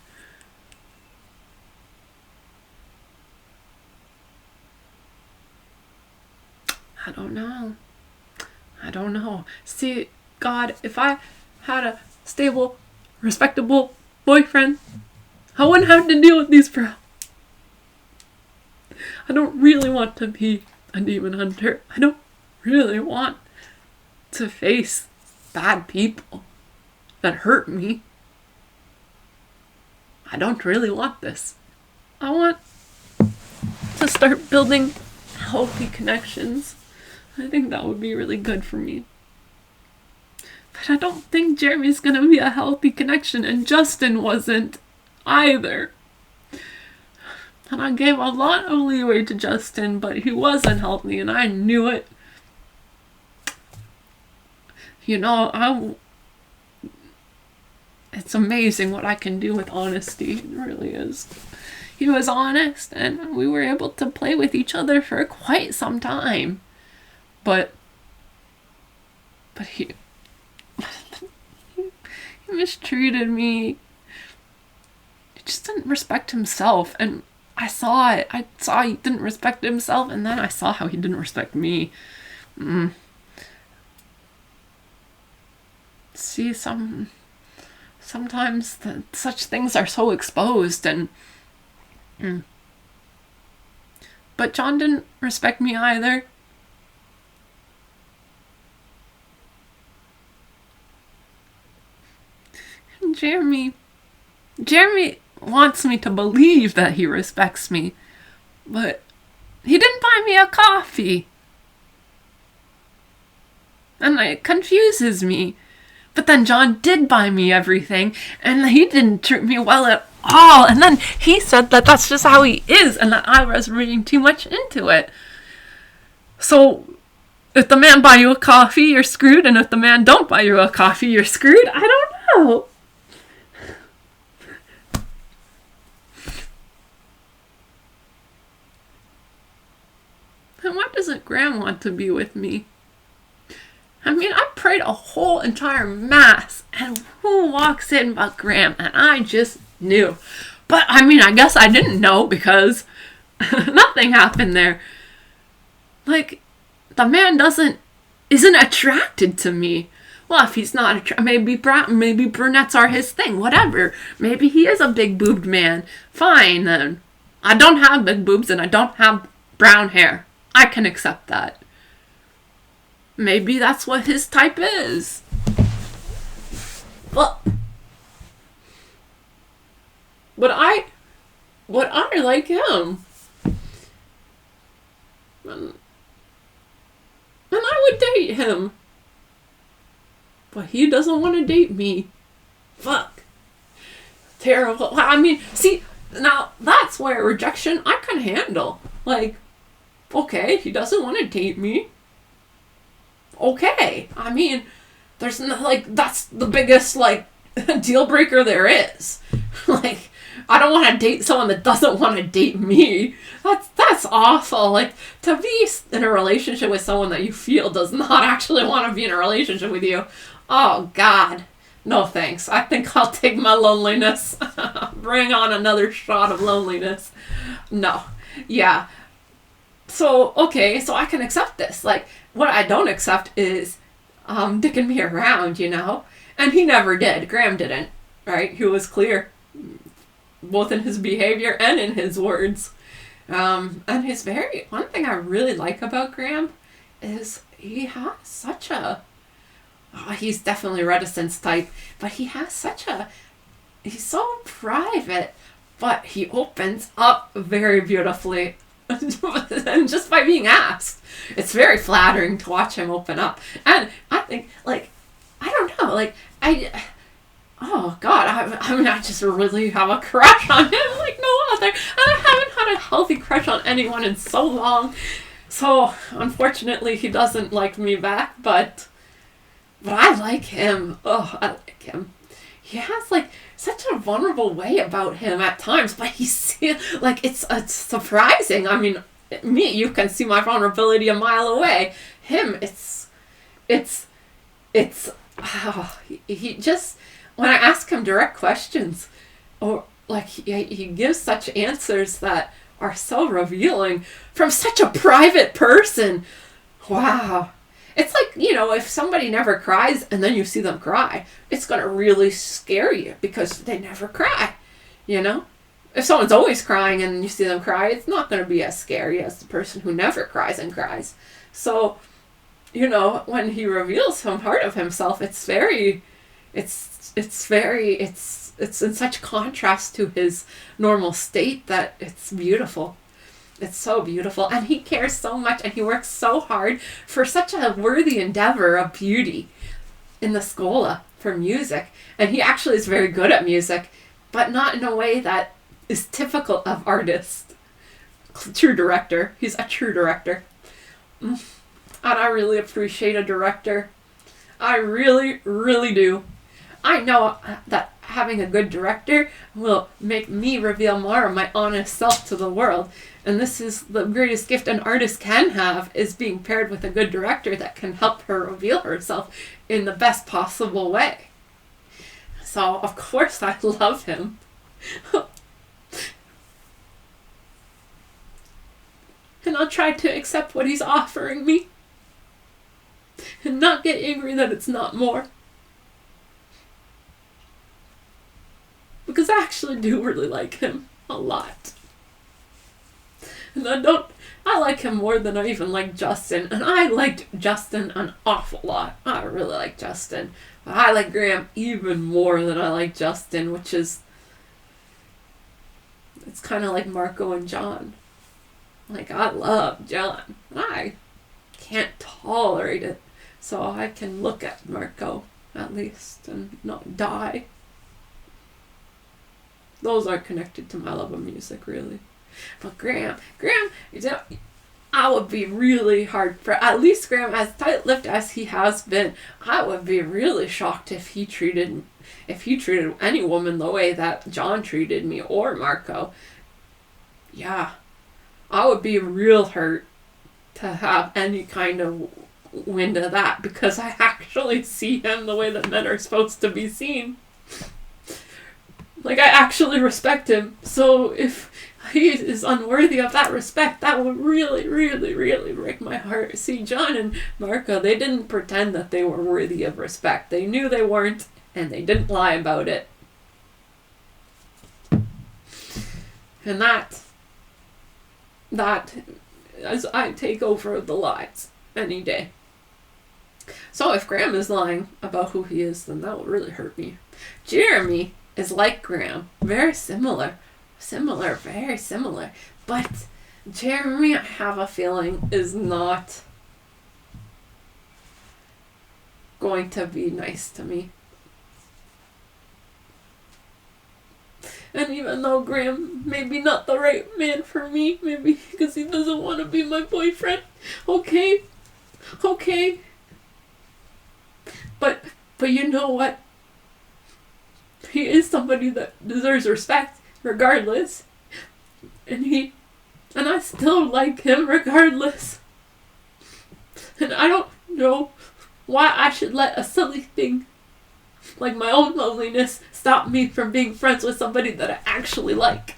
I don't know. See, God, if I had a stable, respectable boyfriend, I wouldn't have to deal with these problems. I don't really want to be a demon hunter. I don't really want to face bad people that hurt me. I don't really want this. I want to start building healthy connections. I think that would be really good for me. But I don't think Jeremy's gonna be a healthy connection, and Justin wasn't either. And I gave a lot of leeway to Justin, but he was unhealthy, and I knew it. It's amazing what I can do with honesty. It really is. He was honest, and we were able to play with each other for quite some time. But he mistreated me. He just didn't respect himself, and I saw it. I saw he didn't respect himself, and then I saw how he didn't respect me. See, sometimes such things are so exposed, and but John didn't respect me either. Jeremy wants me to believe that he respects me, but he didn't buy me a coffee. And it confuses me. But then John did buy me everything, and he didn't treat me well at all. And then he said that that's just how he is, and that I was reading too much into it. So if the man buy you a coffee, you're screwed, and if the man don't buy you a coffee, you're screwed? I don't know. And why doesn't Graham want to be with me? I mean, I prayed a whole entire mass, and who walks in but Graham? And I just knew. But, I mean, I guess I didn't know, because nothing happened there. Like, the man isn't attracted to me. Well, if he's not maybe brunettes are his thing, whatever. Maybe he is a big boobed man. Fine, then. I don't have big boobs, and I don't have brown hair. I can accept that. Maybe that's what his type is. But I like him. And I would date him. But he doesn't want to date me. Fuck. Terrible. I mean, see, now that's where rejection I can handle. Like, okay, he doesn't want to date me. Okay. I mean, there's no, like, that's the biggest, like, deal breaker there is. Like, I don't want to date someone that doesn't want to date me. That's awful. Like, to be in a relationship with someone that you feel does not actually want to be in a relationship with you. Oh, God. No thanks. I think I'll take my loneliness. Bring on another shot of loneliness. No. Yeah. So, okay, so I can accept this. Like, what I don't accept is dicking me around, you know? And he never did. Graham didn't, right? He was clear, both in his behavior and in his words. And one thing I really like about Graham is he has such a, he's definitely reticence type, but he's so private, but he opens up very beautifully. And just by being asked, it's very flattering to watch him open up. And I think, like, I don't know, like, oh God, I just really have a crush on him like no other. And I haven't had a healthy crush on anyone in so long. So, unfortunately, he doesn't like me back, but I like him. Oh, I like him. He has, like, such a vulnerable way about him at times, but like, it's surprising. I mean, me, you can see my vulnerability a mile away. Him, he just, when I ask him direct questions, or, like, he gives such answers that are so revealing from such a private person. Wow. It's like, you know, if somebody never cries and then you see them cry, it's going to really scare you because they never cry, you know? If someone's always crying and you see them cry, it's not going to be as scary as the person who never cries and cries. So, you know, when he reveals some part of himself, it's in such contrast to his normal state that it's beautiful. It's so beautiful. And he cares so much and he works so hard for such a worthy endeavor of beauty in the Schola for music. And he actually is very good at music, but not in a way that is typical of artists. True director. He's a true director. And I really appreciate a director. I really, really do. I know that having a good director will make me reveal more of my honest self to the world. And this is the greatest gift an artist can have, is being paired with a good director that can help her reveal herself in the best possible way. So, of course, I love him. And I'll try to accept what he's offering me. And not get angry that it's not more. Because I actually do really like him a lot. And I like him more than I even like Justin. And I liked Justin an awful lot. I really like Justin. But I like Graham even more than I like Justin, which is, it's kind of like Marco and John. Like, I love John. I can't tolerate it. So I can look at Marco, at least, and not die. Those are connected to my love of music, really. But Graham, you know, I would be really hard for, at least Graham, as tight-lipped as he has been, I would be really shocked if he treated any woman the way that John treated me, or Marco. Yeah, I would be real hurt to have any kind of wind of that, because I actually see him the way that men are supposed to be seen. Like, I actually respect him, so if he is unworthy of that respect, that would really, really, really break my heart. See, John and Marco, they didn't pretend that they were worthy of respect. They knew they weren't, and they didn't lie about it. And that, as I take over the lies any day. So if Graham is lying about who he is, then that will really hurt me. Jeremy is like Graham, very similar, very similar. But Jeremy, I have a feeling, is not going to be nice to me. And even though Graham may be not the right man for me, maybe because he doesn't want to be my boyfriend, okay. But you know what? He is somebody that deserves respect regardless. And I still like him regardless. And I don't know why I should let a silly thing like my own loneliness stop me from being friends with somebody that I actually like.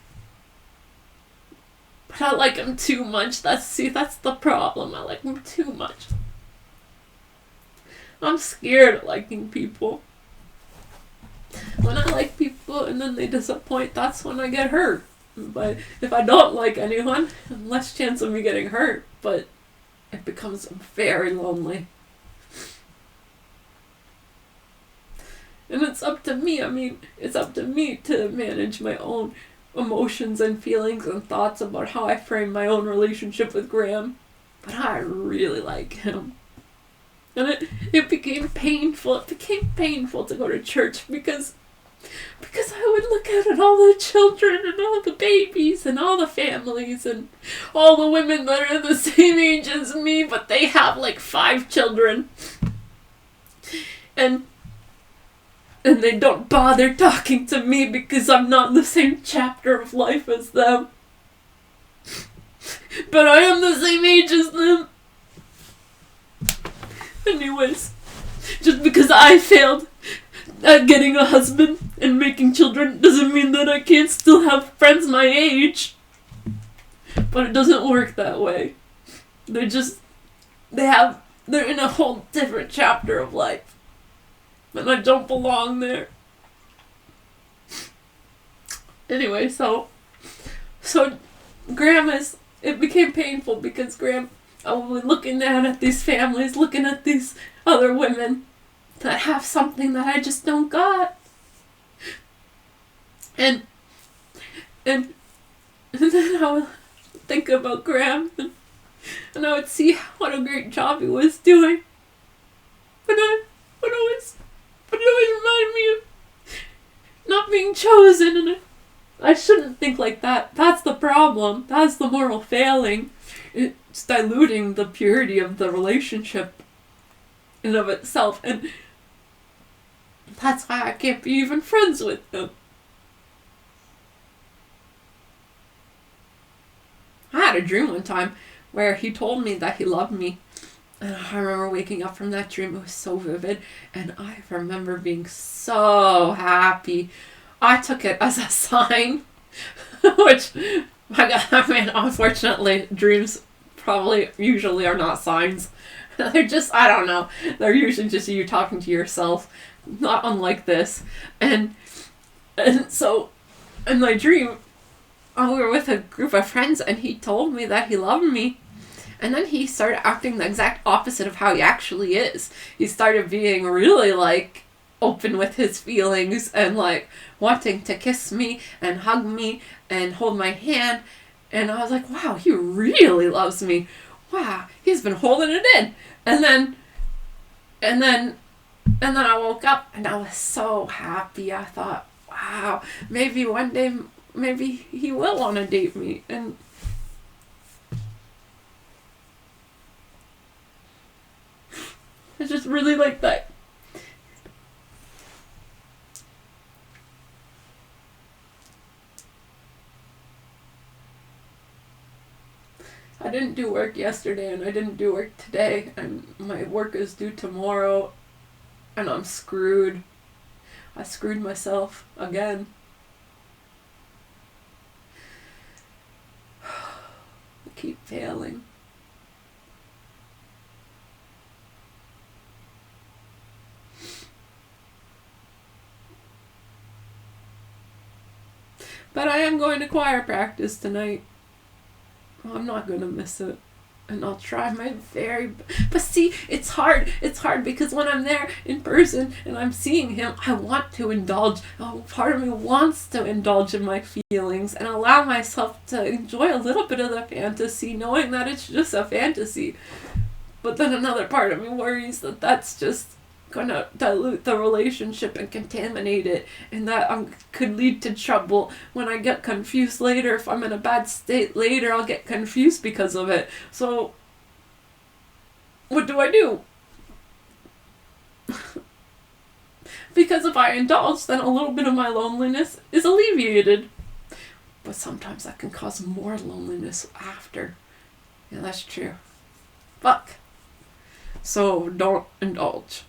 But I like him too much. That's the problem. I like him too much. I'm scared of liking people. When I like people and then they disappoint, that's when I get hurt. But if I don't like anyone, less chance of me getting hurt, but it becomes very lonely. And it's up to me. It's up to me to manage my own emotions and feelings and thoughts about how I frame my own relationship with Graham. But I really like him. And it became painful. It became painful to go to church because I would look out at all the children and all the babies and all the families and all the women that are the same age as me, but they have like 5 children. And they don't bother talking to me because I'm not in the same chapter of life as them. But I am the same age as them. Anyways, just because I failed at getting a husband and making children doesn't mean that I can't still have friends my age. But it doesn't work that way. They're in a whole different chapter of life. And I don't belong there. Anyway, so Graham it became painful because Graham, I was looking at these families, looking at these other women that have something that I just don't got. And then I would think about Graham and I would see what a great job he was doing. But it always reminded me of not being chosen, and I shouldn't think like that. That's the problem. That's the moral failing. It's diluting the purity of the relationship in of itself, and that's why I can't be even friends with him. I had a dream one time where he told me that he loved me. And I remember waking up from that dream. It was so vivid. And I remember being so happy. I took it as a sign. Which, unfortunately, dreams usually are not signs. They're just, I don't know. They're usually just you talking to yourself. Not unlike this. And so, in my dream, we were with a group of friends and he told me that he loved me. And then he started acting the exact opposite of how he actually is. He started being really, open with his feelings and, wanting to kiss me and hug me and hold my hand. And I was like, wow, he really loves me. Wow, he's been holding it in. And then I woke up and I was so happy. I thought, wow, maybe one day, maybe he will want to date me. And it's just really like that. I didn't do work yesterday and I didn't do work today, and my work is due tomorrow and I'm screwed. I screwed myself again. I keep failing. But I am going to choir practice tonight. I'm not going to miss it. And I'll try my very But see, it's hard. It's hard because when I'm there in person and I'm seeing him, I want to indulge. Part of me wants to indulge in my feelings and allow myself to enjoy a little bit of the fantasy, knowing that it's just a fantasy. But then another part of me worries that that's just going to dilute the relationship and contaminate it, and that could lead to trouble when I get confused later. If I'm in a bad state later, I'll get confused because of it. So what do I do? Because if I indulge, then a little bit of my loneliness is alleviated. But sometimes that can cause more loneliness after. Yeah, that's true. Fuck. So don't indulge.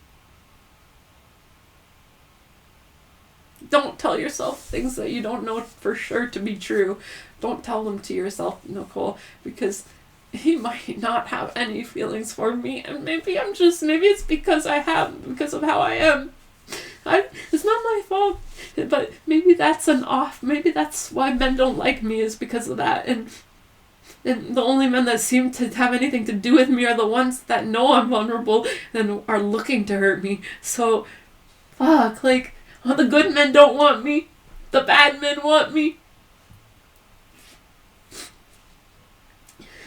Don't tell yourself things that you don't know for sure to be true. Don't tell them to yourself, Nicole, because he might not have any feelings for me, and maybe it's because of how I am. It's not my fault, but maybe that's maybe that's why men don't like me, is because of that, and the only men that seem to have anything to do with me are the ones that know I'm vulnerable and are looking to hurt me. So, fuck, like, the good men don't want me, the bad men want me.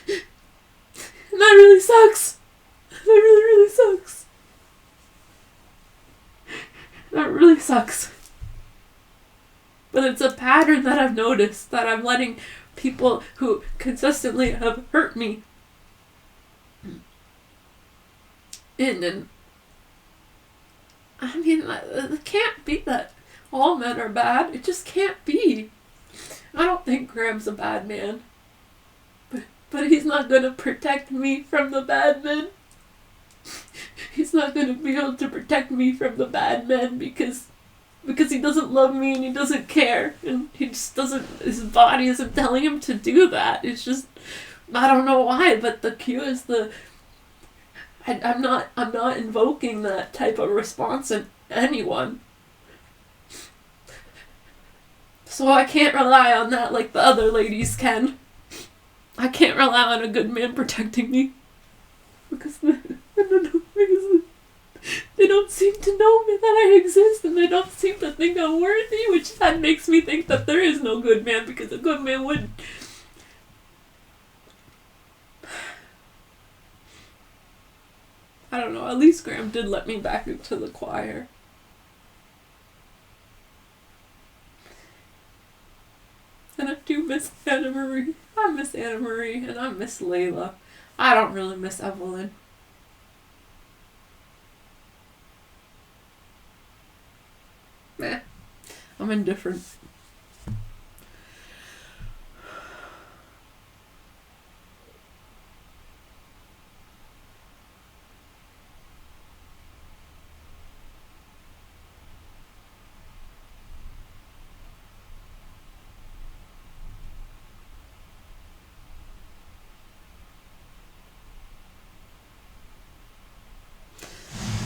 And that really sucks. That really sucks. That really sucks. But it's a pattern that I've noticed, that I'm letting people who consistently have hurt me in. And I mean, it can't be that all men are bad. It just can't be. I don't think Graham's a bad man. But he's not going to protect me from the bad men. He's not going to be able to protect me from the bad men because he doesn't love me and he doesn't care. And he just doesn't, his body isn't telling him to do that. It's just, I don't know why, but the cue is I'm not invoking that type of response in anyone. So I can't rely on that like the other ladies can. I can't rely on a good man protecting me. Because they don't seem to know me, that I exist, and they don't seem to think I'm worthy, which that makes me think that there is no good man, because a good man would. I don't know, at least Graham did let me back into the choir. And I do miss Anna Marie. I miss Anna Marie, and I miss Layla. I don't really miss Evelyn. Meh. I'm indifferent.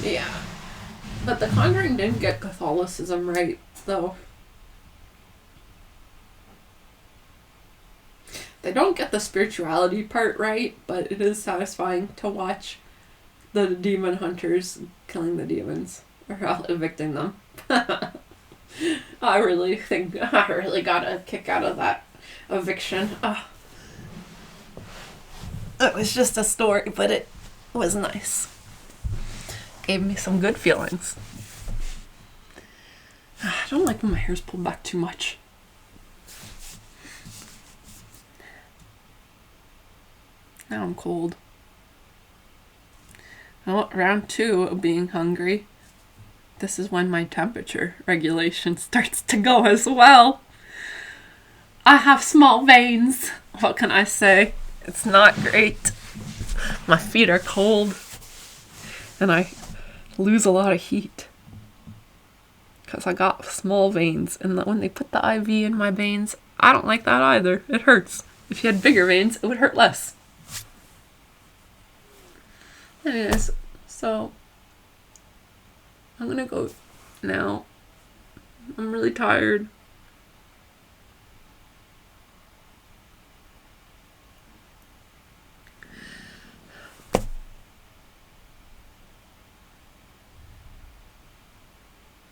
Yeah. But The Conjuring didn't get Catholicism right, though. They don't get the spirituality part right, but it is satisfying to watch the demon hunters killing the demons, or evicting them. I really got a kick out of that eviction. It was just a story, but it was nice. Gave me some good feelings. I don't like when my hair's pulled back too much. Now I'm cold. Well, round 2 of being hungry. This is when my temperature regulation starts to go as well. I have small veins. What can I say? It's not great. My feet are cold. And I lose a lot of heat. Because I got small veins. And when they put the IV in my veins, I don't like that either. It hurts. If you had bigger veins, it would hurt less. Anyways, so I'm gonna go now. I'm really tired.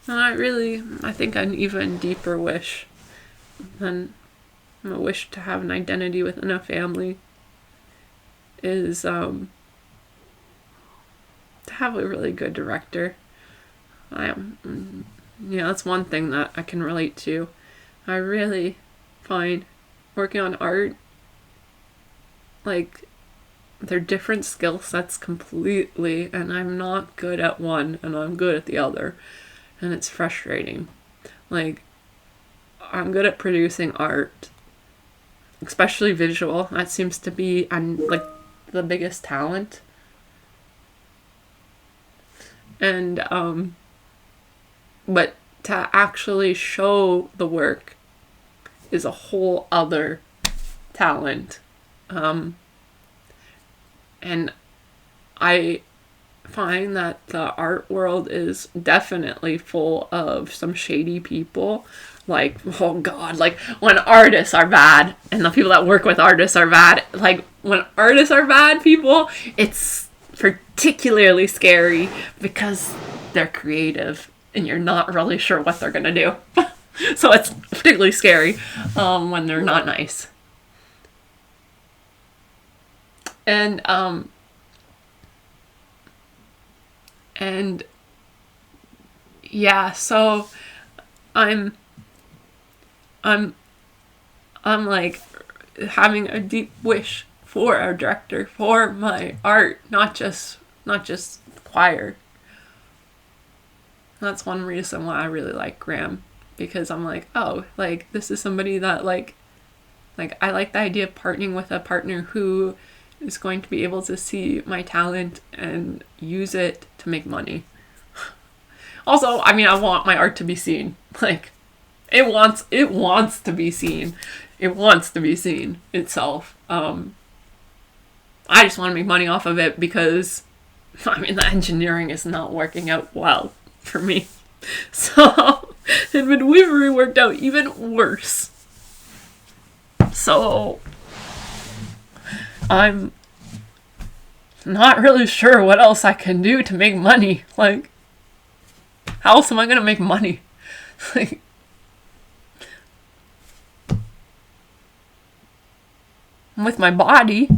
And I think an even deeper wish than a wish to have an identity within a family is to have a really good director. That's one thing that I can relate to. I really find working on art, like, they're different skill sets completely, and I'm not good at one and I'm good at the other, and it's frustrating. Like, I'm good at producing art, especially visual. That seems to be like the biggest talent. And but to actually show the work is a whole other talent. And I find that the art world is definitely full of some shady people. Like, oh God, like when artists are bad and the people that work with artists are bad, like when artists are bad people, it's particularly scary because they're creative and you're not really sure what they're gonna do. So it's particularly scary when they're not nice. And yeah, so I'm like having a deep wish for our director, for my art, not just choir. That's one reason why I really like Graham, because I'm like, oh, like this is somebody that like I like the idea of partnering with a partner who is going to be able to see my talent and use it to make money. Also, I mean, I want my art to be seen. Like, it wants to be seen. It wants to be seen itself. I just want to make money off of it because, I mean, the engineering is not working out well for me. So, and midwifery worked out even worse. So, I'm not really sure what else I can do to make money. Like, how else am I gonna make money? Like, with my body,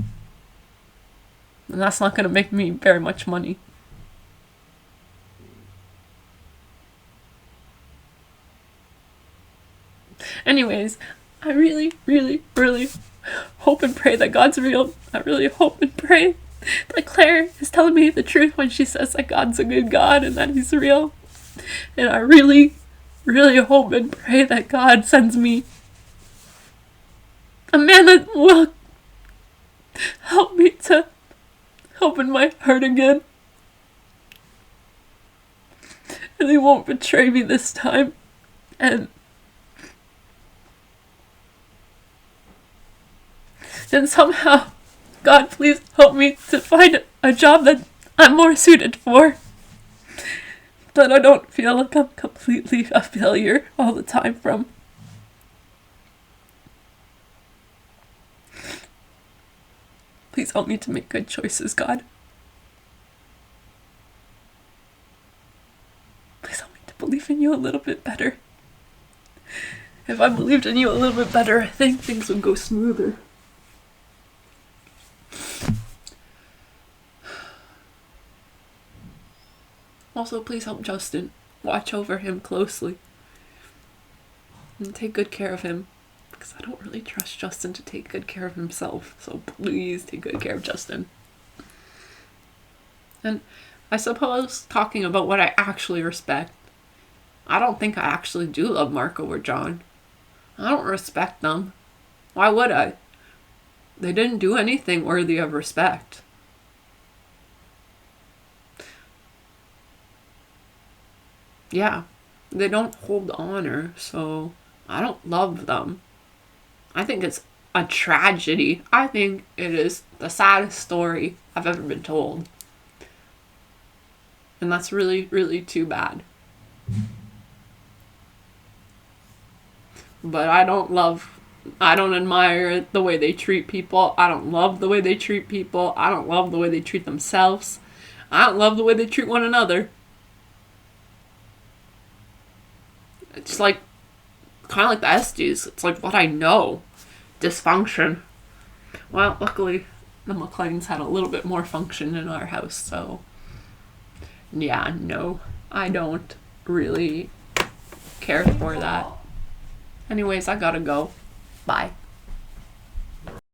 and that's not gonna make me very much money. Anyways, I really, really, really hope and pray that God's real. I really hope and pray that Claire is telling me the truth when she says that God's a good God and that He's real. And I really, really hope and pray that God sends me a man that will help me to open my heart again. And He won't betray me this time. And somehow, God, please help me to find a job that I'm more suited for. That I don't feel like I'm completely a failure all the time from. Please help me to make good choices, God. Please help me to believe in You a little bit better. If I believed in You a little bit better, I think things would go smoother. Also, please help Justin. Watch over him closely. And take good care of him. Because I don't really trust Justin to take good care of himself. So please take good care of Justin. And I suppose talking about what I actually respect, I don't think I actually do love Marco or John. I don't respect them. Why would I? They didn't do anything worthy of respect. Yeah, they don't hold honor, so I don't love them. I think it's a tragedy. I think it is the saddest story I've ever been told. And that's really, really too bad. But I don't admire the way they treat people. I don't love the way they treat people. I don't love the way they treat themselves. I don't love the way they treat one another. It's like, kind of like the Estes. It's like what I know. Dysfunction. Well, luckily, the McLeans had a little bit more function in our house, so yeah, no, I don't really care for that. Anyways, I gotta go. Bye.